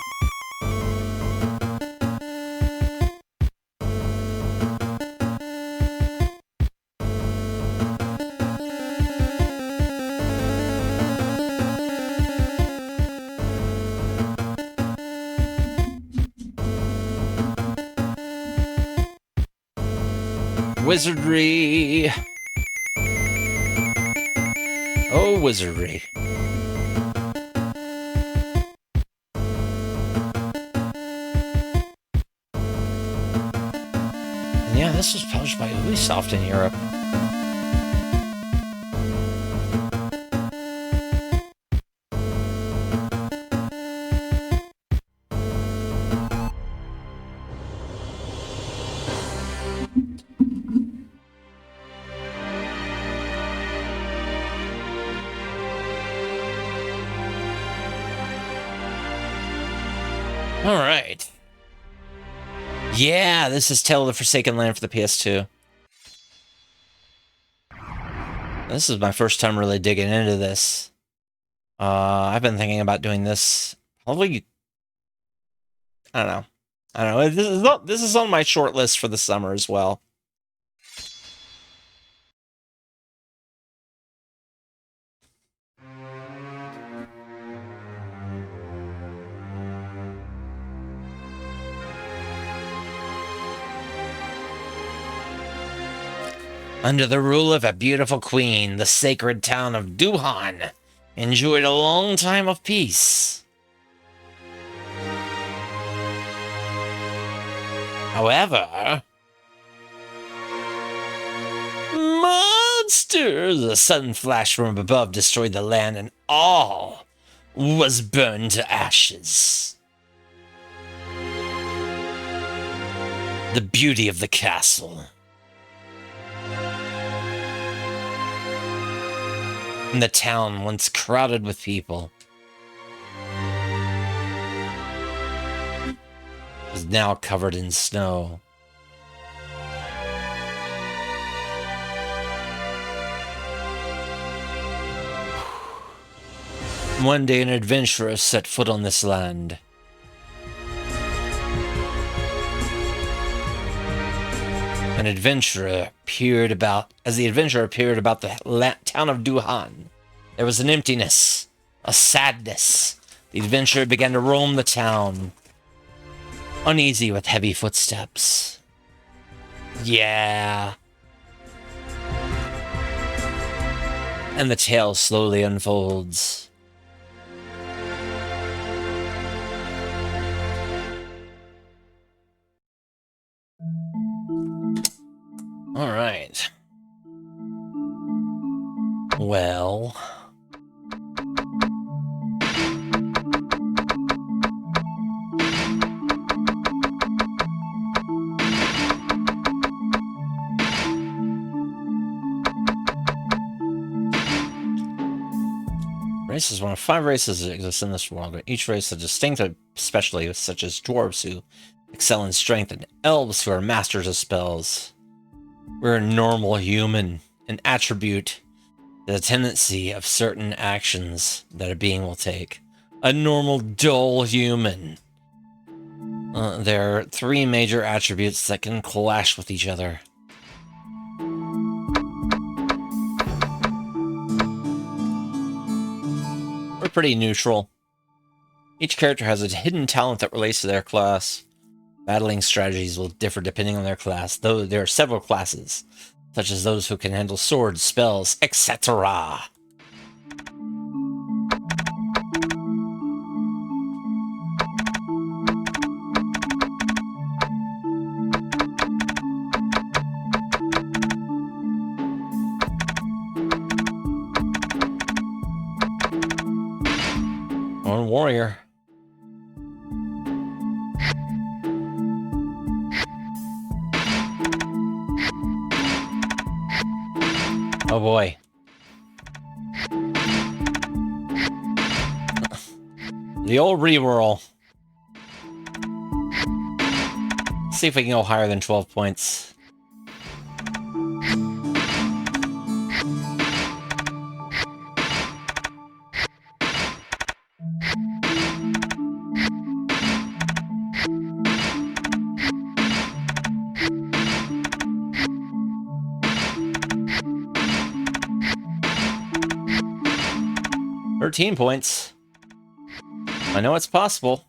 Wizardry! Oh, wizardry. And yeah, this was published by Ubisoft in Europe. All right. Yeah, this is Tale of the Forsaken Land for the PS2. This is my first time really digging into this. I've been thinking about doing this probably, I don't know. This is on my short list for the summer as well. Under the rule of a beautiful queen, the sacred town of Duhan enjoyed a long time of peace. However, monsters! A sudden flash from above destroyed the land, and all was burned to ashes. The beauty of the castle and the town, once crowded with people, was now covered in snow. One day an adventurer set foot on this land. As the adventurer appeared about the town of Duhan, there was an emptiness, a sadness. The adventurer began to roam the town, uneasy with heavy footsteps. Yeah. And the tale slowly unfolds. All right. Well. Race is one of 5 races that exist in this world. Each race has distinctive specialties, such as dwarves who excel in strength and elves who are masters of spells. We're a normal human, an attribute, the tendency of certain actions that a being will take. A normal, dull human. There are 3 major attributes that can clash with each other. We're pretty neutral. Each character has a hidden talent that relates to their class. Battling strategies will differ depending on their class, though there are several classes, such as those who can handle swords, spells, etc. warrior. Oh boy. The old reroll. See if we can go higher than 12 points. $13 I know it's possible.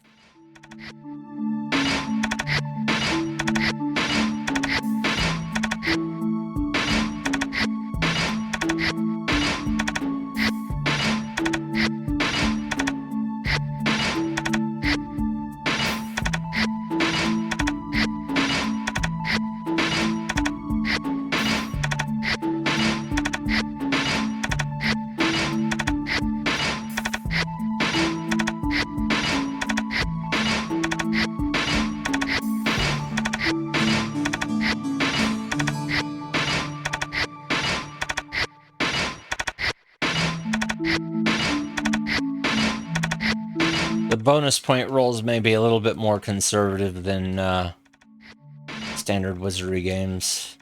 Bonus point rolls may be a little bit more conservative than standard wizardry games.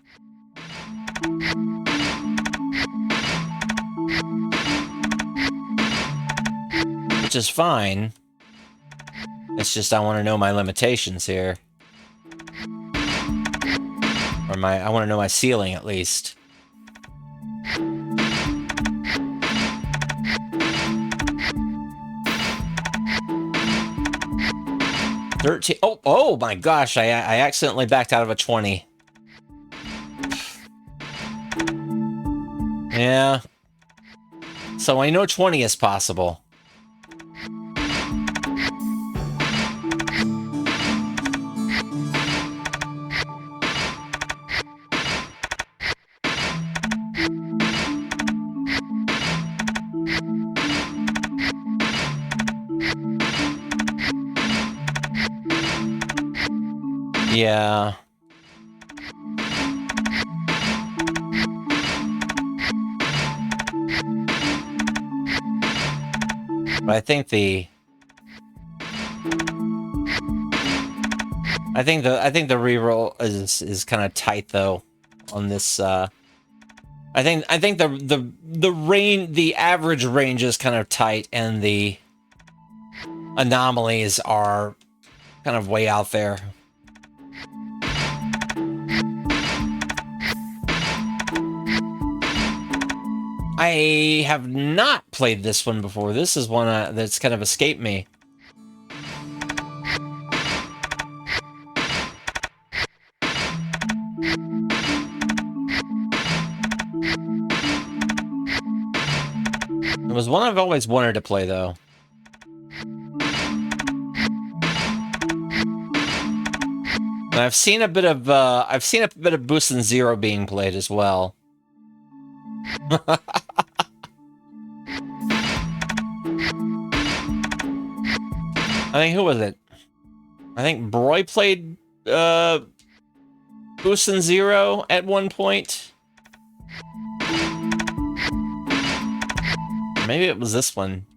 Which is fine. It's just I want to know my limitations here. Or I want to know my ceiling at least. Oh my gosh, I accidentally backed out of a 20. Yeah. So I know 20 is possible. Yeah. But I think the reroll is kind of tight though on this I think the average range is kind of tight and the anomalies are kind of way out there. I have not played this one before. This is one that's kind of escaped me. It was one I've always wanted to play, though. And I've seen a bit of Boost and Zero being played as well. I think, who was it? I think Broy played Boost and Zero at one point. Maybe it was this one.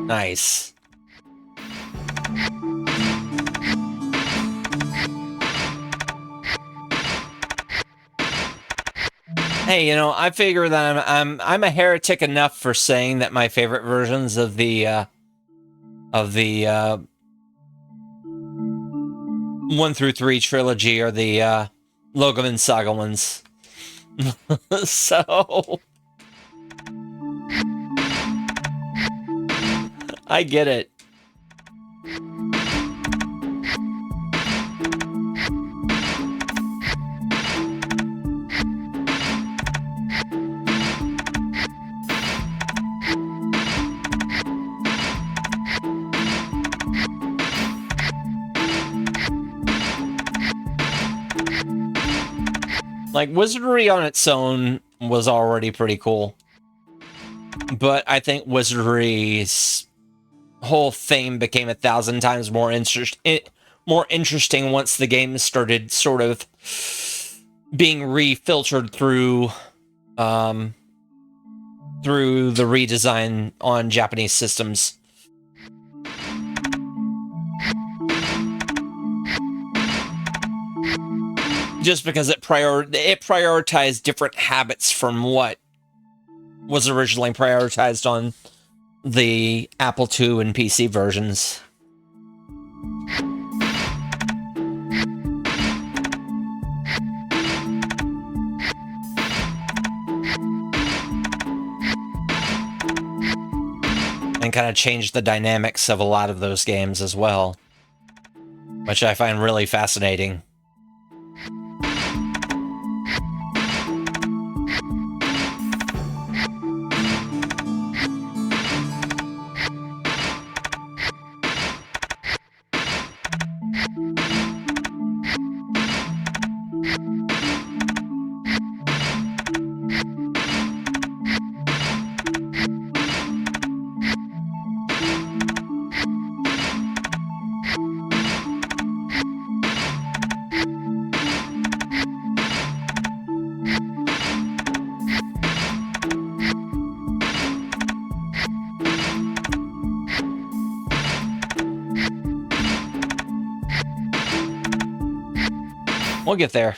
Nice. Hey, you know, I figure that I'm a heretic enough for saying that my favorite versions of the 1 through 3 trilogy are the Logoman Saga ones. So I get it. Like, Wizardry on its own was already pretty cool. But I think Wizardry's whole theme became 1,000 times more interesting once the game started sort of being refiltered through the redesign on Japanese systems. Just because it prioritized different habits from what was originally prioritized on the Apple II and PC versions. And kind of changed the dynamics of a lot of those games as well, which I find really fascinating. We'll get there.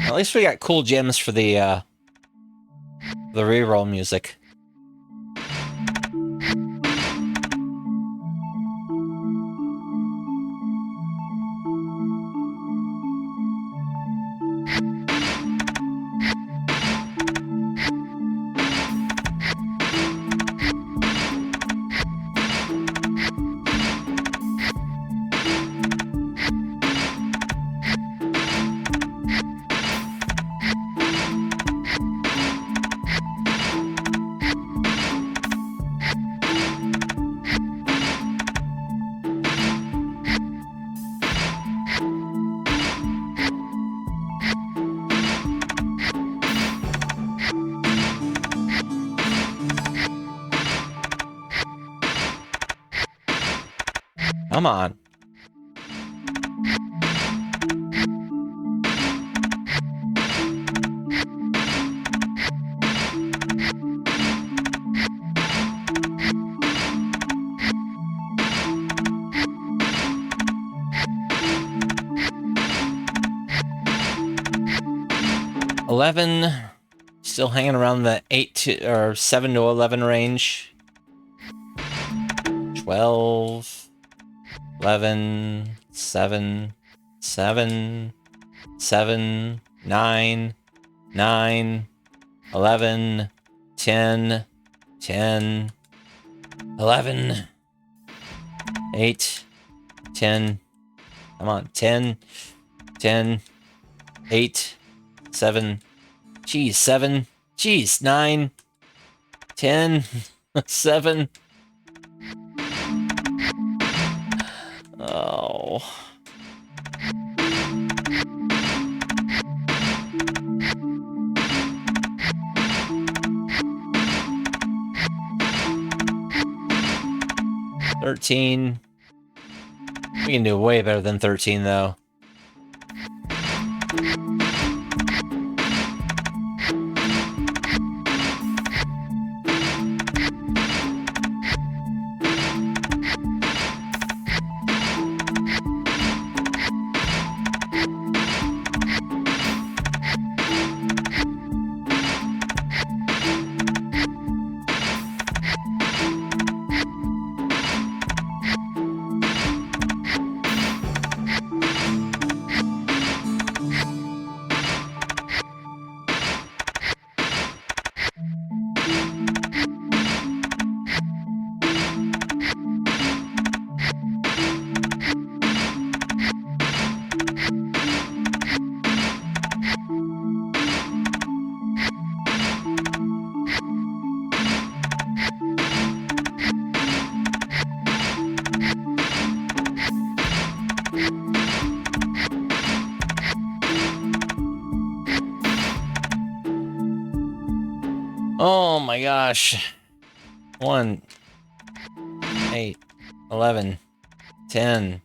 At least we got cool gems for the reroll music. Come on. Still hanging around the 7 to 11 range. 12, 11, 7, 7, 7, 9, 9, 11, 10, 10, 11, 8, 10. Come on, 10, 10, 8, 7. Geez, 7. Geez, 9, 10, 7. Oh. $13. We can do way better than 13, though. Oh my gosh. 1, 8, 11, 10,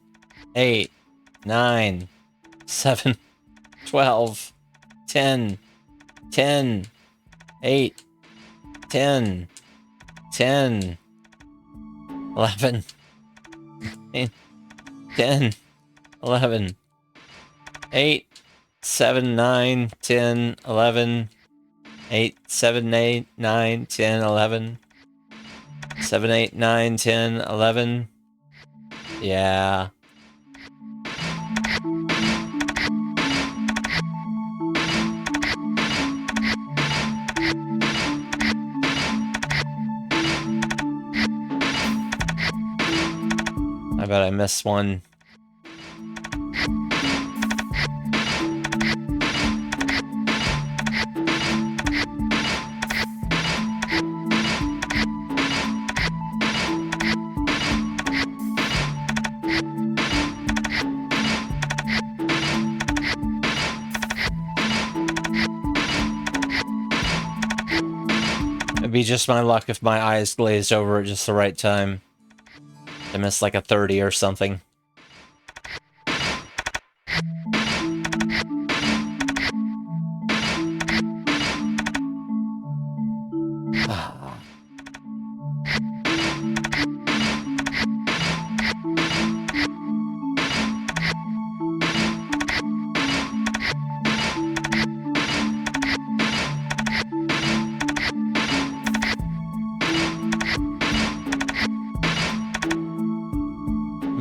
8, 9, 7, 12, 10, 10, 8, 10, 10, 11, 10, 11, 8, 7, 9, 10, 11, 8, 7, 8, 9, 10, 11, 7, 8, 9, 10, 11. Yeah. I bet I missed one. It'd be just my luck if my eyes glazed over at just the right time. I missed like a 30 or something.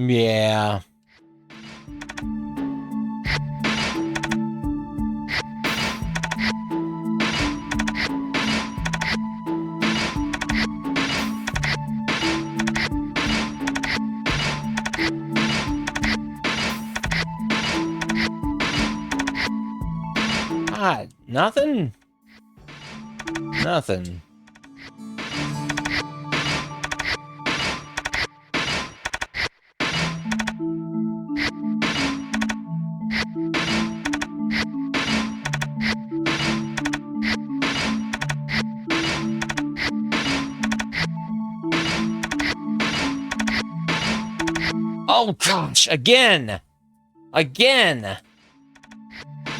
Yeah. God, nothing? Nothing. Oh gosh, again! Again!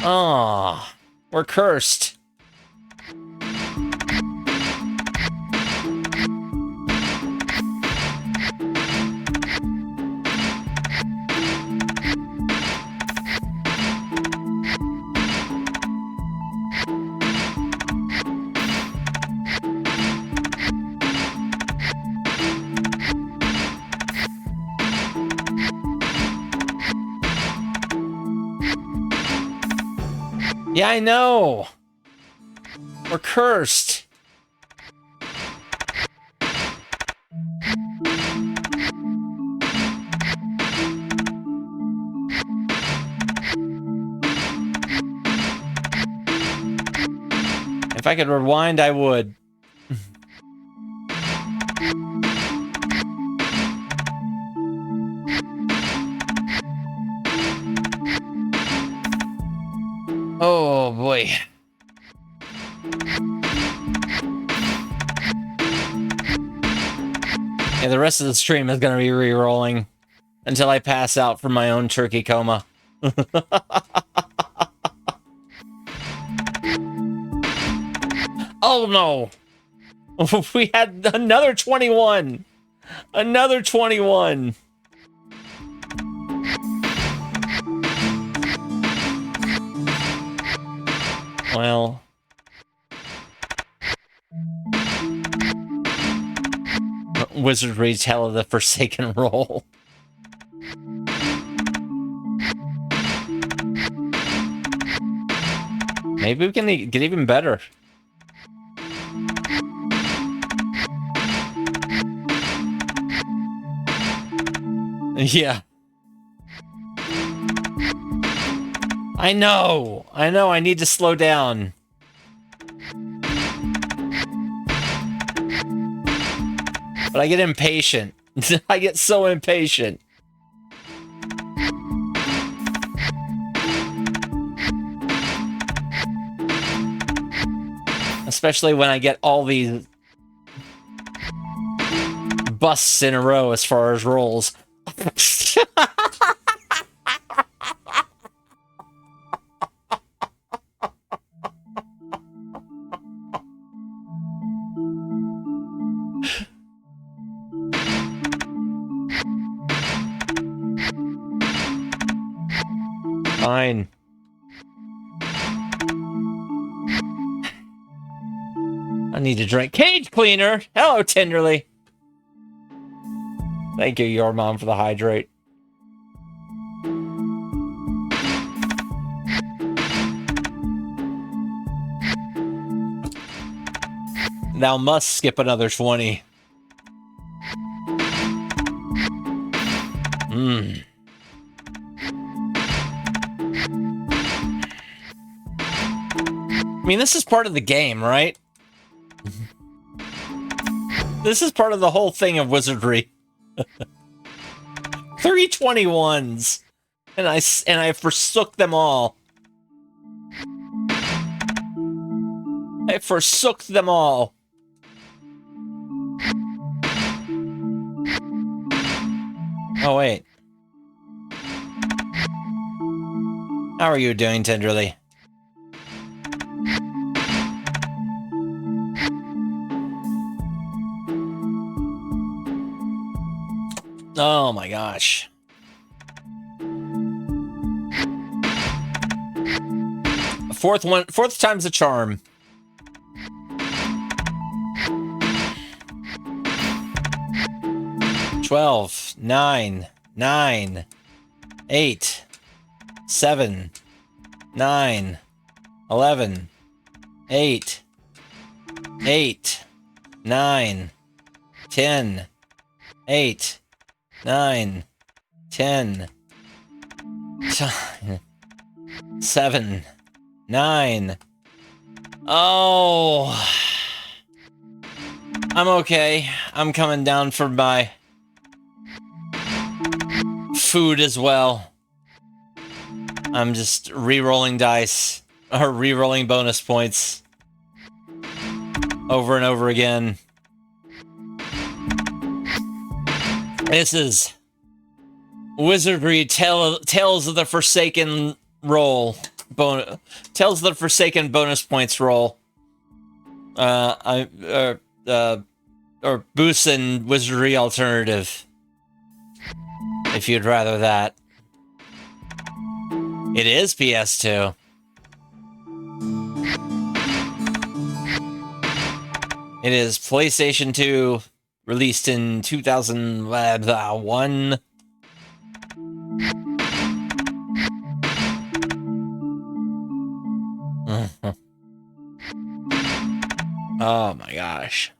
Oh, we're cursed. Yeah, I know. We're cursed. If I could rewind, I would. Oh boy. Yeah, the rest of the stream is gonna be re-rolling until I pass out from my own turkey coma. Oh no! We had another 21! Another 21! Well... Wizardry Tale of the Forsaken Roll. Maybe we can get even better. Yeah. I know, I need to slow down. But I get impatient. I get so impatient. Especially when I get all these busts in a row as far as rolls. Fine. I need a drink. Cage cleaner! Hello, Tenderly. Thank you, your mom, for the hydrate. Thou must skip another 20. I mean, this is part of the game, right? This is part of the whole thing of wizardry. 321s, and I forsook them all. I forsook them all. Oh wait. How are you doing, Tenderly? Oh my gosh. Fourth time's a charm. Twelve, 9, 8, 7, 9, 11, 8, 9, 10, 8, 9, 10, 7, 9. Oh, I'm okay. I'm coming down for my food as well. I'm just re-rolling dice, or re-rolling bonus points over and over again. This is Wizardry Tales of the Forsaken roll. Tales of the Forsaken bonus points roll. Or Boost and Wizardry Alternative. If you'd rather that. It is PS2. It is PlayStation 2. Released in 2001. Oh my gosh.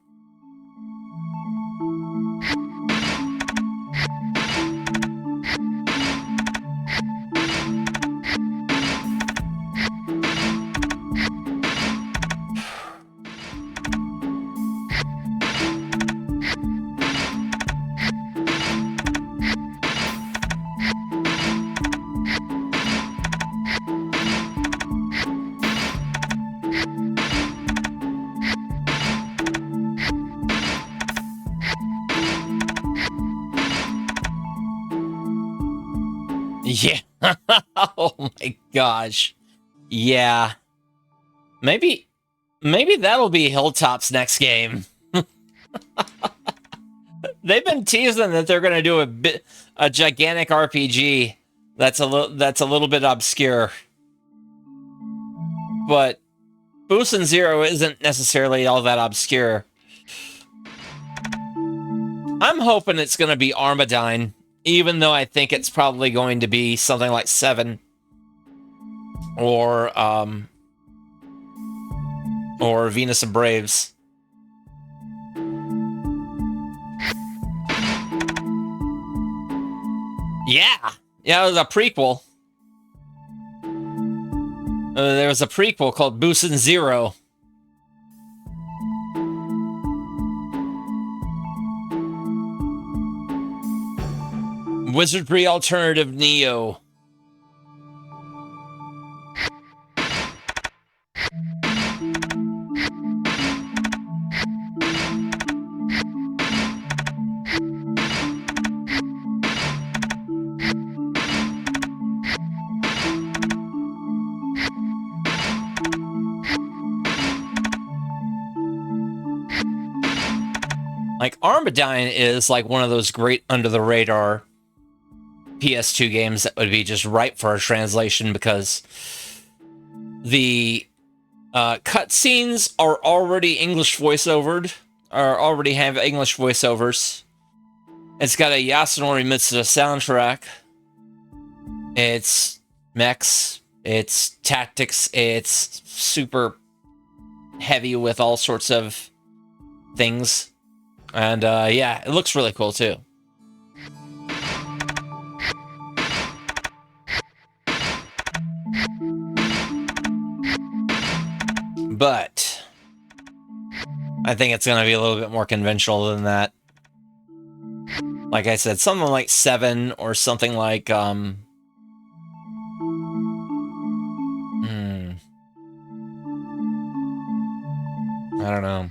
Yeah. Oh my gosh. Yeah. Maybe that'll be Hilltop's next game. They've been teasing that they're going to do a gigantic RPG that's a little bit obscure. But Boost and Zero isn't necessarily all that obscure. I'm hoping it's going to be Armadine, even though I think it's probably going to be something like 7 or Venus and Braves. Yeah, it was a prequel. There was a prequel called Boost and Zero. Wizardry Alternative Neo. Like, Armadyne is like one of those great under-the-radar PS2 games that would be just ripe for a translation because the cutscenes are already English voiceovered, or already have English voiceovers. It's got a Yasunori Mitsuda soundtrack. It's mechs, it's tactics, it's super heavy with all sorts of things. And yeah, it looks really cool too. But I think it's going to be a little bit more conventional than that. Like I said, something like 7 or something like I don't know.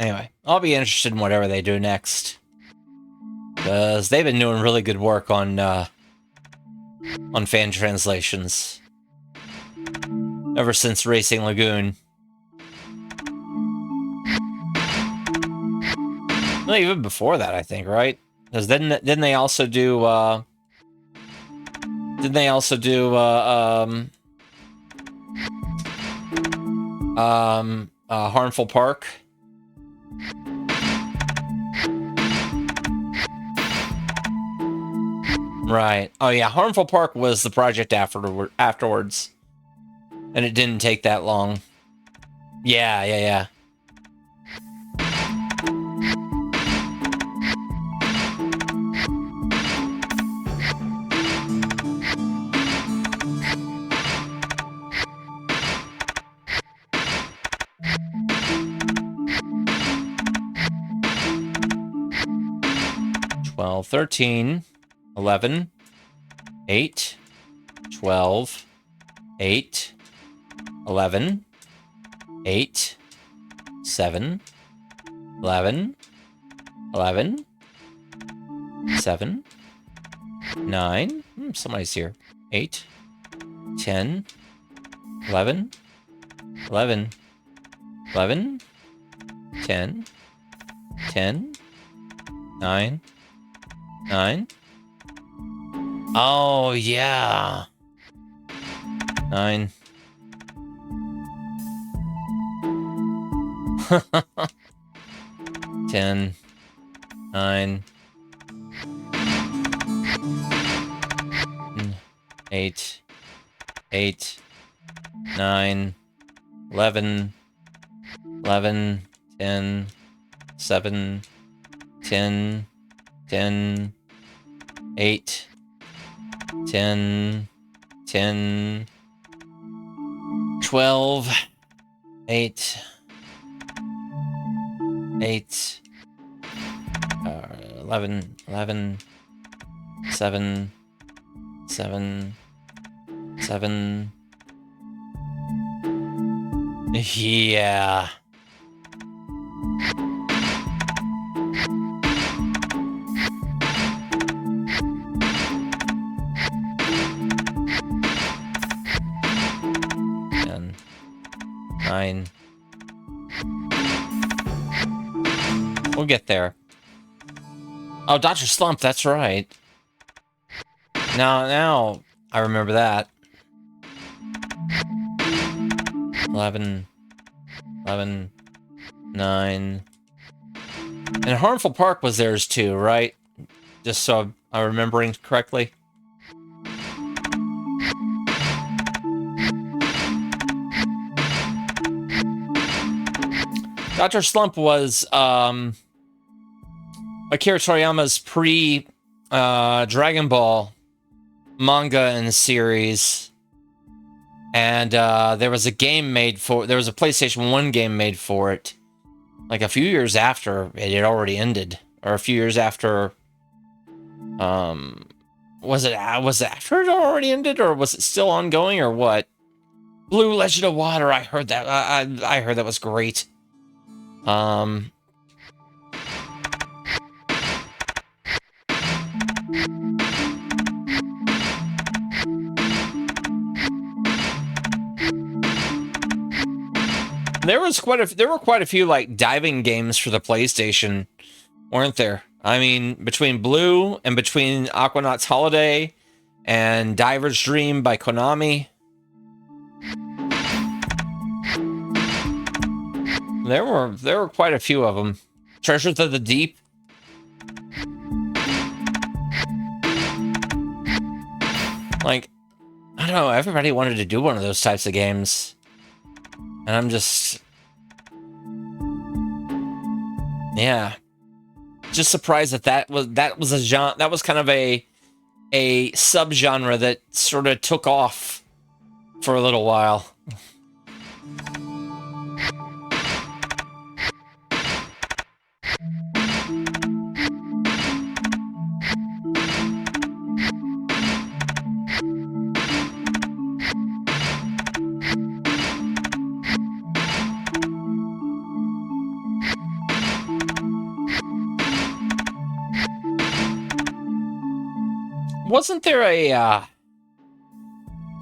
Anyway, I'll be interested in whatever they do next, because they've been doing really good work on fan translations ever since Racing Lagoon. Well, even before that, I think, right? Because didn't they also do Harmful Park? Right. Oh yeah, Harmful Park was the project afterwards. And it didn't take that long. Yeah. 12, 13, 11, 8, 12, 8, 11, 8, 7, 11, 11, 7, 9, somebody's here, 8, 10, 11, 11, 11, 10, 10, 9, 9. Oh, yeah. 9. Ten, 9, 8, 8, 9, 11, 11, 10, 7, 10, 10, 8, 10, 10, 12, 8, 8, 11, 11, 7, 7, 7. Yeah. And 9. We'll get there. Oh, Dr. Slump, that's right. Now I remember that. 11, 11, 9. And Harmful Park was theirs too, right? Just so I'm remembering correctly. Dr. Slump was Akira Toriyama's Dragon Ball manga and series. And there was a game made for, there was a PlayStation 1 game made for it, like a few years after it had already ended, or a few years after, was it after it already ended, or was it still ongoing, or what? Blue Legend of Water, I heard that, I heard that was great. There were quite a few like diving games for the PlayStation, weren't there? I mean, between Blue and between Aquanaut's Holiday and Diver's Dream by Konami, there were quite a few of them. Treasures of the Deep. Like, I don't know, everybody wanted to do one of those types of games. And I'm just, yeah, just surprised that was a genre, that was kind of a subgenre that sort of took off for a little while.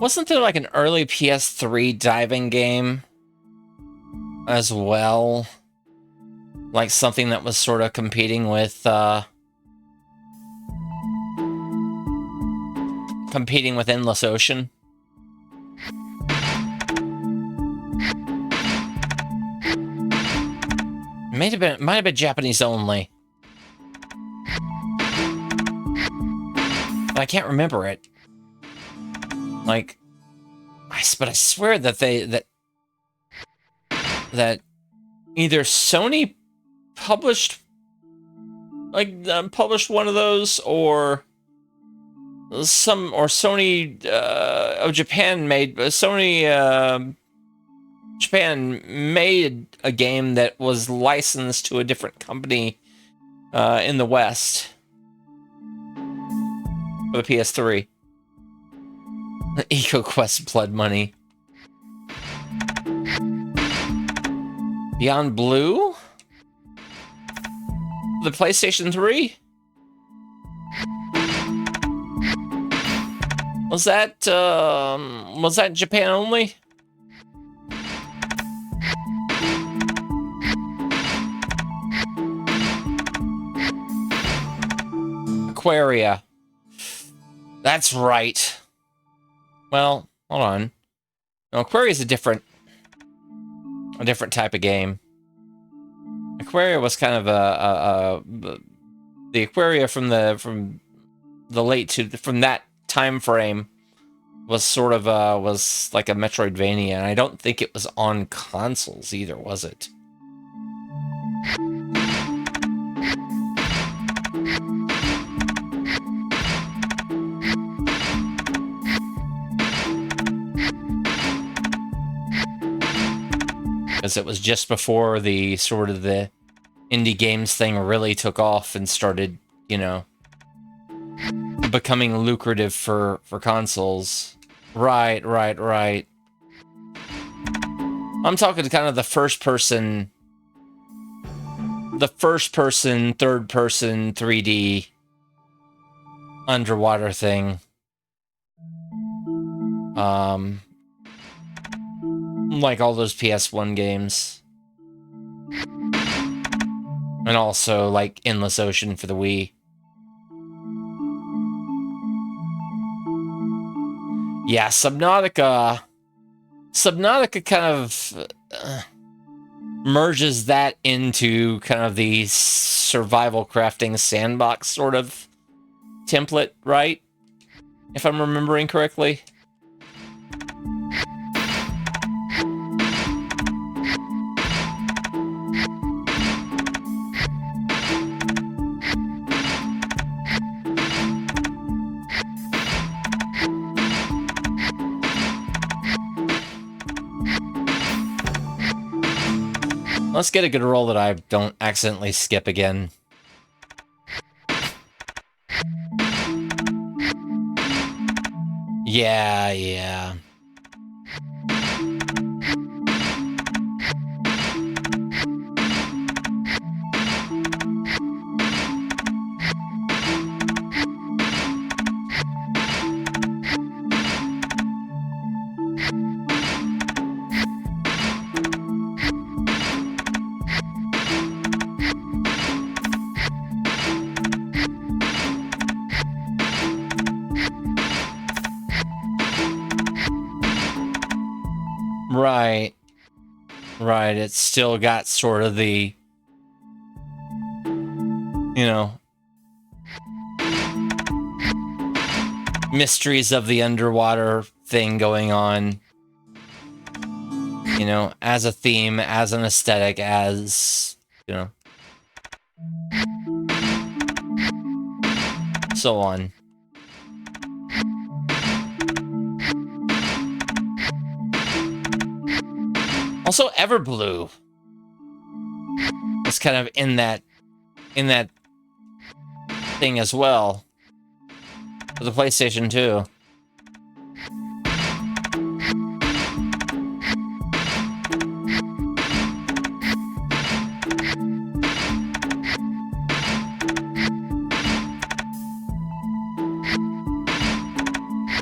Wasn't there like an early PS3 diving game as well? Like something that was sort of competing with Endless Ocean? Might have been Japanese only. But I can't remember it. Like, but I swear that that either Sony published one of those, or Sony of Japan made Japan made a game that was licensed to a different company in the West. For the PS3. EcoQuest Blood Money. Beyond Blue? The PlayStation 3? Was that Japan only? Aquaria. That's right. Well, hold on. No, Aquaria is a different type of game. Aquaria was kind of the Aquaria from that time frame was sort of was like a Metroidvania, and I don't think it was on consoles either, was it? Because it was just before the sort of the indie games thing really took off and started, you know, becoming lucrative for consoles. Right. I'm talking kind of the first person, third person 3D underwater thing. Like all those PS1 games. And also like Endless Ocean for the Wii. Yeah, Subnautica kind of merges that into kind of the survival crafting sandbox sort of template, right? If I'm remembering correctly. Let's get a good roll that I don't accidentally skip again. Yeah. Right, it's still got sort of the, you know, mysteries of the underwater thing going on, you know, as a theme, as an aesthetic, as, you know, so on. Also, Everblue is kind of in that thing as well for the PlayStation 2.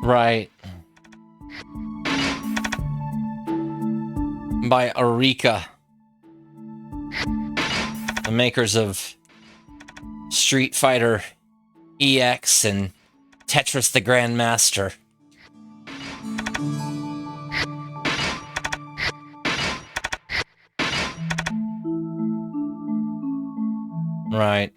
Right. By Eureka, the makers of Street Fighter EX and Tetris the Grandmaster. Right.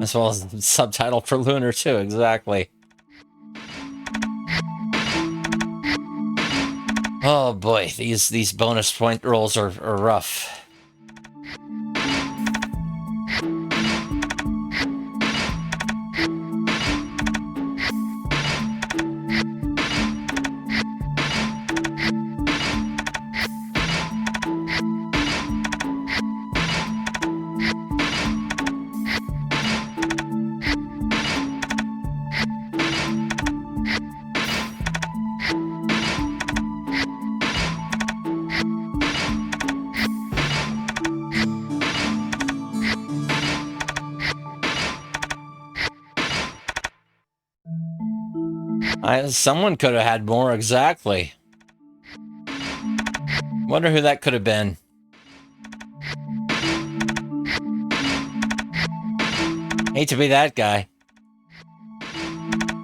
As well as the subtitle for Lunar too, exactly. Oh boy, these bonus point rolls are rough. Someone could have had more, exactly. Wonder who that could have been. Hate to be that guy.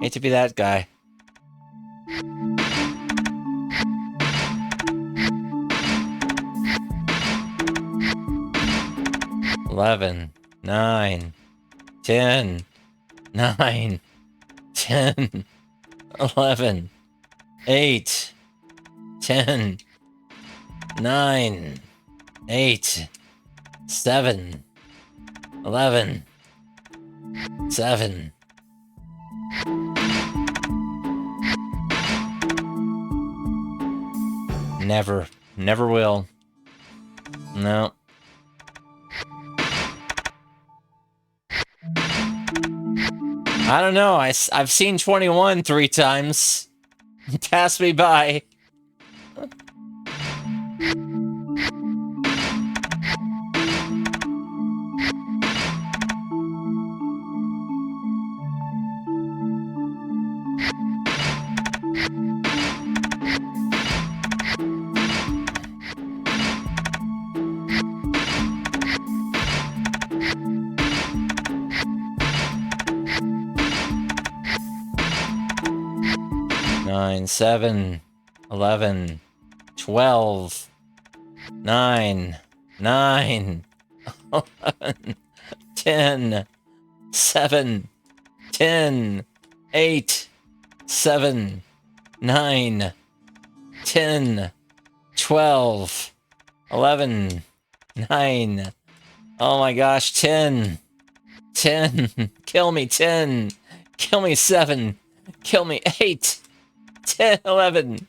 Hate to be that guy. $11, $9, $10, $9, $10, $11, $8, $10, $9, $8, $7, $11, $7. Never will. No. I don't know. I've seen 21 3 times. Pass me by. Nine, 7, 11, 12, 9, 9, 11, 10, 7, 10, 8, 7, 9, 10, 12, 11, 9. Oh my gosh, 10, 10, kill me 10, kill me 7, kill me 8, 10, 11,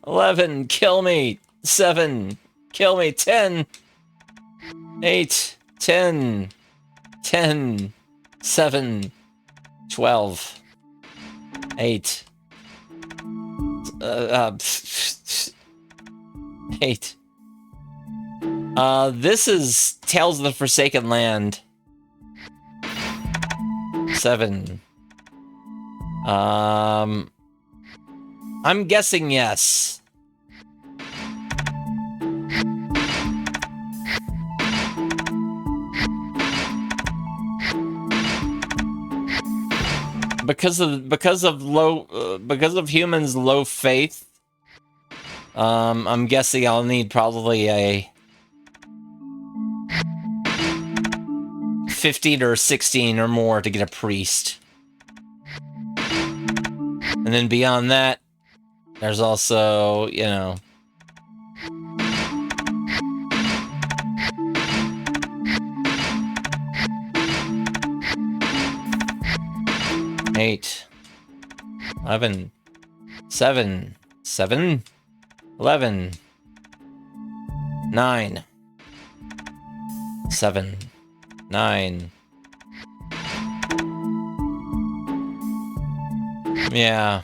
11, kill me. 7, kill me. 10, 8, 10, 10, 7, 12, 8, 8. This is Tales of the Forsaken Land. 7. I'm guessing yes. Because of humans' low faith, I'm guessing I'll need probably a 15 or 16 or more to get a priest. And then beyond that, there's also, you know, eight, 11, 7, 7, 11, 9, 7, 9. Yeah.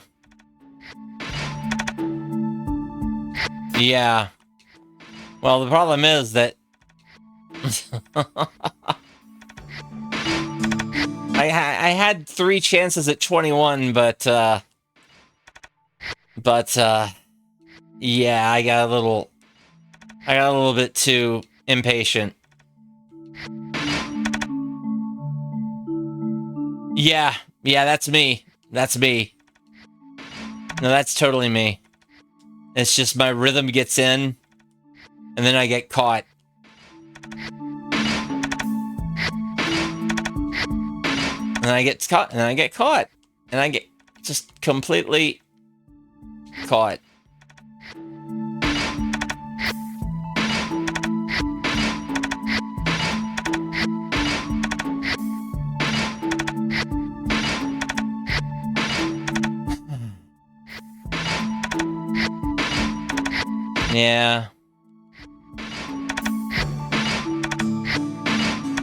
Yeah. Well, the problem is that I had 3 chances at 21, but yeah, I got a little bit too impatient. Yeah, that's me. That's me. No, that's totally me. It's just my rhythm gets in, and then I get caught. And I get caught, and I get caught. And I get just completely caught. Yeah.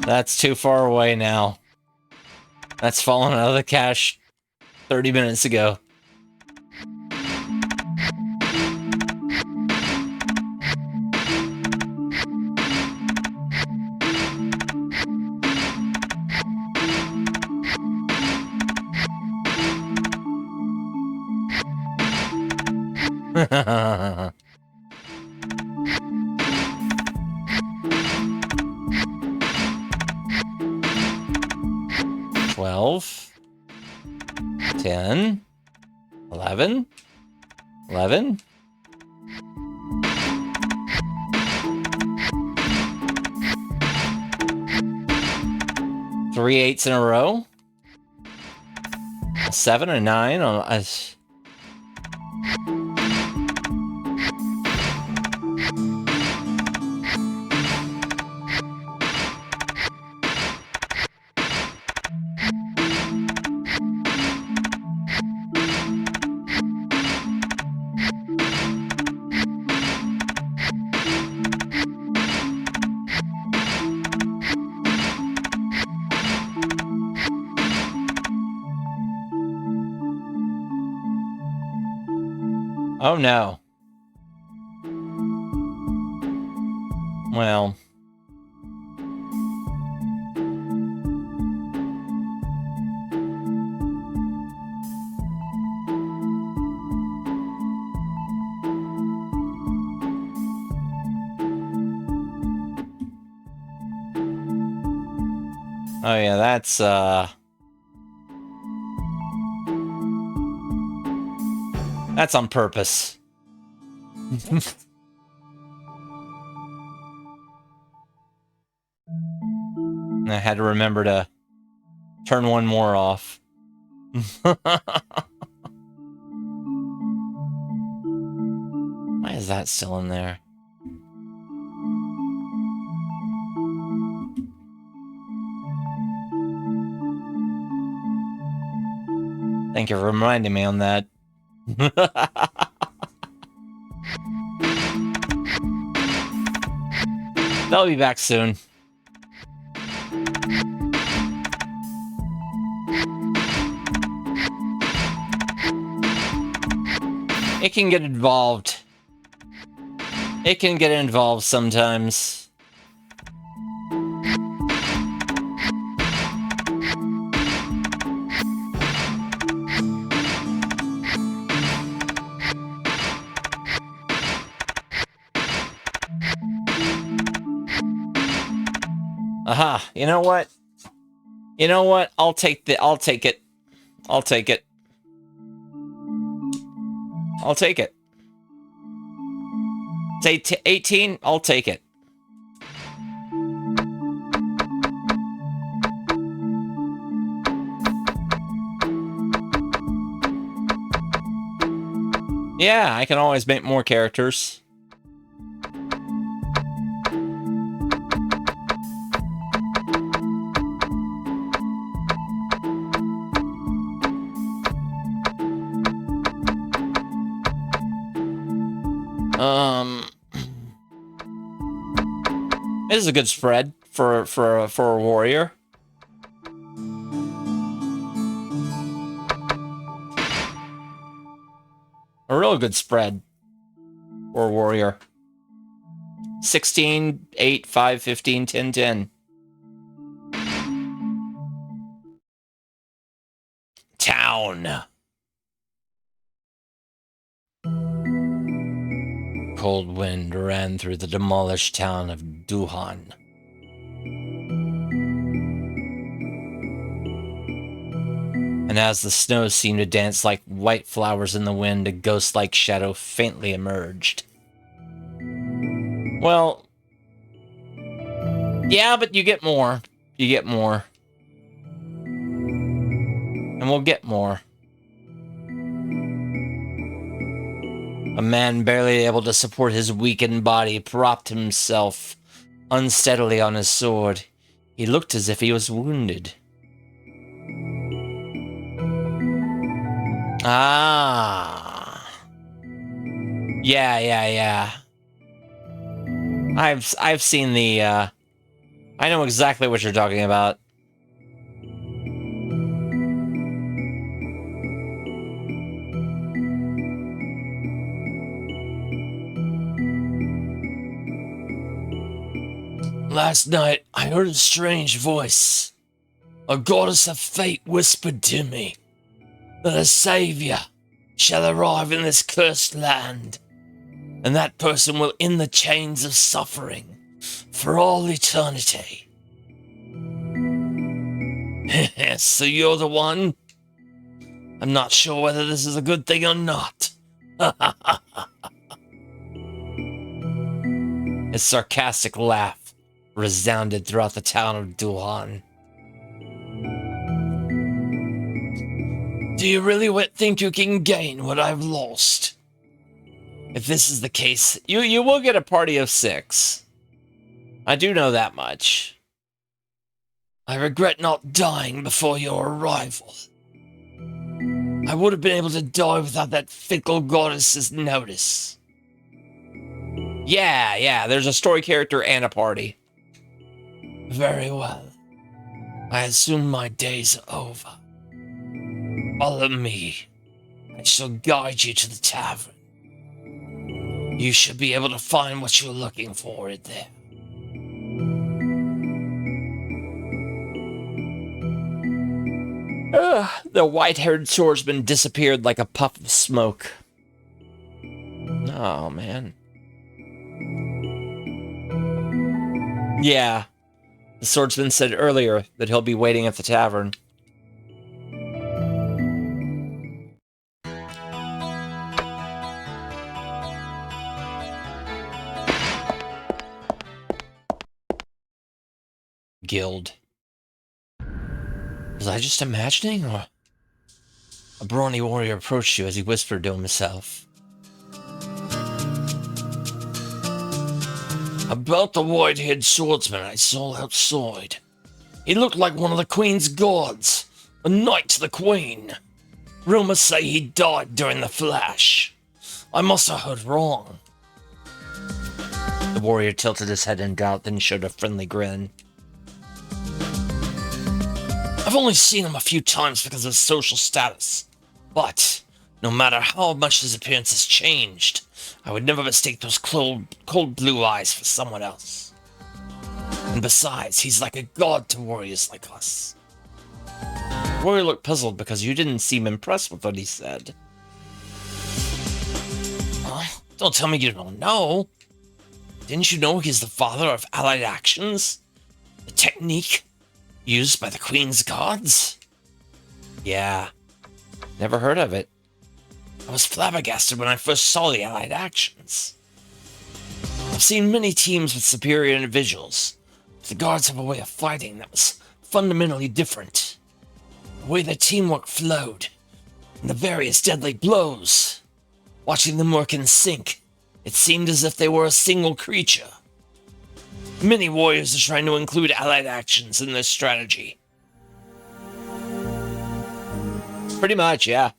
That's too far away now. That's fallen out of the cache 30 minutes ago. Twelve, 10, 11, 11. Three 8s in a row. A 7, a 9. Oh no. Well. Oh yeah, that's on purpose. I had to remember to turn one more off. Why is that still in there? Thank you for reminding me on that. They'll be back soon. It can get involved. It can get involved sometimes. Aha, you know what? You know what? I'll take it. I'll take it. I'll take it. Say 18, I'll take it. Yeah, I can always make more characters. It is a good spread for a warrior. A real good spread for a warrior. 16, 8, 5, 15, 10, 10. Town. Cold wind ran through the demolished town of Duhan. And as the snow seemed to dance like white flowers in the wind, a ghost-like shadow faintly emerged. Well, yeah, but you get more. You get more. And we'll get more. A man barely able to support his weakened body propped himself unsteadily on his sword. He looked as if he was wounded. Ah. Yeah. I've seen the, I know exactly what you're talking about. Last night, I heard a strange voice. A goddess of fate whispered to me that a savior shall arrive in this cursed land, and that person will end the chains of suffering for all eternity. So you're the one? I'm not sure whether this is a good thing or not. His sarcastic laugh resounded throughout the town of Duhan. Do you really think you can gain what I've lost? If this is the case, you will get a party of 6. I do know that much. I regret not dying before your arrival. I would have been able to die without that fickle goddess's notice. Yeah, there's a story character and a party. Very well. I assume my days are over. Follow me. I shall guide you to the tavern. You should be able to find what you're looking for in there. The white-haired swordsman disappeared like a puff of smoke. Oh, man. Yeah. The swordsman said earlier that he'll be waiting at the tavern. Guild. Was I just imagining, or a brawny warrior approached you as he whispered to himself? About the white-haired swordsman I saw outside. He looked like one of the Queen's guards, a knight to the Queen. Rumors say he died during the flash. I must have heard wrong. The warrior tilted his head in doubt, then showed a friendly grin. I've only seen him a few times because of his social status, but no matter how much his appearance has changed, I would never mistake those cold blue eyes for someone else. And besides, he's like a god to warriors like us. The warrior looked puzzled because you didn't seem impressed with what he said. Huh? Don't tell me you don't know. Didn't you know he's the father of allied actions? The technique used by the Queen's gods? Yeah, never heard of it. I was flabbergasted when I first saw the allied actions. I've seen many teams with superior individuals. The guards have a way of fighting that was fundamentally different. The way their teamwork flowed, and the various deadly blows. Watching them work in sync, it seemed as if they were a single creature. Many warriors are trying to include allied actions in their strategy. Pretty much, yeah.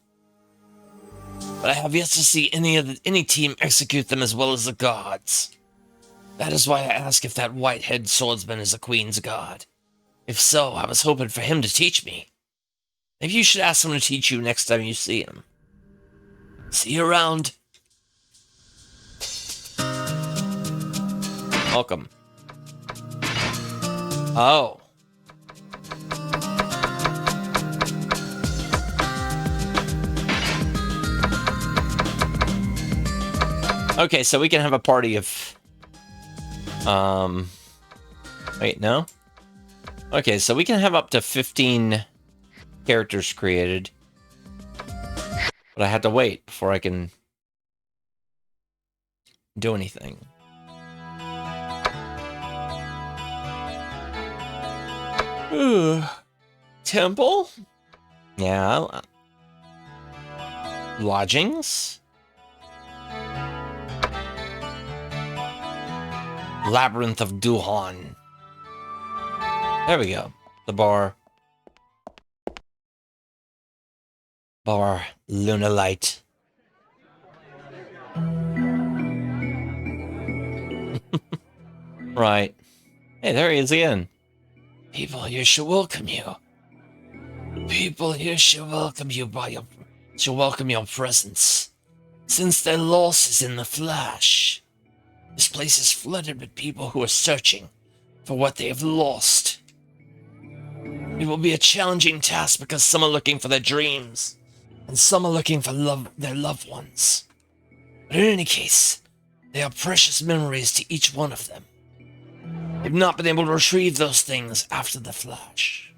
But I have yet to see any team execute them as well as the gods. That is why I ask if that white-headed swordsman is a Queen's god. If so, I was hoping for him to teach me. Maybe you should ask him to teach you next time you see him. See you around. Welcome. Oh. Okay, so we can have a party of... Wait, no? Okay, so we can have up to 15 characters created. But I had to wait before I can do anything. Temple? Yeah. Lodgings? Labyrinth of Duhan. There we go. The bar. Bar Lunalight. Right. Hey, there he is again. People here shall welcome you. People here shall welcome you shall welcome your presence. Since their loss is in the flash. This place is flooded with people who are searching for what they have lost. It will be a challenging task because some are looking for their dreams, and some are looking for their loved ones. But in any case, they are precious memories to each one of them. They've not been able to retrieve those things after the flash.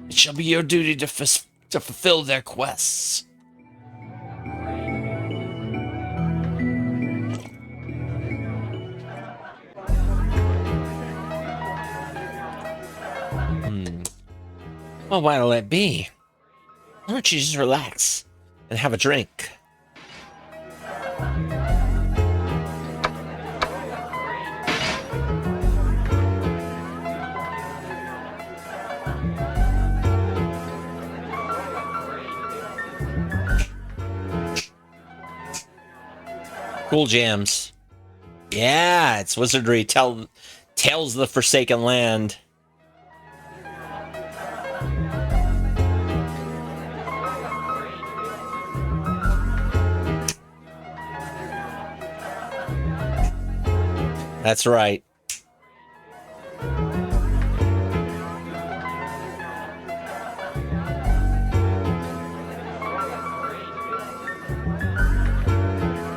It shall be your duty to fulfill their quests. Well, why'll it be? Why don't you just relax and have a drink? Cool jams. Yeah, it's wizardry. Tales of the Forsaken Land. That's right.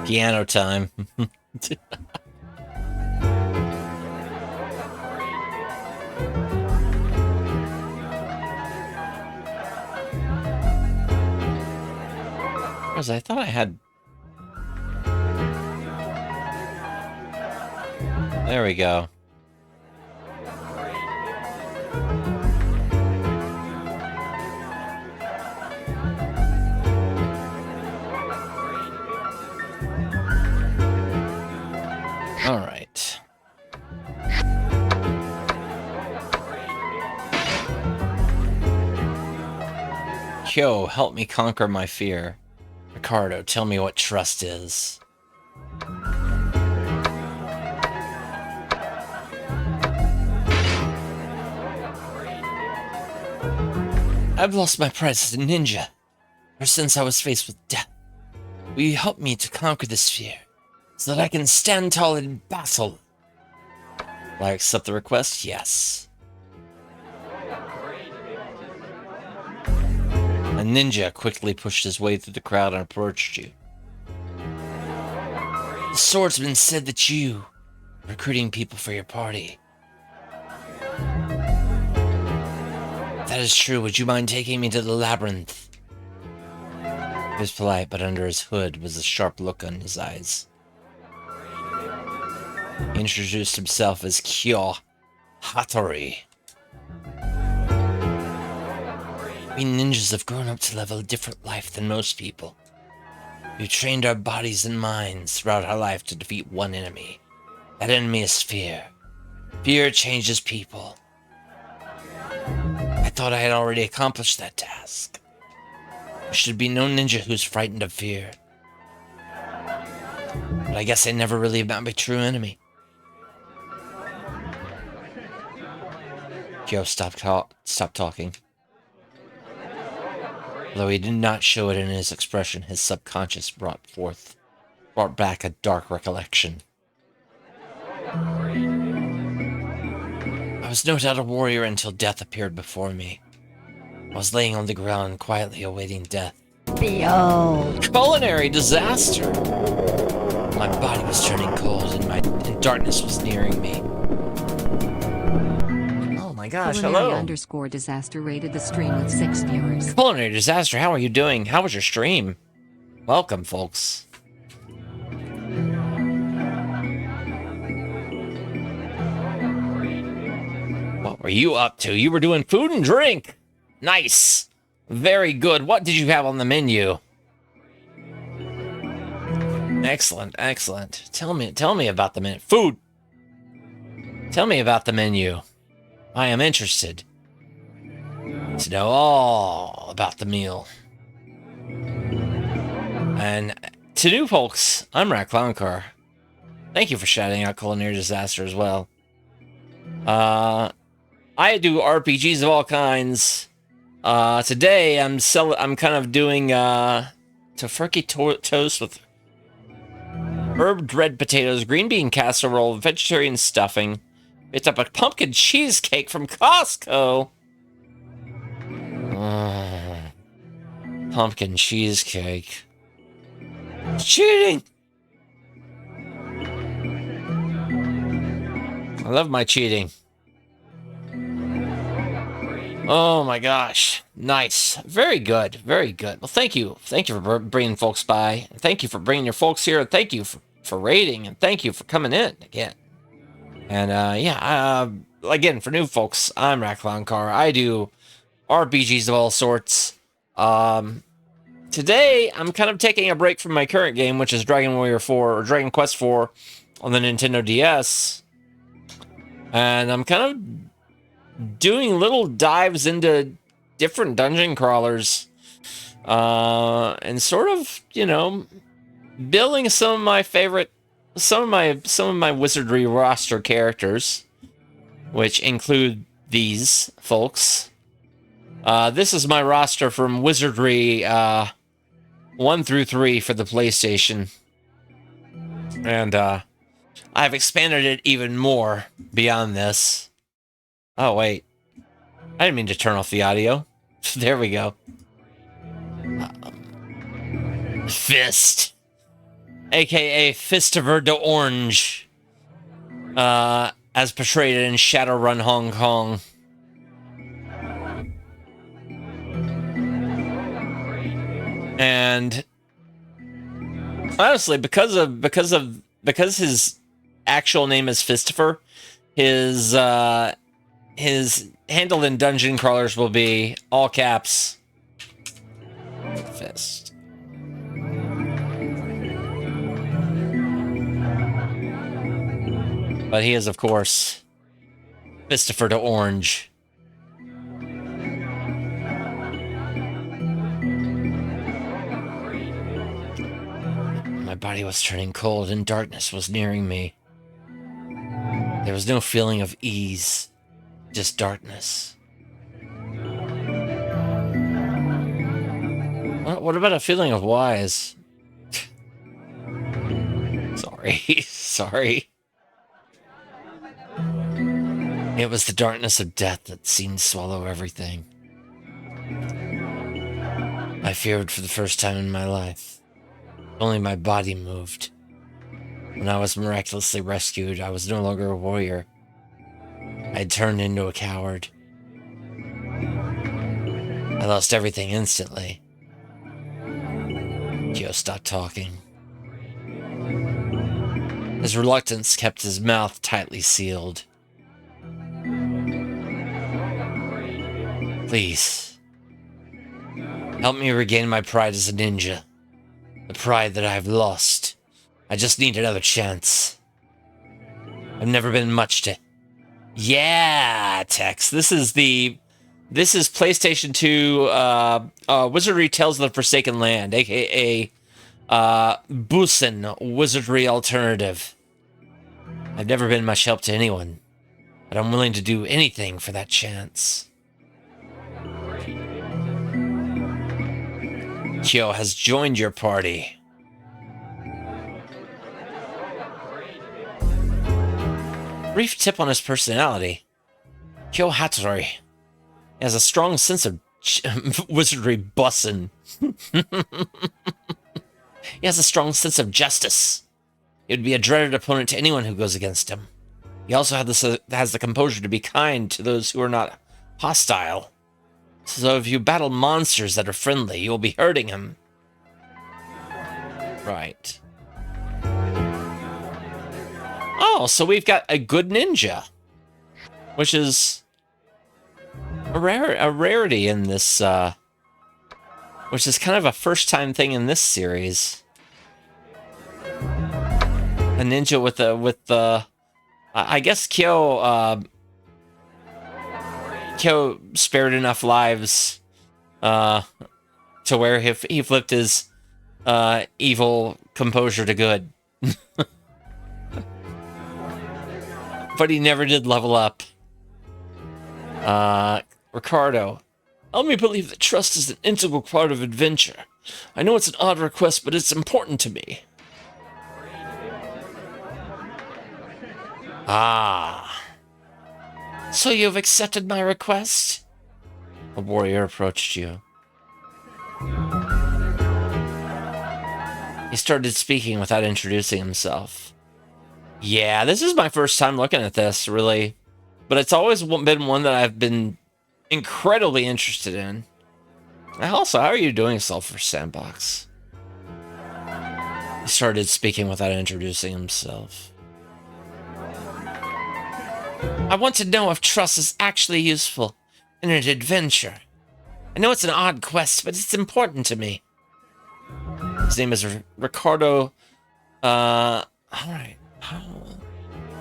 Piano time. Because I thought I had... There we go. All right. Kyo, help me conquer my fear. Ricardo, tell me what trust is. I've lost my pride as a ninja. Ever since I was faced with death. Will you help me to conquer this fear, so that I can stand tall in battle? Will I accept the request? Yes. A ninja quickly pushed his way through the crowd and approached you. The swordsman said that you are recruiting people for your party. If that is true, would you mind taking me to the labyrinth? He was polite, but under his hood was a sharp look on his eyes. He introduced himself as Kyo Hattori. We ninjas have grown up to live a different life than most people. We've trained our bodies and minds throughout our life to defeat one enemy. That enemy is fear. Fear changes people. I thought I had already accomplished that task. There should be no ninja who's frightened of fear. But I guess I never really met my true enemy. Kyo stopped talking. Although he did not show it in his expression, his subconscious brought back a dark recollection. I was no doubt a warrior until death appeared before me. I was laying on the ground, quietly awaiting death. Behold. Culinary disaster! My body was turning cold, and darkness was nearing me. Oh my gosh, hello! _disaster rated the stream with 6 viewers. Culinary disaster, how are you doing? How was your stream? Welcome, folks. What were you up to? You were doing food and drink. Nice. Very good. What did you have on the menu? Excellent, excellent. Tell me about the menu. Food. Tell me about the menu. I am interested to know all about the meal. And to new folks, I'm Rat Clown Car. Thank you for shouting out Culinary Disaster as well. I do RPGs of all kinds. Today I'm kind of doing tofurkey toast with herb red potatoes, green bean casserole, vegetarian stuffing. Picked up a pumpkin cheesecake from Costco. Pumpkin cheesecake. Cheating! I love my cheating. Oh my gosh. Nice. Very good. Very good. Well, thank you. Thank you for bringing folks by. Thank you for bringing your folks here. Thank you for raiding. And thank you for coming in again. And again, for new folks, I'm Rat Clown Car. I do RPGs of all sorts. Today, I'm kind of taking a break from my current game, which is Dragon Warrior 4, or Dragon Quest 4 on the Nintendo DS. And I'm kind of doing little dives into different dungeon crawlers. And sort of, you know, building some of my favorite, some of my wizardry roster characters, which include these folks. This is my roster from Wizardry 1 through 3 for the PlayStation. And I've expanded it even more beyond this. Oh, wait. I didn't mean to turn off the audio. There we go. Fist. AKA Fistiver de Orange. As portrayed in Shadowrun Hong Kong. And honestly, because his actual name is Fistifer, his handle in dungeon crawlers will be all caps Fist. But he is, of course, Fistifer de Orange. My body was turning cold and darkness was nearing me. There was no feeling of ease, just darkness. What about a feeling of wise? Sorry, sorry. It was the darkness of death that seemed to swallow everything. I feared for the first time in my life. Only my body moved. When I was miraculously rescued, I was no longer a warrior. I had turned into a coward. I lost everything instantly. Kyo stopped talking. His reluctance kept his mouth tightly sealed. Please, help me regain my pride as a ninja. The pride that I've lost. I just need another chance. I've never been much to... Yeah, Tex. This is PlayStation 2 Wizardry Tales of the Forsaken Land, aka Busen Wizardry Alternative. I've never been much help to anyone, but I'm willing to do anything for that chance. Kyo has joined your party. Brief tip on his personality. Kyo Hattori has a strong sense of wizardry bussin'. He has a strong sense of justice. He would be a dreaded opponent to anyone who goes against him. He also has the composure to be kind to those who are not hostile. So if you battle monsters that are friendly, you will be hurting him. Right. Oh, so we've got a good ninja, which is a rarity in this, which is kind of a first-time thing in this series. A ninja with the, I guess Kyo spared enough lives, to where he flipped his, evil composure to good. But he never did level up. Ricardo. Help me believe that trust is an integral part of adventure. I know it's an odd request, but it's important to me. Ah. So you've accepted my request? A warrior approached you. He started speaking without introducing himself. Yeah, this is my first time looking at this, really. But it's always been one that I've been incredibly interested in. Also, how are you doing, Sulphur Sandbox? He started speaking without introducing himself. I want to know if trust is actually useful in an adventure. I know it's an odd quest, but it's important to me. His name is Ricardo, alright.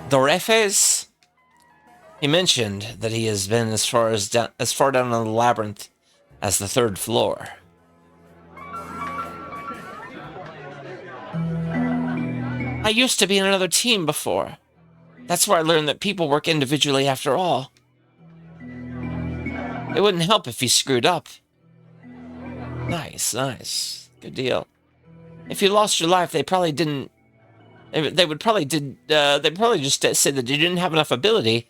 Dorefes? He mentioned that he has been as far down in the labyrinth as the 3rd floor. I used to be in another team before. That's where I learned that people work individually after all. It wouldn't help if you screwed up. Nice, nice. Good deal. If you lost your life, they probably didn't... They'd probably just say that you didn't have enough ability.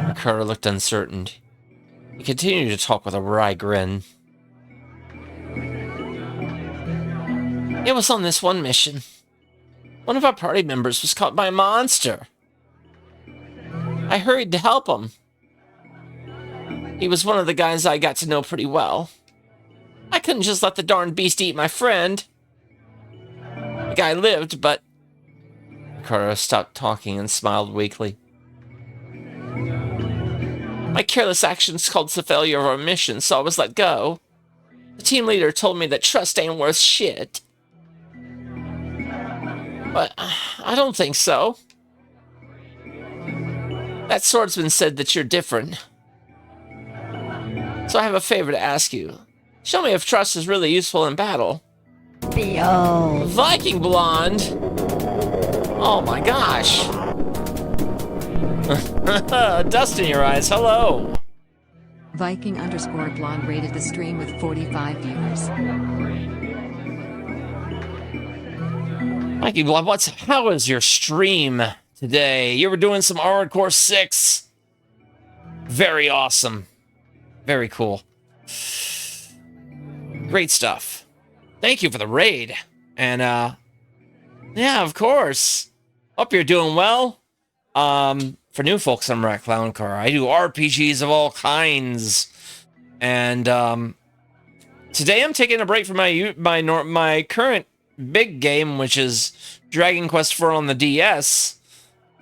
Ricardo looked uncertain. He continued to talk with a wry grin. It was on this one mission. One of our party members was caught by a monster. I hurried to help him. He was one of the guys I got to know pretty well. I couldn't just let the darn beast eat my friend. The guy lived, but... Ricardo stopped talking and smiled weakly. My careless actions caused the failure of our mission, so I was let go. The team leader told me that trust ain't worth shit. But I don't think so. That swordsman said that you're different. So I have a favor to ask you. Show me if trust is really useful in battle. Viking Blonde! Oh my gosh! Dust in your eyes, hello! Viking_blonde rated the stream with 45 viewers. Mikey Blood, how is your stream today? You were doing some Armored Core 6. Very awesome. Very cool. Great stuff. Thank you for the raid. And yeah, of course. Hope you're doing well. For new folks, I'm Rat Clown Car. I do RPGs of all kinds. And today I'm taking a break from my current big game, which is Dragon Quest IV on the DS,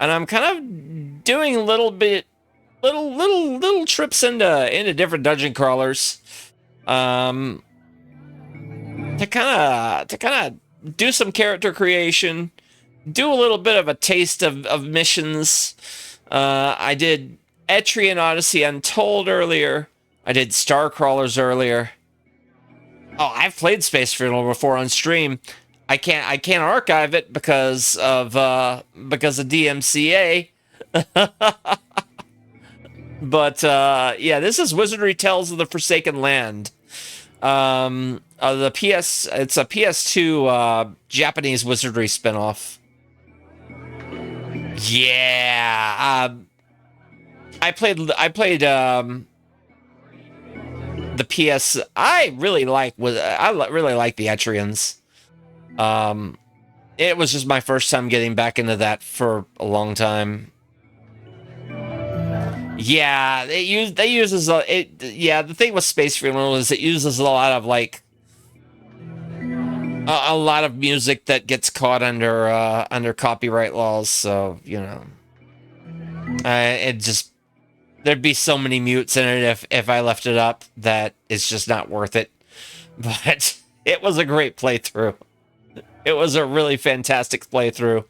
and I'm kind of doing little trips into different dungeon crawlers, to kind of do some character creation, do a little bit of a taste of missions. I did Etrian Odyssey Untold earlier. I did Star Crawlers earlier. Oh, I've played Space Funeral before on stream. I can't archive it because of DMCA. But yeah, this is Wizardry Tales of the Forsaken Land. It's a PS2 Japanese wizardry spinoff. Yeah, I played the PS. I really like the Etrians. It was just my first time getting back into that for a long time. Yeah, the thing with Space Funeral is it uses a lot of like a lot of music that gets caught under copyright laws, so you know, there'd be so many mutes in it if I left it up that it's just not worth it. But it was a great playthrough. It was a really fantastic playthrough.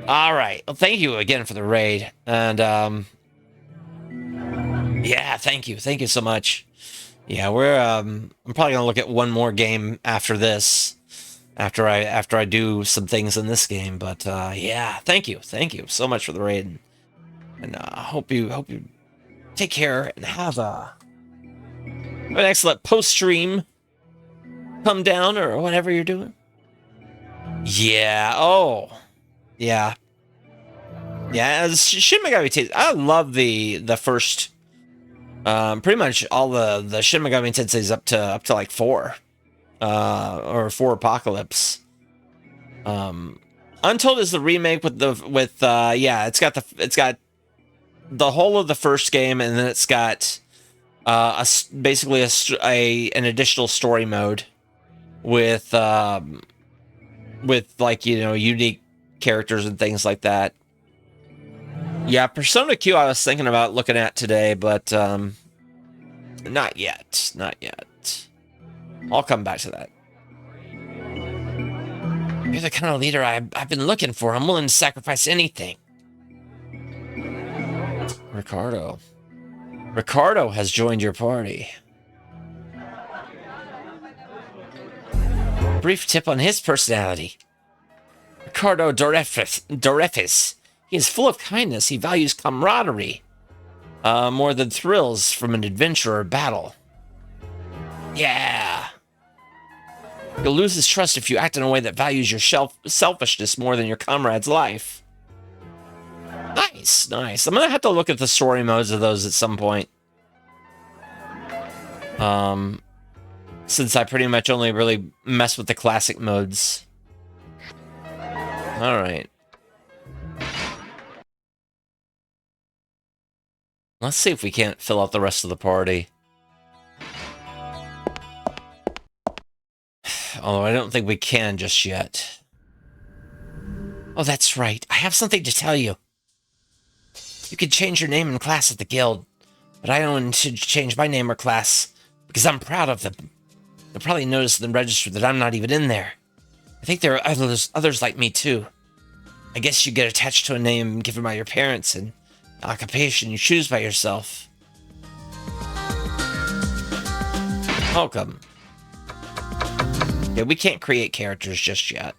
All right. Well, thank you again for the raid. And, yeah, thank you. Thank you so much. Yeah, I'm probably going to look at one more game after this, after I do some things in this game. But, yeah, thank you. Thank you so much for the raid. And, hope you take care and have an excellent post-stream come down or whatever you're doing. Yeah. Oh. Yeah. Yeah. Shin Megami Tensei. I love the first. Pretty much all the Shin Megami Tensei's up to like 4, or 4 Apocalypse. Untold is the remake with yeah. It's got the whole of the first game, and then it's got basically an additional story mode with like, you know, unique characters and things like that. Yeah, Persona Q I was thinking about looking at today, but not yet. Not yet. I'll come back to that. You're the kind of leader I've been looking for. I'm willing to sacrifice anything. Ricardo. Ricardo has joined your party. Brief tip on his personality. Ricardo Dorefis. He is full of kindness. He values camaraderie more than thrills from an adventure or battle. Yeah. You'll lose his trust if you act in a way that values your selfishness more than your comrade's life. Nice, nice. I'm going to have to look at the story modes of those at some point. Since I pretty much only really mess with the classic modes. Alright. Let's see if we can't fill out the rest of the party. Although I don't think we can just yet. Oh, that's right. I have something to tell you. You can change your name and class at the guild, but I don't intend to change my name or class because I'm proud of them. You'll probably notice in the register that I'm not even in there. I think there are others like me too. I guess you get attached to a name given by your parents and an occupation you choose by yourself. Welcome. Yeah, we can't create characters just yet.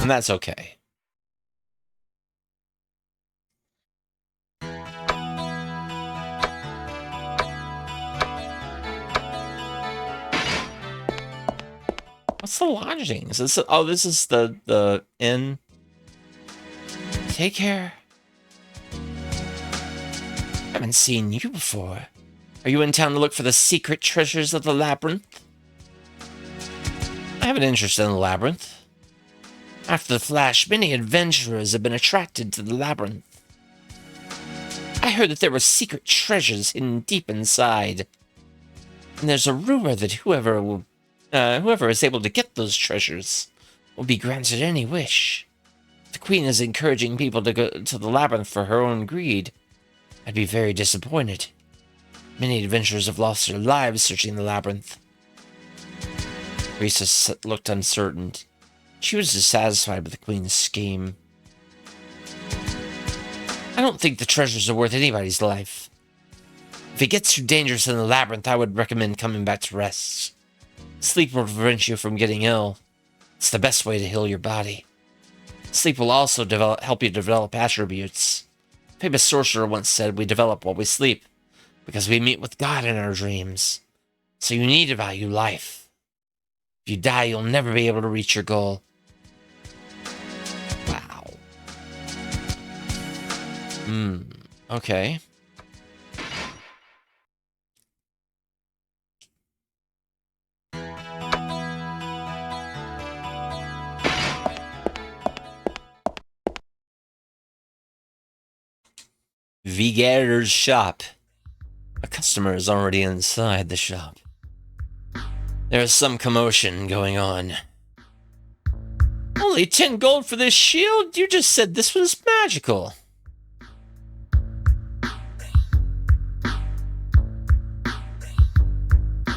And that's okay. What's the lodgings? This is the inn. Take care. I haven't seen you before. Are you in town to look for the secret treasures of the labyrinth? I have an interest in the labyrinth. After the flash, many adventurers have been attracted to the labyrinth. I heard that there were secret treasures hidden deep inside. And there's a rumor that whoever is able to get those treasures will be granted any wish. The Queen is encouraging people to go to the labyrinth for her own greed. I'd be very disappointed. Many adventurers have lost their lives searching the labyrinth. Risa looked uncertain. She was dissatisfied with the Queen's scheme. I don't think the treasures are worth anybody's life. If it gets too dangerous in the labyrinth, I would recommend coming back to rest. Sleep will prevent you from getting ill. It's the best way to heal your body. Sleep will also help you develop attributes. A famous sorcerer once said, we develop while we sleep, because we meet with God in our dreams. So you need to value life. If you die, you'll never be able to reach your goal. Wow. Okay. Viger's shop. A customer is already inside the shop. There is some commotion going on. Only 10 gold for this shield? You just said this was magical.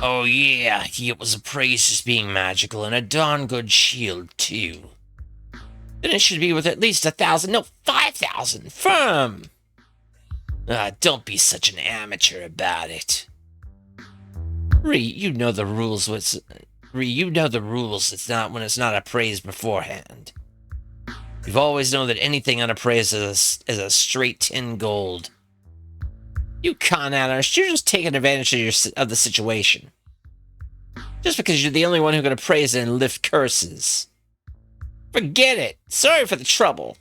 Oh yeah, it was appraised as being magical and a darn good shield too. Then it should be worth at least 1,000, no, 5,000, firm! Don't be such an amateur about it. You know the rules. You know the rules. It's not when it's not appraised beforehand. You've always known that anything unappraised is a straight 10 gold. You con artist, you're just taking advantage of the situation. Just because you're the only one who can appraise it and lift curses. Forget it. Sorry for the trouble.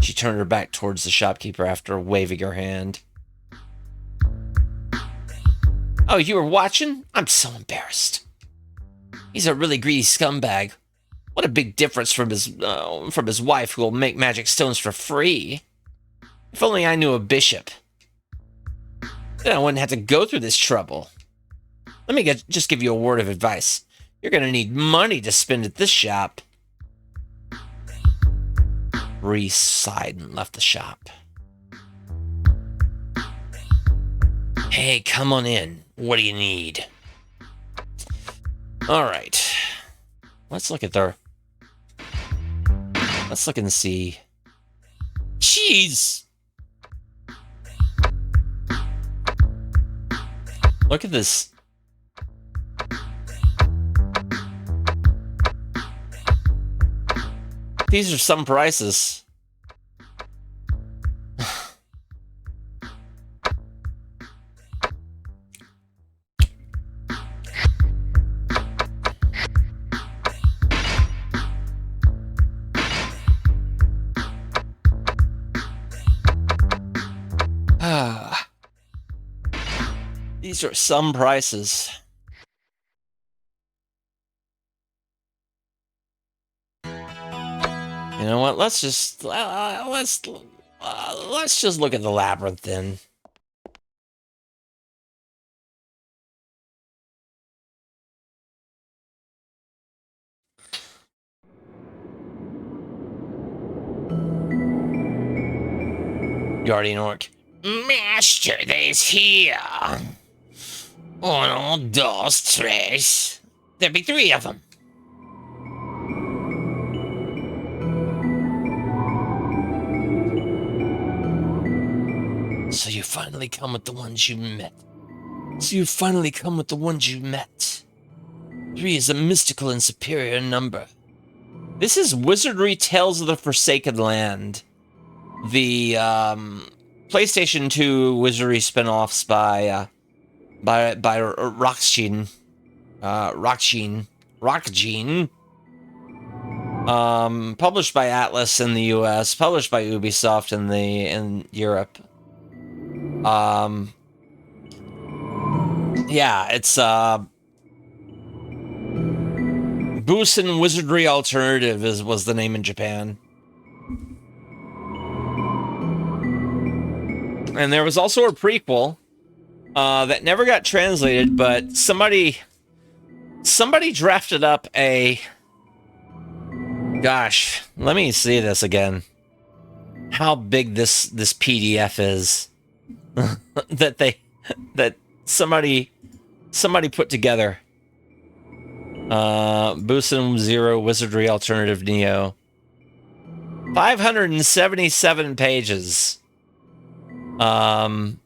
She turned her back towards the shopkeeper after waving her hand. Oh, you were watching? I'm so embarrassed. He's a really greedy scumbag. What a big difference from his wife who will make magic stones for free. If only I knew a bishop. Then I wouldn't have to go through this trouble. Let me just give you a word of advice. You're going to need money to spend at this shop. Reese sighed and left the shop. Hey, come on in. What do you need? Alright. Let's look at Let's look and see. Jeez! Look at this. These are some prices. These are some prices. You know what? Let's just let's just look at the labyrinth then. Guardian Orc. Master, they's here. Uno, dos, tres. There'd be 3 of them. So you finally come with the ones you met. 3 is a mystical and superior number. This is Wizardry Tales of the Forsaken Land. The PlayStation 2 Wizardry spin-offs by Rockgene. Published by Atlas in the US, published by Ubisoft in Europe. Yeah, it's Busen Wizardry Alternative was the name in Japan. And there was also a prequel that never got translated, but somebody drafted up a... Gosh, let me see this again. How big this PDF is that somebody put together. Busen Zero Wizardry Alternative Neo. 577 pages. Made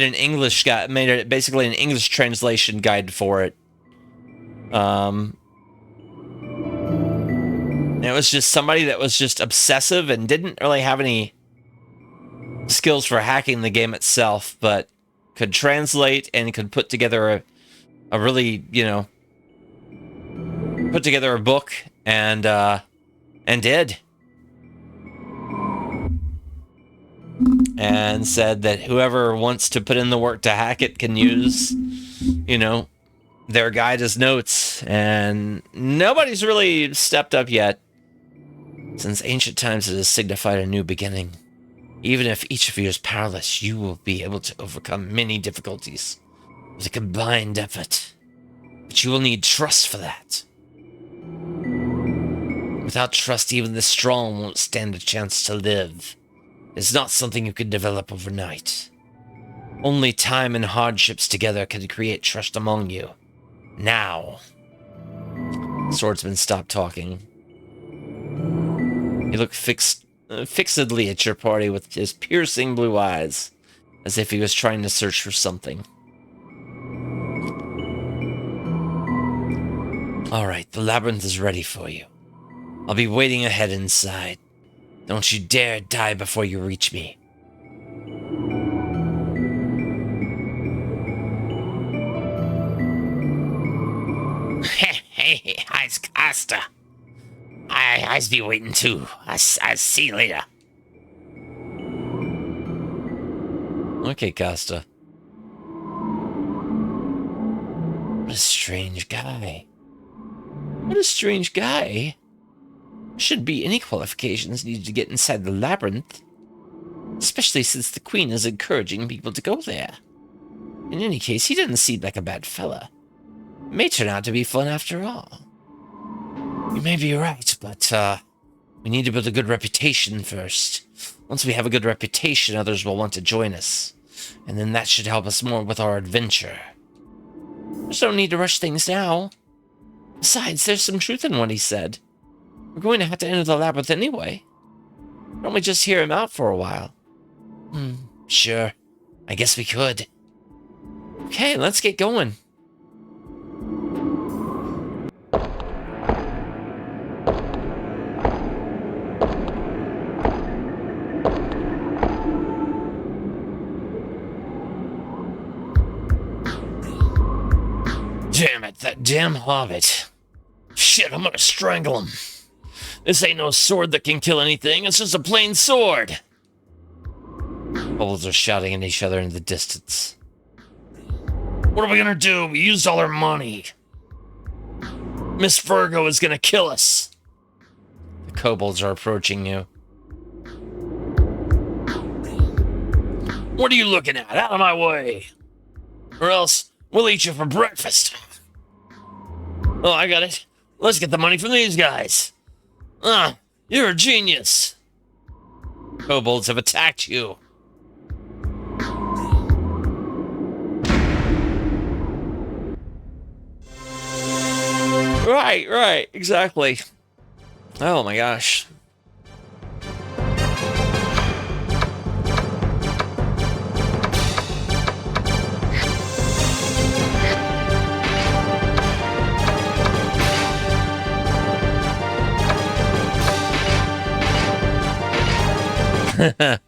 an English guide, made it basically an English translation guide for it. It was just somebody that was just obsessive and didn't really have any skills for hacking the game itself, but could translate and could put together a really, you know, put together a book and did. And said that whoever wants to put in the work to hack it can use, you know, their guide as notes. And nobody's really stepped up yet. Since ancient times it has signified a new beginning. Even if each of you is powerless, you will be able to overcome many difficulties with a combined effort. But you will need trust for that. Without trust, even the strong won't stand a chance to live. It's not something you can develop overnight. Only time and hardships together can create trust among you. Now. Swordsman stopped talking. He looked fixedly at your party with his piercing blue eyes, as if he was trying to search for something. All right, the labyrinth is ready for you. I'll be waiting ahead inside. Don't you dare die before you reach me. Hey, I's Costa. I's be waiting too. I see you later. Okay, Costa. What a strange guy. What a strange guy. Shouldn't be any qualifications needed to get inside the labyrinth. Especially since the Queen is encouraging people to go there. In any case, he doesn't seem like a bad fella. It may turn out to be fun after all. You may be right, but we need to build a good reputation first. Once we have a good reputation, others will want to join us. And then that should help us more with our adventure. There's no need to rush things now. Besides, there's some truth in what he said. We're going to have to enter the labyrinth anyway. Why don't we just hear him out for a while? Sure. I guess we could. Okay, let's get going. Damn it, that damn hobbit. Shit, I'm gonna strangle him. This ain't no sword that can kill anything, it's just a plain sword. Bubbles are shouting at each other in the distance. What are we gonna do? We used all our money. Miss Virgo is gonna kill us. The kobolds are approaching you. What are you looking at? Out of my way. Or else we'll eat you for breakfast. Oh, I got it. Let's get the money from these guys. You're a genius. Kobolds have attacked you. Right, exactly. Oh my gosh. Ow.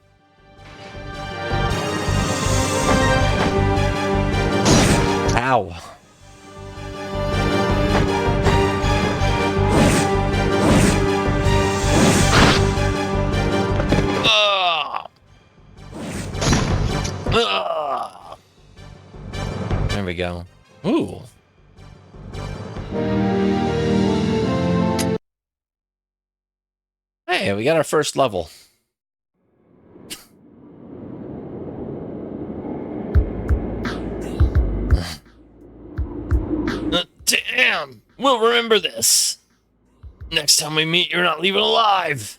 There we go. Ooh. Hey, we got our first level. Damn! We'll remember this. Next time we meet, you're not leaving alive.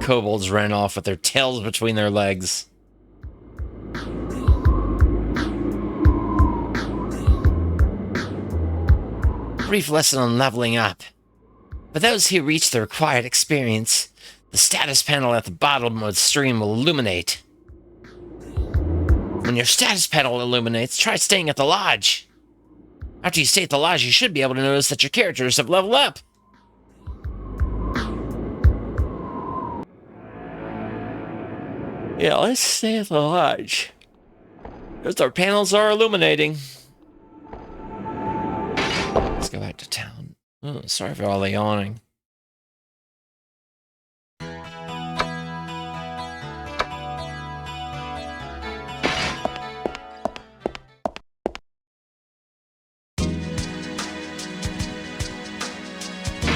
Kobolds ran off with their tails between their legs. Brief lesson on leveling up. For those who reach the required experience, the status panel at the bottom of the stream will illuminate. When your status panel illuminates, try staying at the lodge. After you stay at the lodge, you should be able to notice that your characters have leveled up. Yeah, let's stay at the lodge. Because our panels are illuminating. Let's go back to town. Oh, sorry for all the yawning.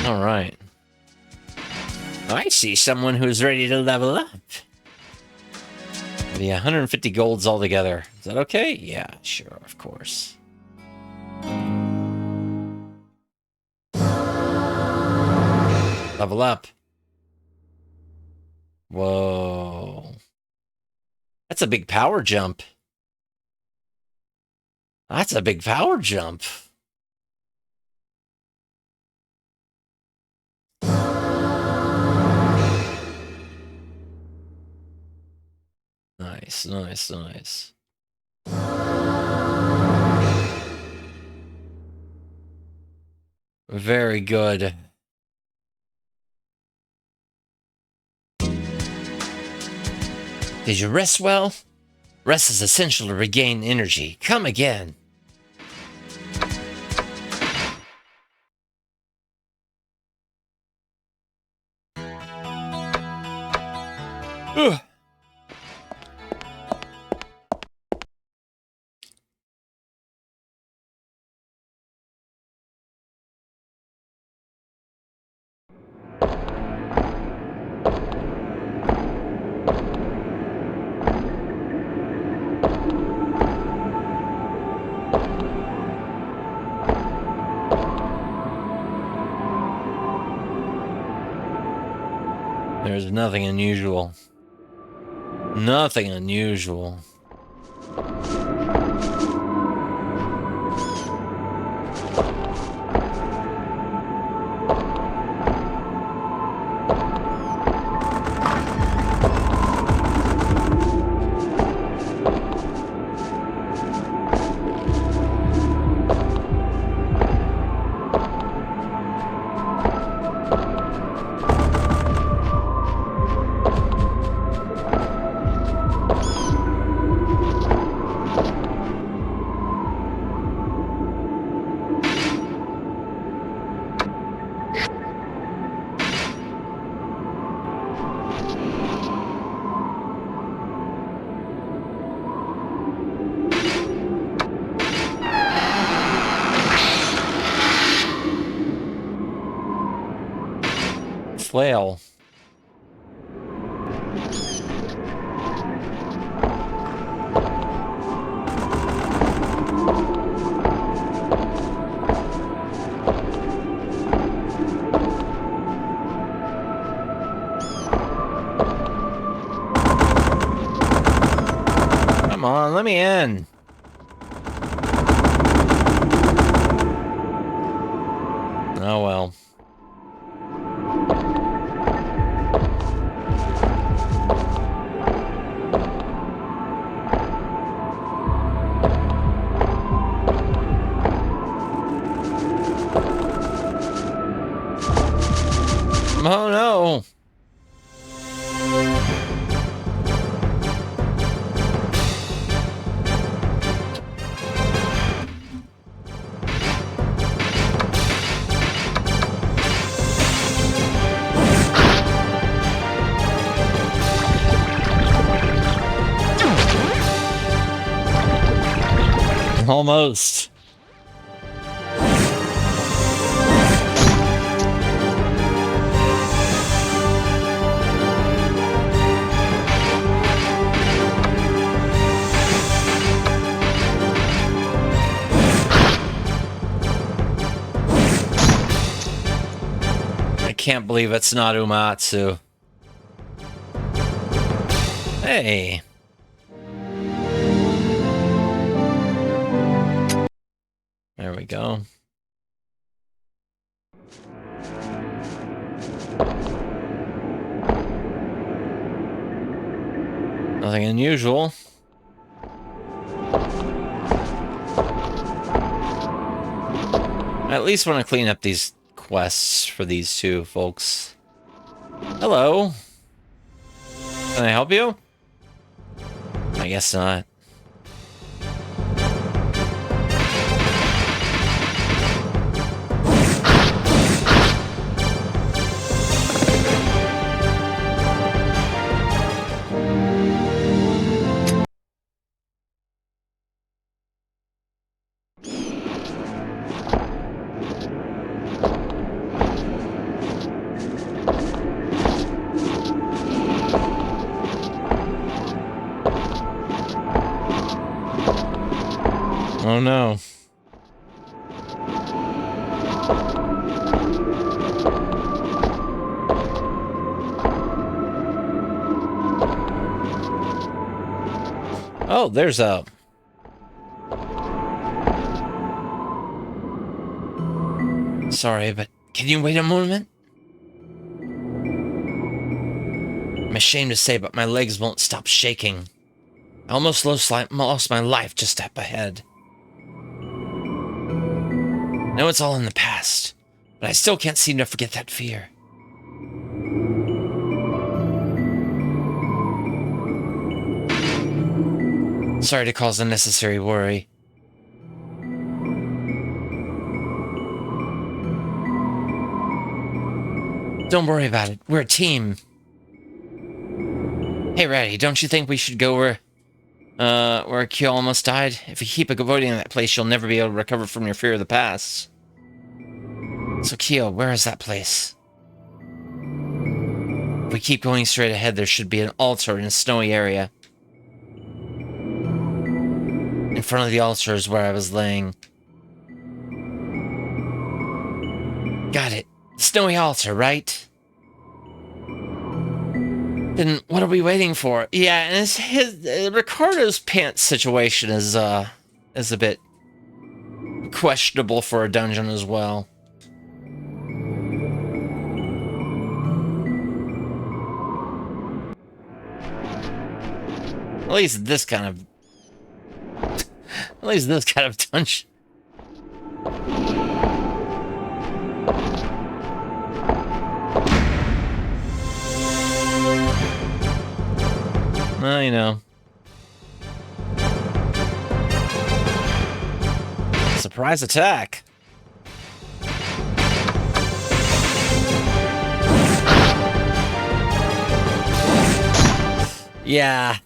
All right. I see someone who's ready to level up. The 150 golds altogether. Is that okay? Yeah, sure, of course. Level up. Whoa. That's a big power jump. That's a big power jump. Nice, nice, nice. Very good. Did you rest well? Rest is essential to regain energy. Come again. Ugh. There's nothing unusual. Nothing unusual. Flail. Come on, let me in. Oh well. Oh no. Almost. I can't believe it's not Umatsu. Hey. There we go. Nothing unusual. I at least want to clean up these quests for these two folks. Hello. Can I help you? I guess not. Oh no. Oh, there's a... Sorry, but can you wait a moment? I'm ashamed to say, but my legs won't stop shaking. I almost lost my life just up ahead. I know it's all in the past, but I still can't seem to forget that fear. Sorry to cause unnecessary worry. Don't worry about it. We're a team. Hey, Ratty, don't you think we should go where Kyo almost died? If you keep avoiding that place, you'll never be able to recover from your fear of the past. So, Kyo, where is that place? If we keep going straight ahead, there should be an altar in a snowy area. In front of the altar is where I was laying. Got it. Snowy altar, right? Then what are we waiting for? Yeah, and Ricardo's pants situation is a bit questionable for a dungeon as well. At least this kind of dungeon. Well, you know. Surprise attack. Yeah.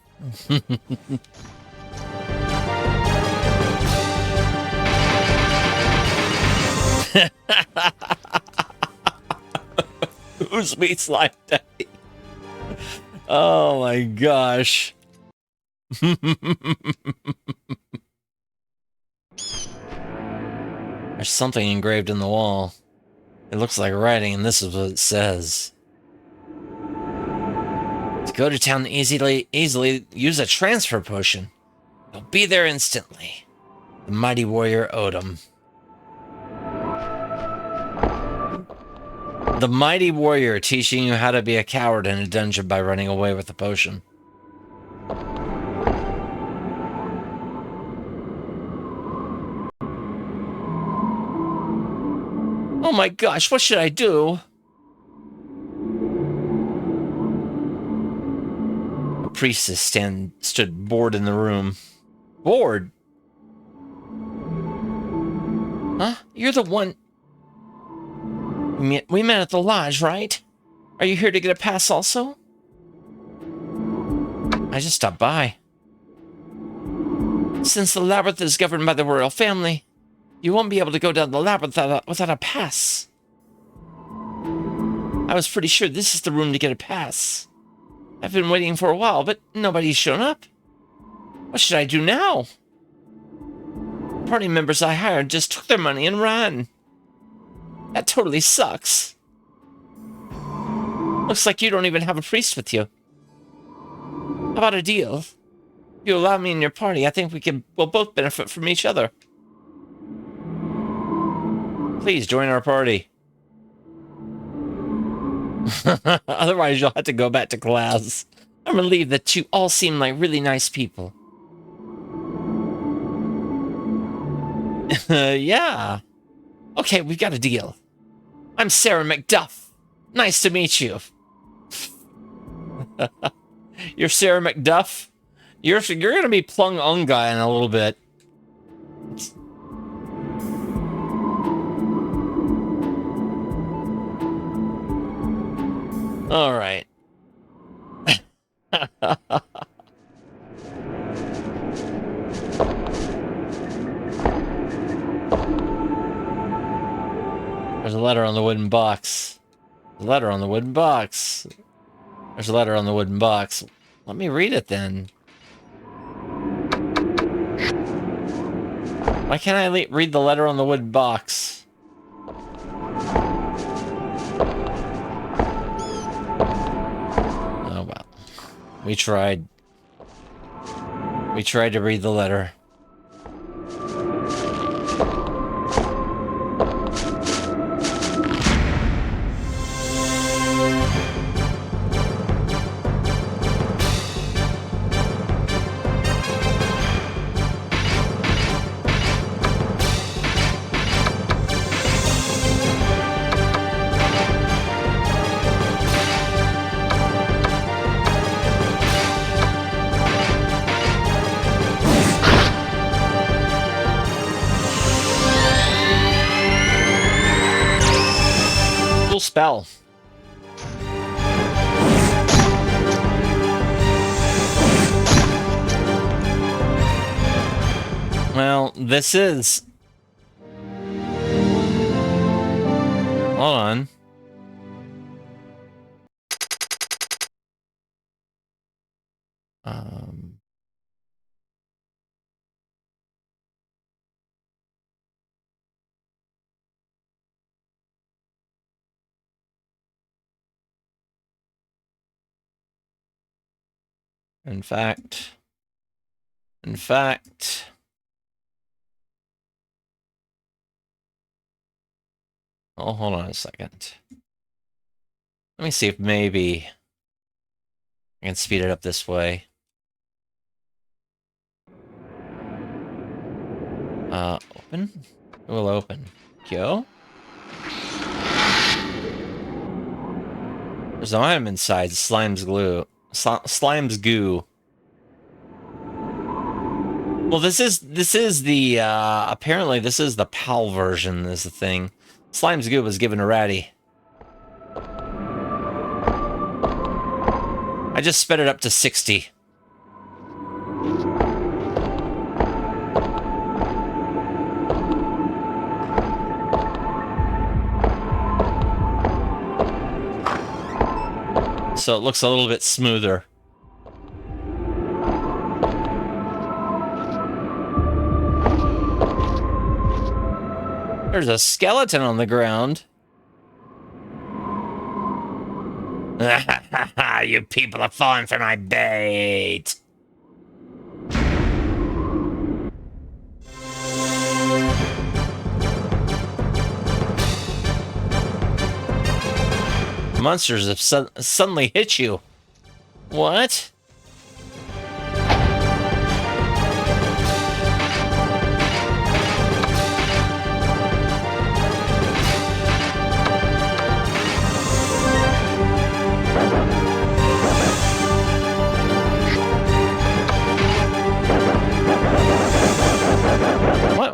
Who's me slime daddy? Oh my gosh. There's something engraved in the wall. It looks like writing, and this is what it says. To go to town easily use a transfer potion. You'll be there instantly. The mighty warrior Odom. The mighty warrior teaching you how to be a coward in a dungeon by running away with the potion. Oh my gosh, what should I do? priestess stood bored in the room. Bored? Huh? You're the one... We met at the lodge, right? Are you here to get a pass also? I just stopped by. Since the labyrinth is governed by the royal family, you won't be able to go down the labyrinth without a pass. I was pretty sure this is the room to get a pass. I've been waiting for a while, but nobody's shown up. What should I do now? The party members I hired just took their money and ran. That totally sucks. Looks like you don't even have a priest with you. How about a deal? If you allow me in your party, I think we'll both benefit from each other. Please join our party. Otherwise, you'll have to go back to class. I'm relieved that you all seem like really nice people. Yeah. Okay, we've got a deal. I'm Sarah McDuff. Nice to meet you. You're Sarah McDuff? You're gonna be Plung Unga in a little bit. All right. There's a letter on the wooden box. There's a letter on the wooden box. There's a letter on the wooden box. Let me read it then. Why can't I read the letter on the wooden box? Oh well. We tried. We tried to read the letter. Spell. Well, this is... Hold on. In fact, oh, hold on a second. Let me see if maybe I can speed it up this way. Open? It will open. Go. There's no item inside. Slime's glue. Slime's goo. Well, this is the, apparently this is the PAL version, is the thing. Slime's goo was given to Ratty. I just sped it up to 60. So it looks a little bit smoother. There's a skeleton on the ground. You people are falling for my bait. Monsters have suddenly hit you. What?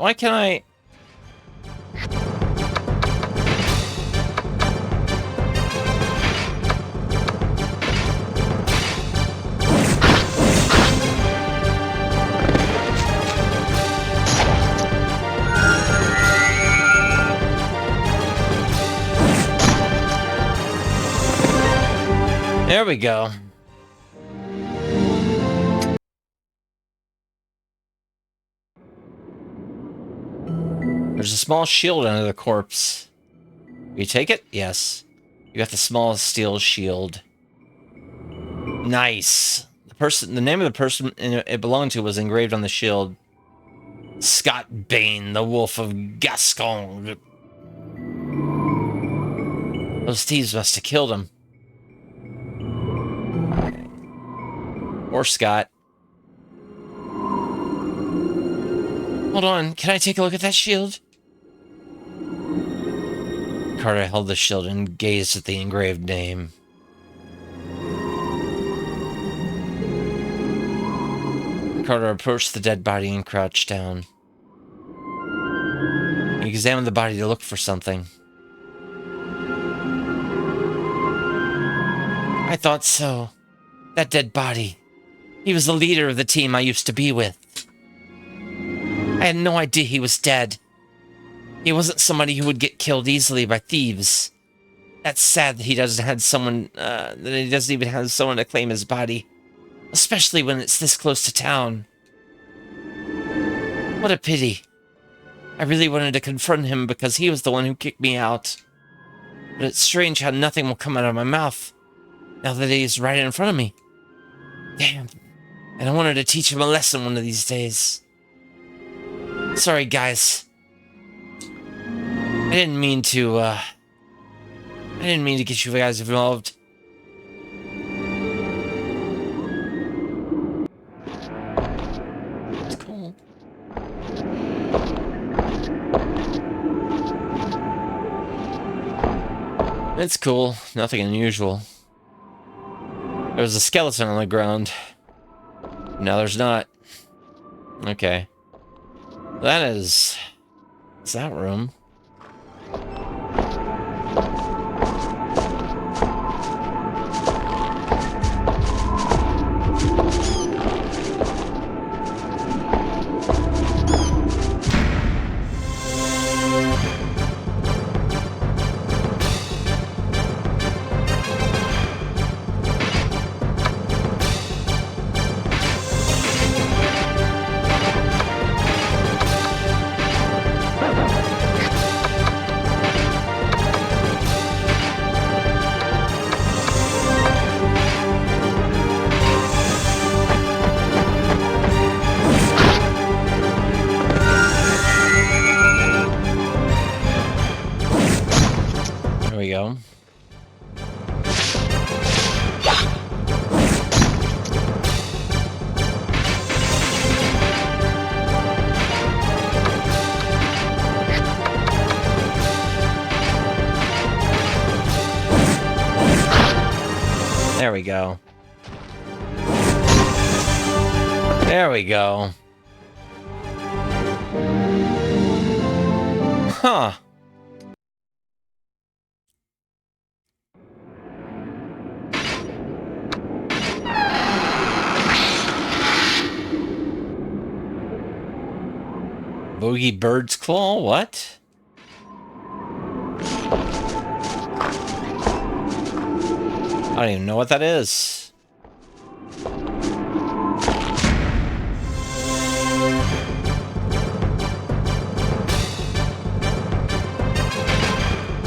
Why can't I... There we go. There's a small shield under the corpse. You take it? Yes. You got the small steel shield. Nice. The name of the person it belonged to was engraved on the shield. Scott Bane, the Wolf of Gascon. Those thieves must have killed him. Or Scott. Hold on, can I take a look at that shield? Carter held the shield and gazed at the engraved name. Carter approached the dead body and crouched down. He examined the body to look for something. I thought so. That dead body. He was the leader of the team I used to be with. I had no idea he was dead. He wasn't somebody who would get killed easily by thieves. That's sad that he doesn't have someone, that he doesn't even have someone to claim his body. Especially when it's this close to town. What a pity. I really wanted to confront him because he was the one who kicked me out. But it's strange how nothing will come out of my mouth, now that he's right in front of me. Damn. And I wanted to teach him a lesson one of these days. Sorry, guys. I didn't mean to get you guys involved. It's cool. It's cool. Nothing unusual. There was a skeleton on the ground. Now there's not. Okay. That is... It's that room. There we go. There we go. There we go. Huh. Boogie Bird's Claw? What? I don't even know what that is.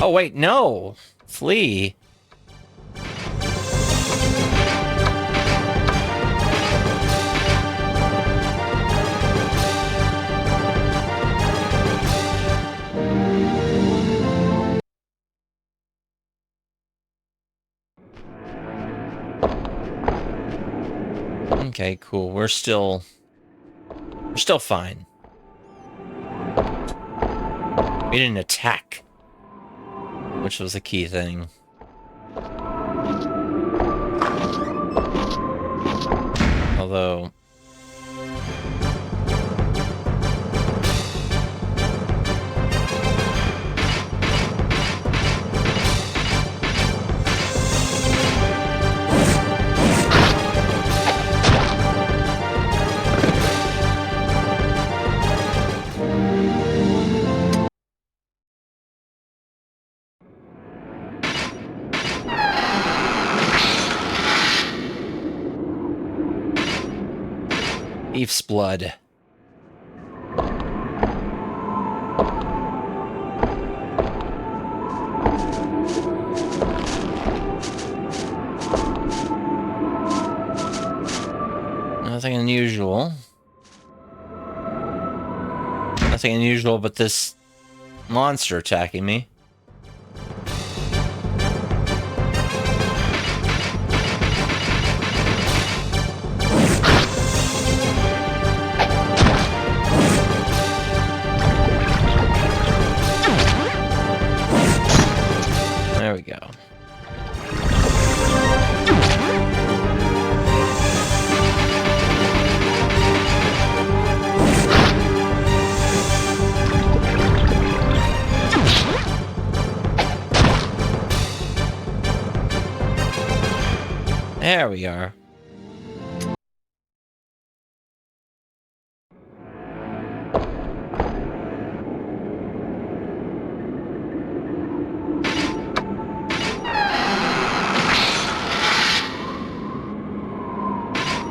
Oh, wait, no. Flee. Okay, cool. We're still fine. We didn't attack, which was a key thing. Although... Beef's blood. Nothing unusual. Nothing unusual but this monster attacking me. There we go. There we are.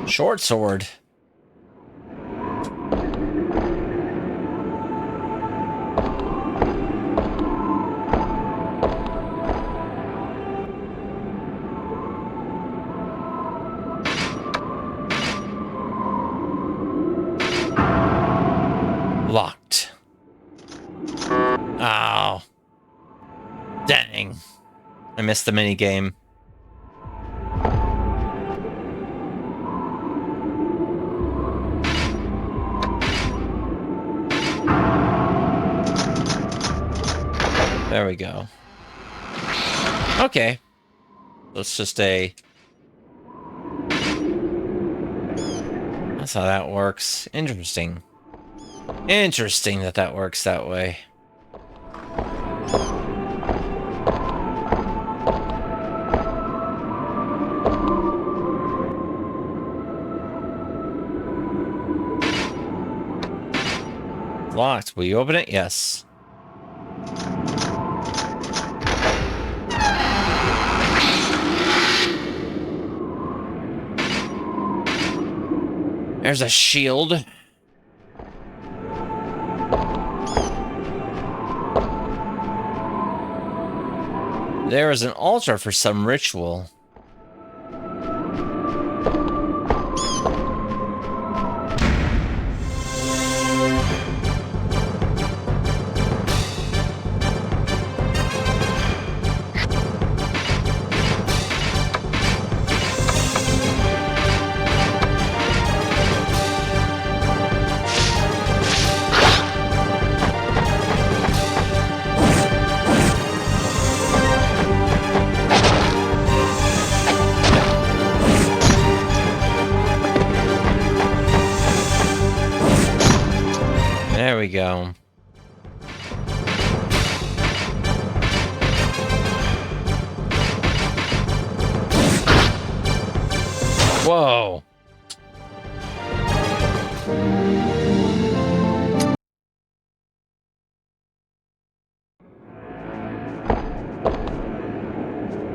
Short sword. Locked. Oh. Dang. I missed the mini game. There we go. Okay. Let's just That's how that works. Interesting. Interesting that that works that way. Locked. Will you open it? Yes. There's a shield. There is an altar for some ritual. There we go. Whoa.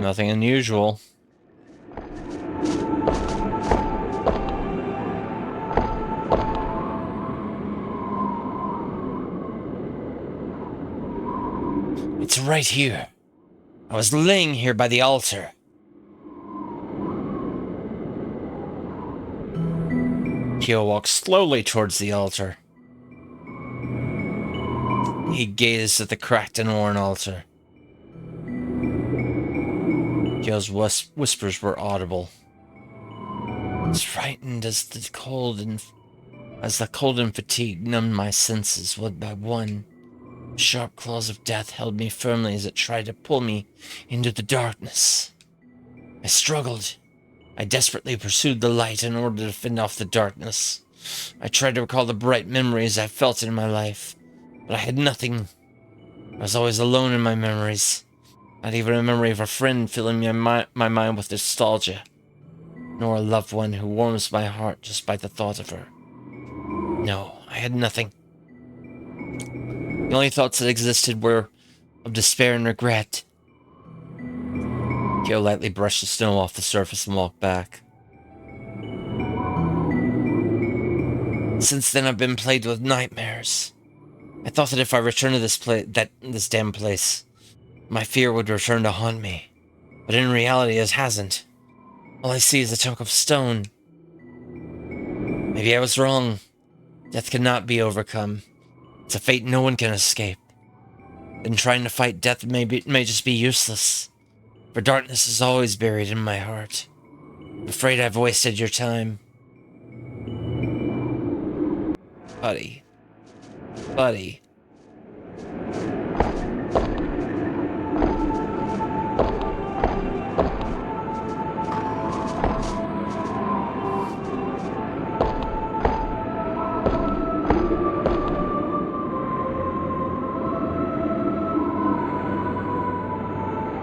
Nothing unusual. It's right here. I was laying here by the altar. Kyo walked slowly towards the altar. He gazed at the cracked and worn altar. Kyo's whispers were audible. As frightened as the cold and fatigue numbed my senses one by one, sharp claws of death held me firmly as it tried to pull me into the darkness. I struggled. I desperately pursued the light in order to fend off the darkness. I tried to recall the bright memories I felt in my life, but I had nothing. I was always alone in my memories. Not even a memory of a friend filling my mind with nostalgia, nor a loved one who warms my heart just by the thought of her. No, I had nothing. The only thoughts that existed were of despair and regret. Kyo lightly brushed the snow off the surface and walked back. Since then, I've been plagued with nightmares. I thought that if I returned to this damn place, my fear would return to haunt me. But in reality, it hasn't. All I see is a chunk of stone. Maybe I was wrong. Death cannot be overcome. It's a fate no one can escape. Then trying to fight death may just be useless. For darkness is always buried in my heart. I'm afraid I've wasted your time. Buddy. Buddy.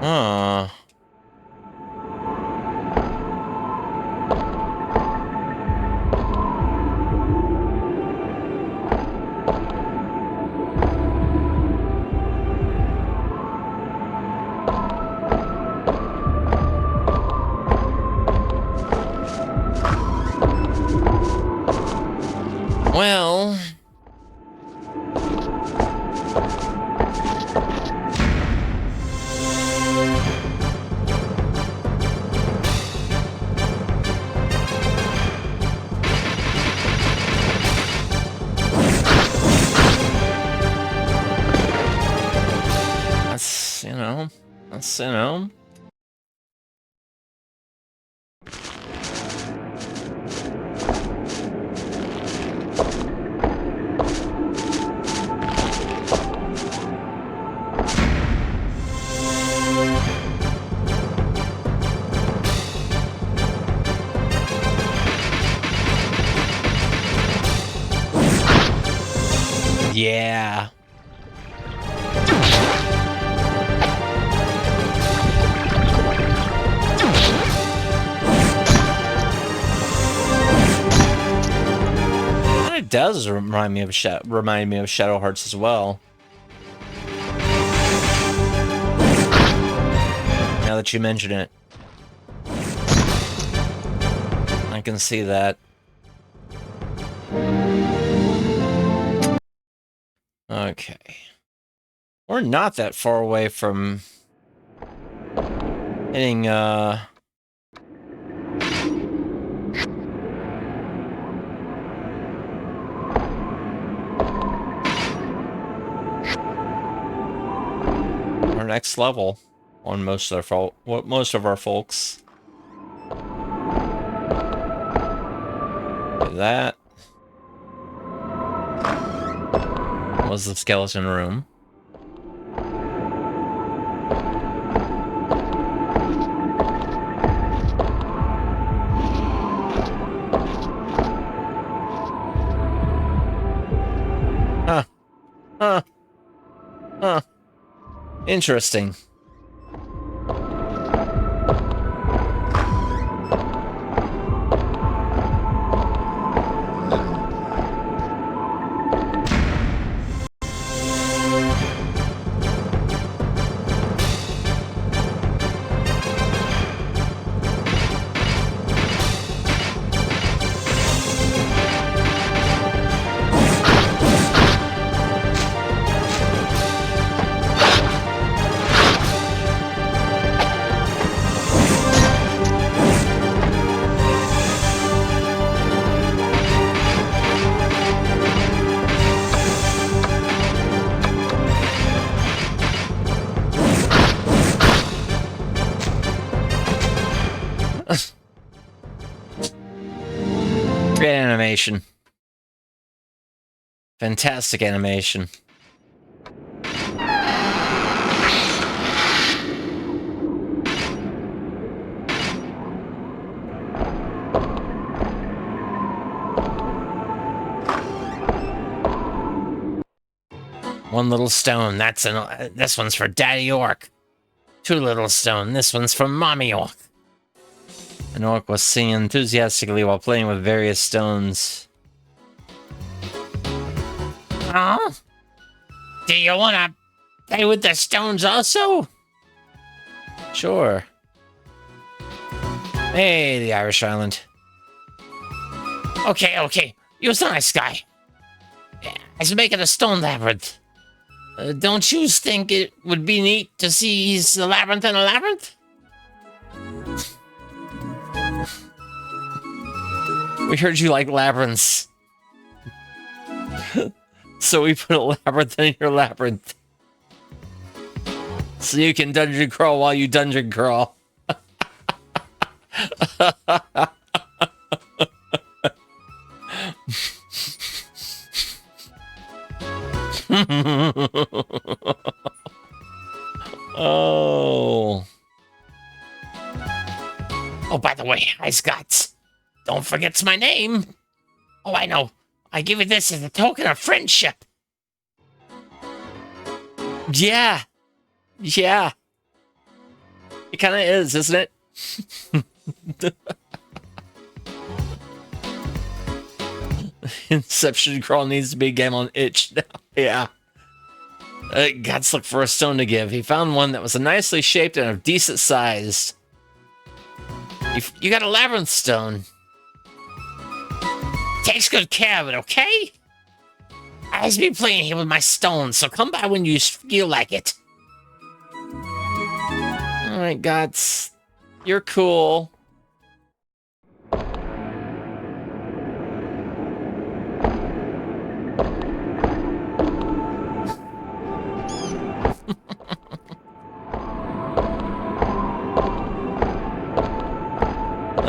Huh. Well... That's, you know... Yeah. It does remind me of Shadow Hearts as well. Now that you mention it, I can see that. Okay. We're not that far away from hitting, our next level on most of our folks. That was the skeleton room. Huh. Huh. Huh. Interesting. Great animation. Fantastic animation. One little stone, this one's for Daddy Orc. Two little stone, this one's for Mommy Orc. An orc was singing enthusiastically while playing with various stones. Oh? Do you want to play with the stones also? Sure. Hey, the Irish Island. Okay. He was a nice guy. He's making a stone labyrinth. Don't you think it would be neat to see his labyrinth in a labyrinth? We heard you like labyrinths. So we put a labyrinth in your labyrinth. So you can dungeon crawl while you dungeon crawl. Oh. Oh, by the way, Ice Guts, don't forget my name. Oh, I know. I give you this as a token of friendship. Yeah. Yeah. It kind of is, isn't it? Inception Crawl needs to be a game on itch now. Yeah. Guts looked for a stone to give. He found one that was nicely shaped and of decent size. You got a labyrinth stone. Takes good care of it, okay? I've been playing here with my stones, so come by when you feel like it. Alright, Guts. You're cool.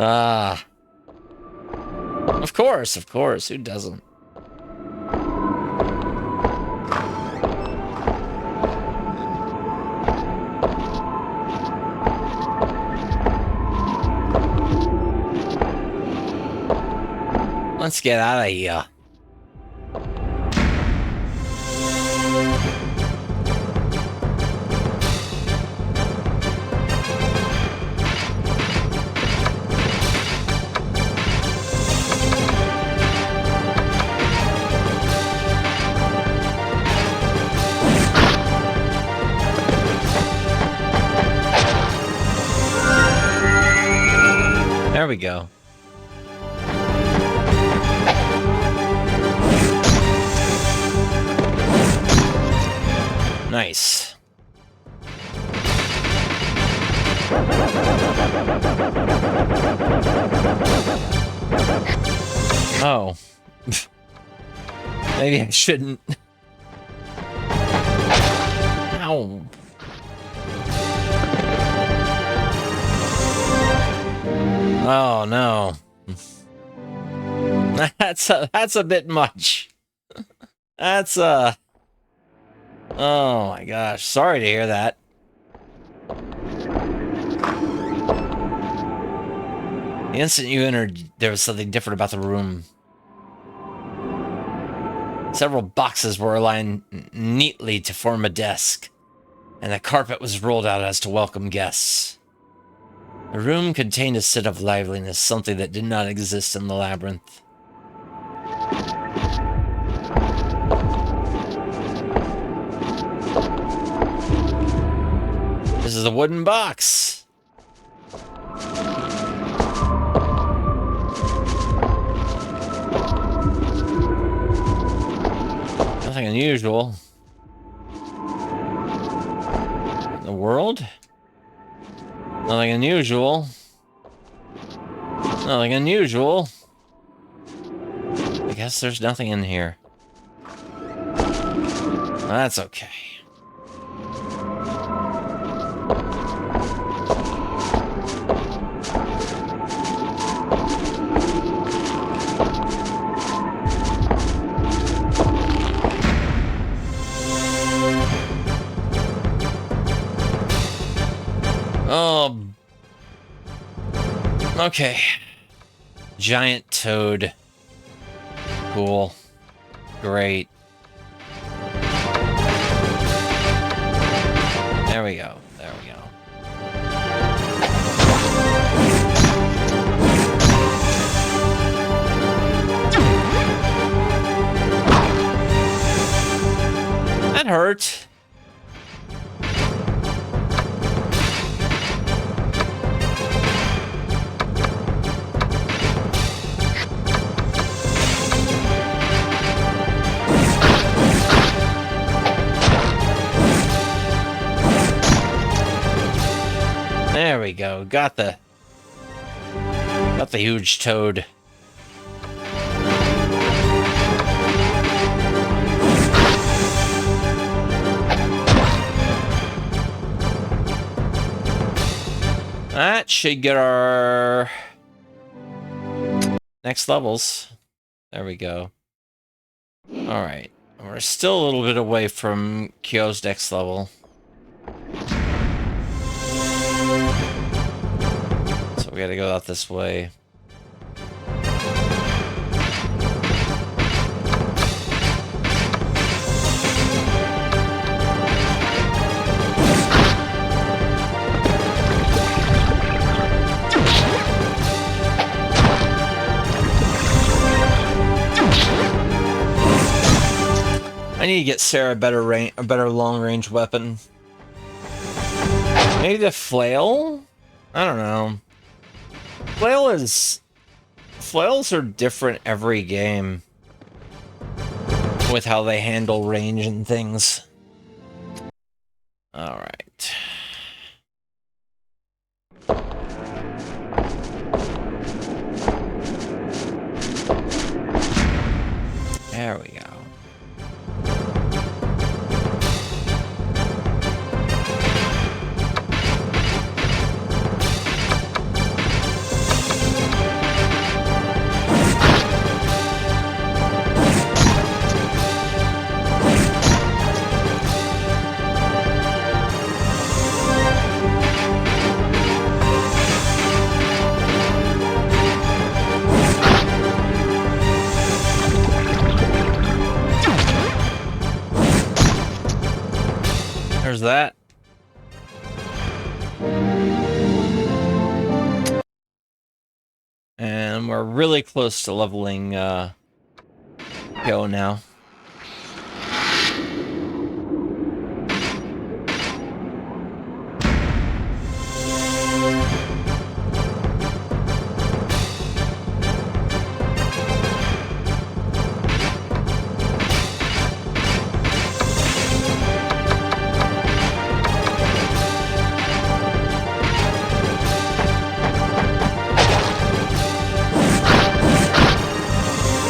Ah. Of course. Who doesn't? Let's get out of here. There we go. Nice. Oh. Maybe I shouldn't. Ow. Oh no. That's a bit much. That's oh my gosh. Sorry to hear that. The instant you entered, there was something different about the room. Several boxes were aligned neatly to form a desk, and the carpet was rolled out as to welcome guests. The room contained a set of liveliness, something that did not exist in the labyrinth. This is a wooden box. Nothing unusual. In the world? Nothing unusual. Nothing unusual. I guess there's nothing in here. That's okay. Oh. Okay. Giant toad. Cool. Great. There we go. There we go. That hurt. go. Got the huge toad. That should get our next levels. There we go. Alright. We're still a little bit away from Kyo's next level. So we gotta go out this way. I need to get Sarah a better long-range weapon. Maybe the flail? I don't know. Flails are different every game with how they handle range and things. All right. There we go. There's that. And we're really close to leveling Go now.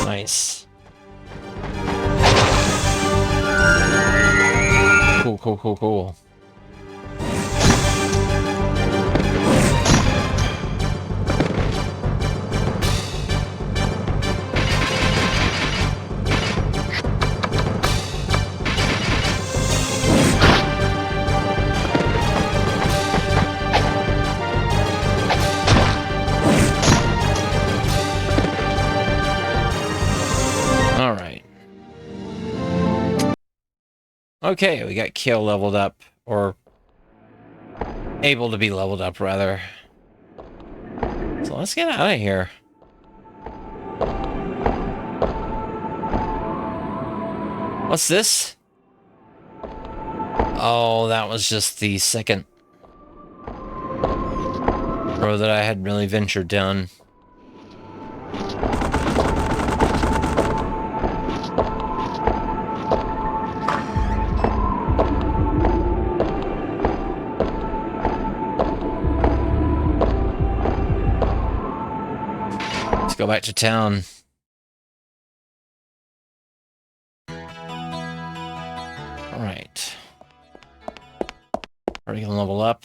Nice. Cool. All right. Okay, we got Kyo leveled up, or able to be leveled up, rather. So let's get out of here. What's this? Oh, that was just the second road that I hadn't really ventured down. Let's go back to town. Alright. Are we gonna level up?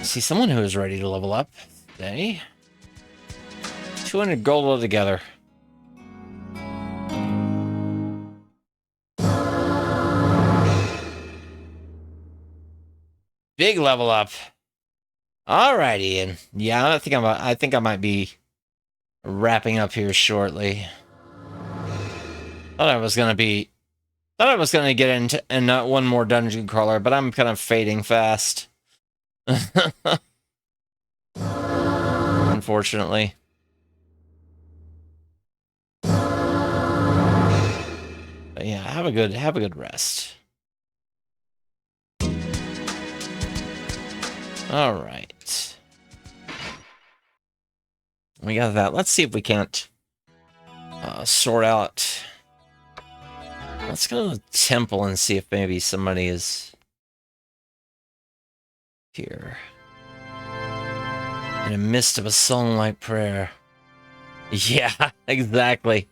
See someone who is ready to level up today. 200 gold altogether. Big level up. All right, Ian. Yeah, I think I might be wrapping up here shortly. Thought I was gonna get into one more dungeon crawler, but I'm kind of fading fast. Unfortunately. But yeah, have a good rest. All right. We got that. Let's see if we can't sort out. Let's go to the temple and see if maybe somebody is Here. In the midst of a song-like prayer. Yeah, exactly.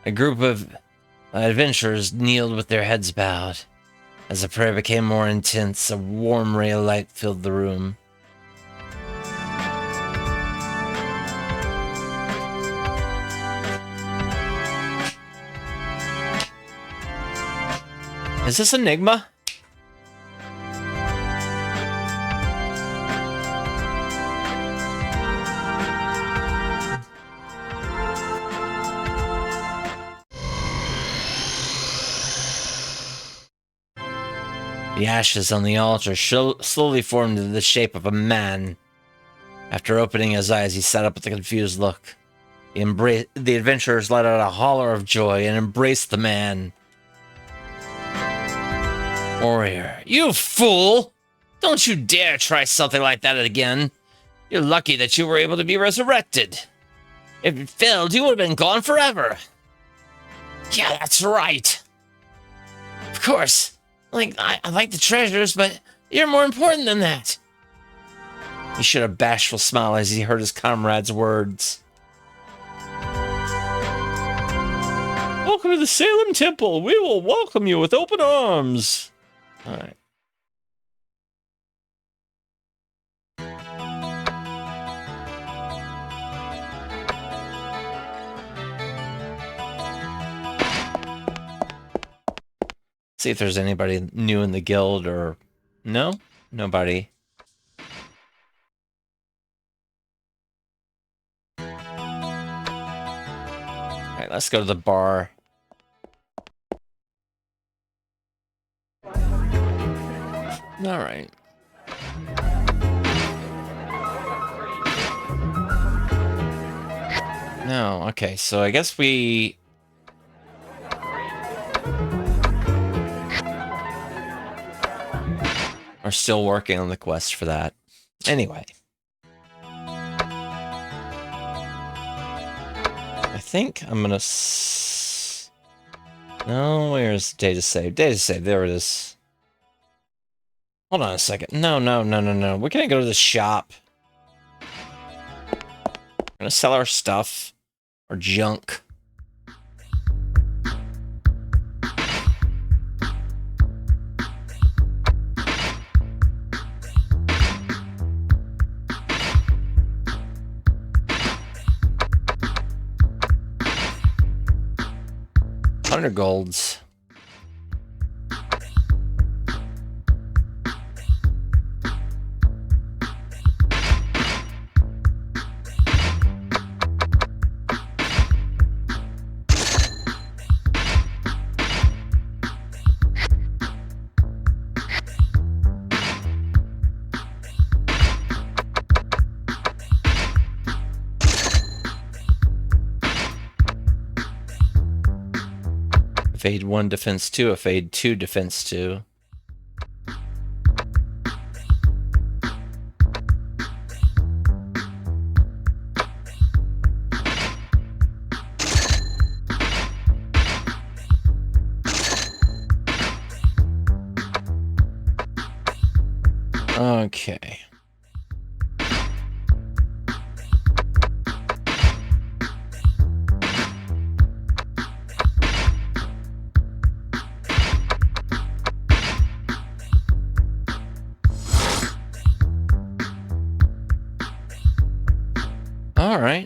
A group of adventurers kneeled with their heads bowed. As the prayer became more intense, a warm ray of light filled the room. Is this Enigma? The ashes on the altar slowly formed into the shape of a man. After opening his eyes, he sat up with a confused look. The adventurers let out a holler of joy and embraced the man. Warrior, you fool! Don't you dare try something like that again. You're lucky that you were able to be resurrected. If it failed, you would have been gone forever. Yeah, that's right. Of course. I like the treasures, but you're more important than that. He showed a bashful smile as he heard his comrade's words. Welcome to the Salem Temple. We will welcome you with open arms. All right. See if there's anybody new in the guild or... No? Nobody. Alright, let's go to the bar. Alright. No, okay, so I guess we... are still working on the quest for that. Anyway. I think I'm gonna... No, where's data save? Data save, there it is. Hold on a second. No. We're gonna go to the shop. We're gonna sell our stuff. Our junk. $100 golds. Evade 1, defense 2, evade 2, defense 2. Okay.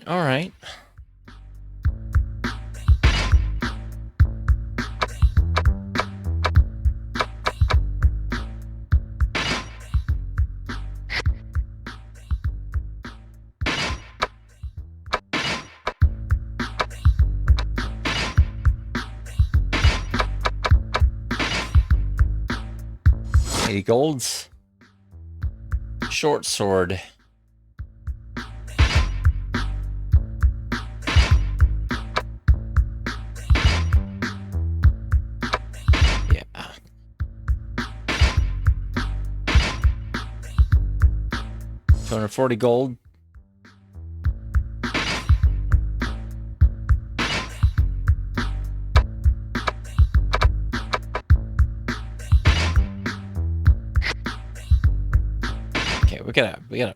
All right. $80 golds. Short sword. Yeah. $240 gold. Okay, we gotta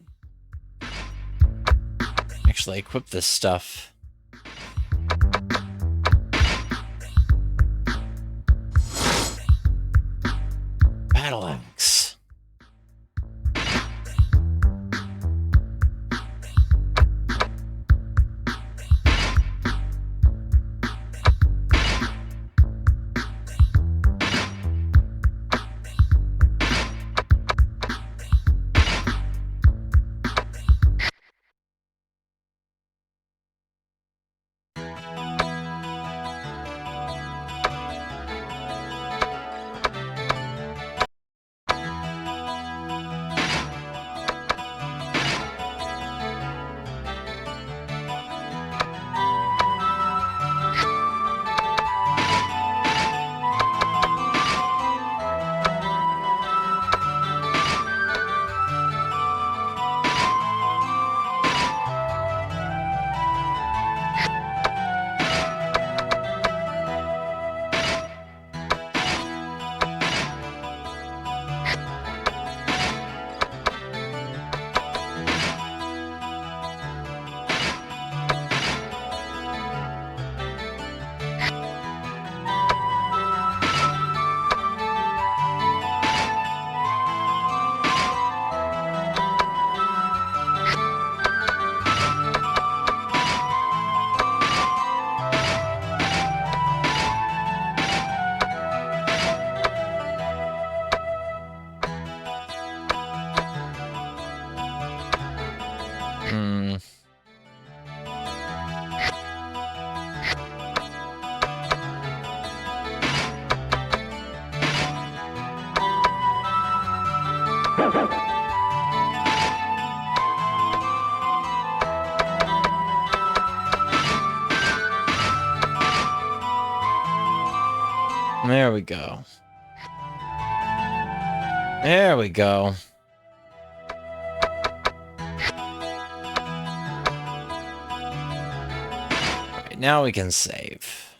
actually equip this stuff. Battle axe. There we go. There we go. Alright, now we can save.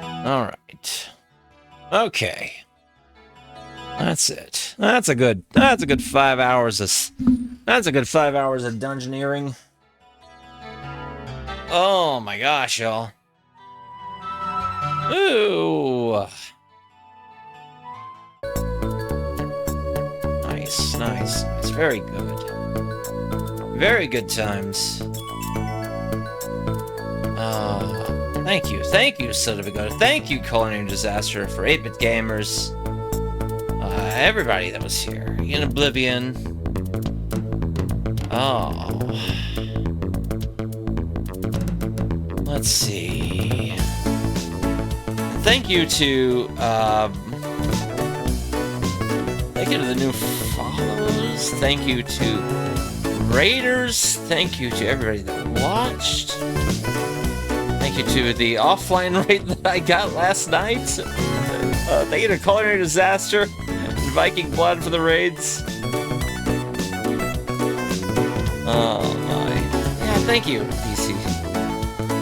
Alright. Okay. That's it. That's a good 5 hours of dungeoneering. Oh my gosh, y'all. Ooh. Nice, nice, nice. Very good. Very good times. Thank you. Thank you, Son of a Gun. Thank you, Culinary Disaster, for 8-Bit Gamers. Everybody that was here. In Oblivion. Oh. Let's see. Thank you to the new follows. Thank you to Raiders. Thank you to everybody that watched. Thank you to the offline raid that I got last night. Thank you to Culinary Disaster and Viking Blood for the raids. Oh my. Yeah, thank you, DC.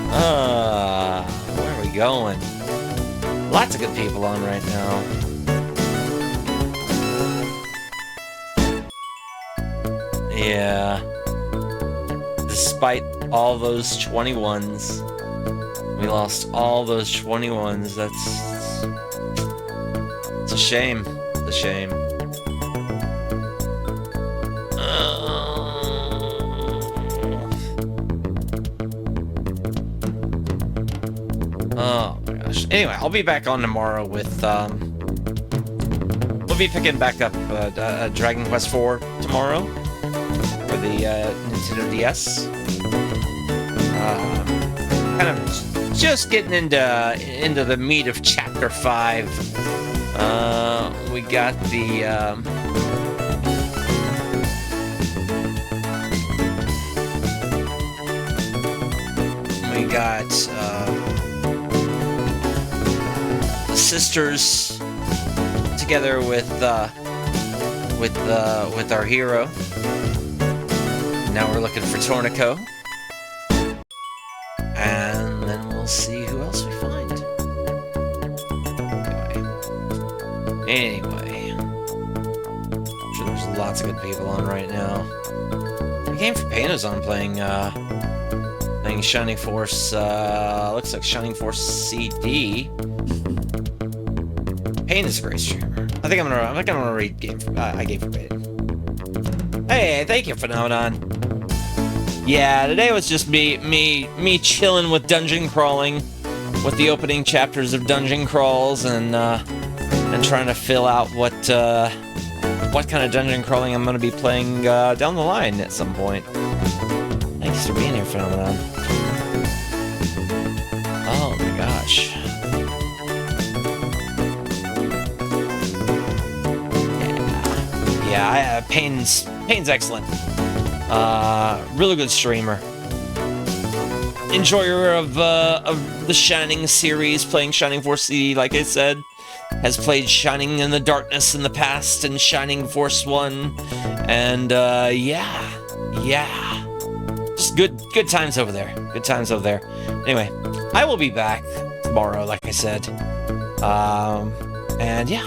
Where are we going? Lots of good people on right now. Yeah. Despite all those 21s. We lost all those 21s. It's a shame. It's a shame. Oh my gosh. Anyway, I'll be back on tomorrow with we'll be picking back up Dragon Quest IV tomorrow for the Nintendo DS. Kind of just getting into the meat of Chapter 5. We got the the sisters together with our hero. Now we're looking for Tornico. And then we'll see who else we find. Anyway. I'm sure there's lots of good people on right now. The game for Pain is on playing Shining Force, looks like Shining Force CD. Pain is a great streamer. I think I'm gonna rate game for, I gave for Pain. Hey, thank you, Phenomenon. Yeah, today was just me chilling with dungeon crawling, with the opening chapters of Dungeon Crawls, and trying to fill out what kind of dungeon crawling I'm gonna be playing down the line at some point. Thanks for being here, Phenomenon. Oh my gosh. Yeah, Pain's excellent. Really good streamer. Enjoyer of the Shining series, playing Shining Force CD, like I said. Has played Shining in the Darkness in the past and Shining Force 1. And yeah. Just good times over there. Good times over there. Anyway, I will be back tomorrow, like I said. And yeah.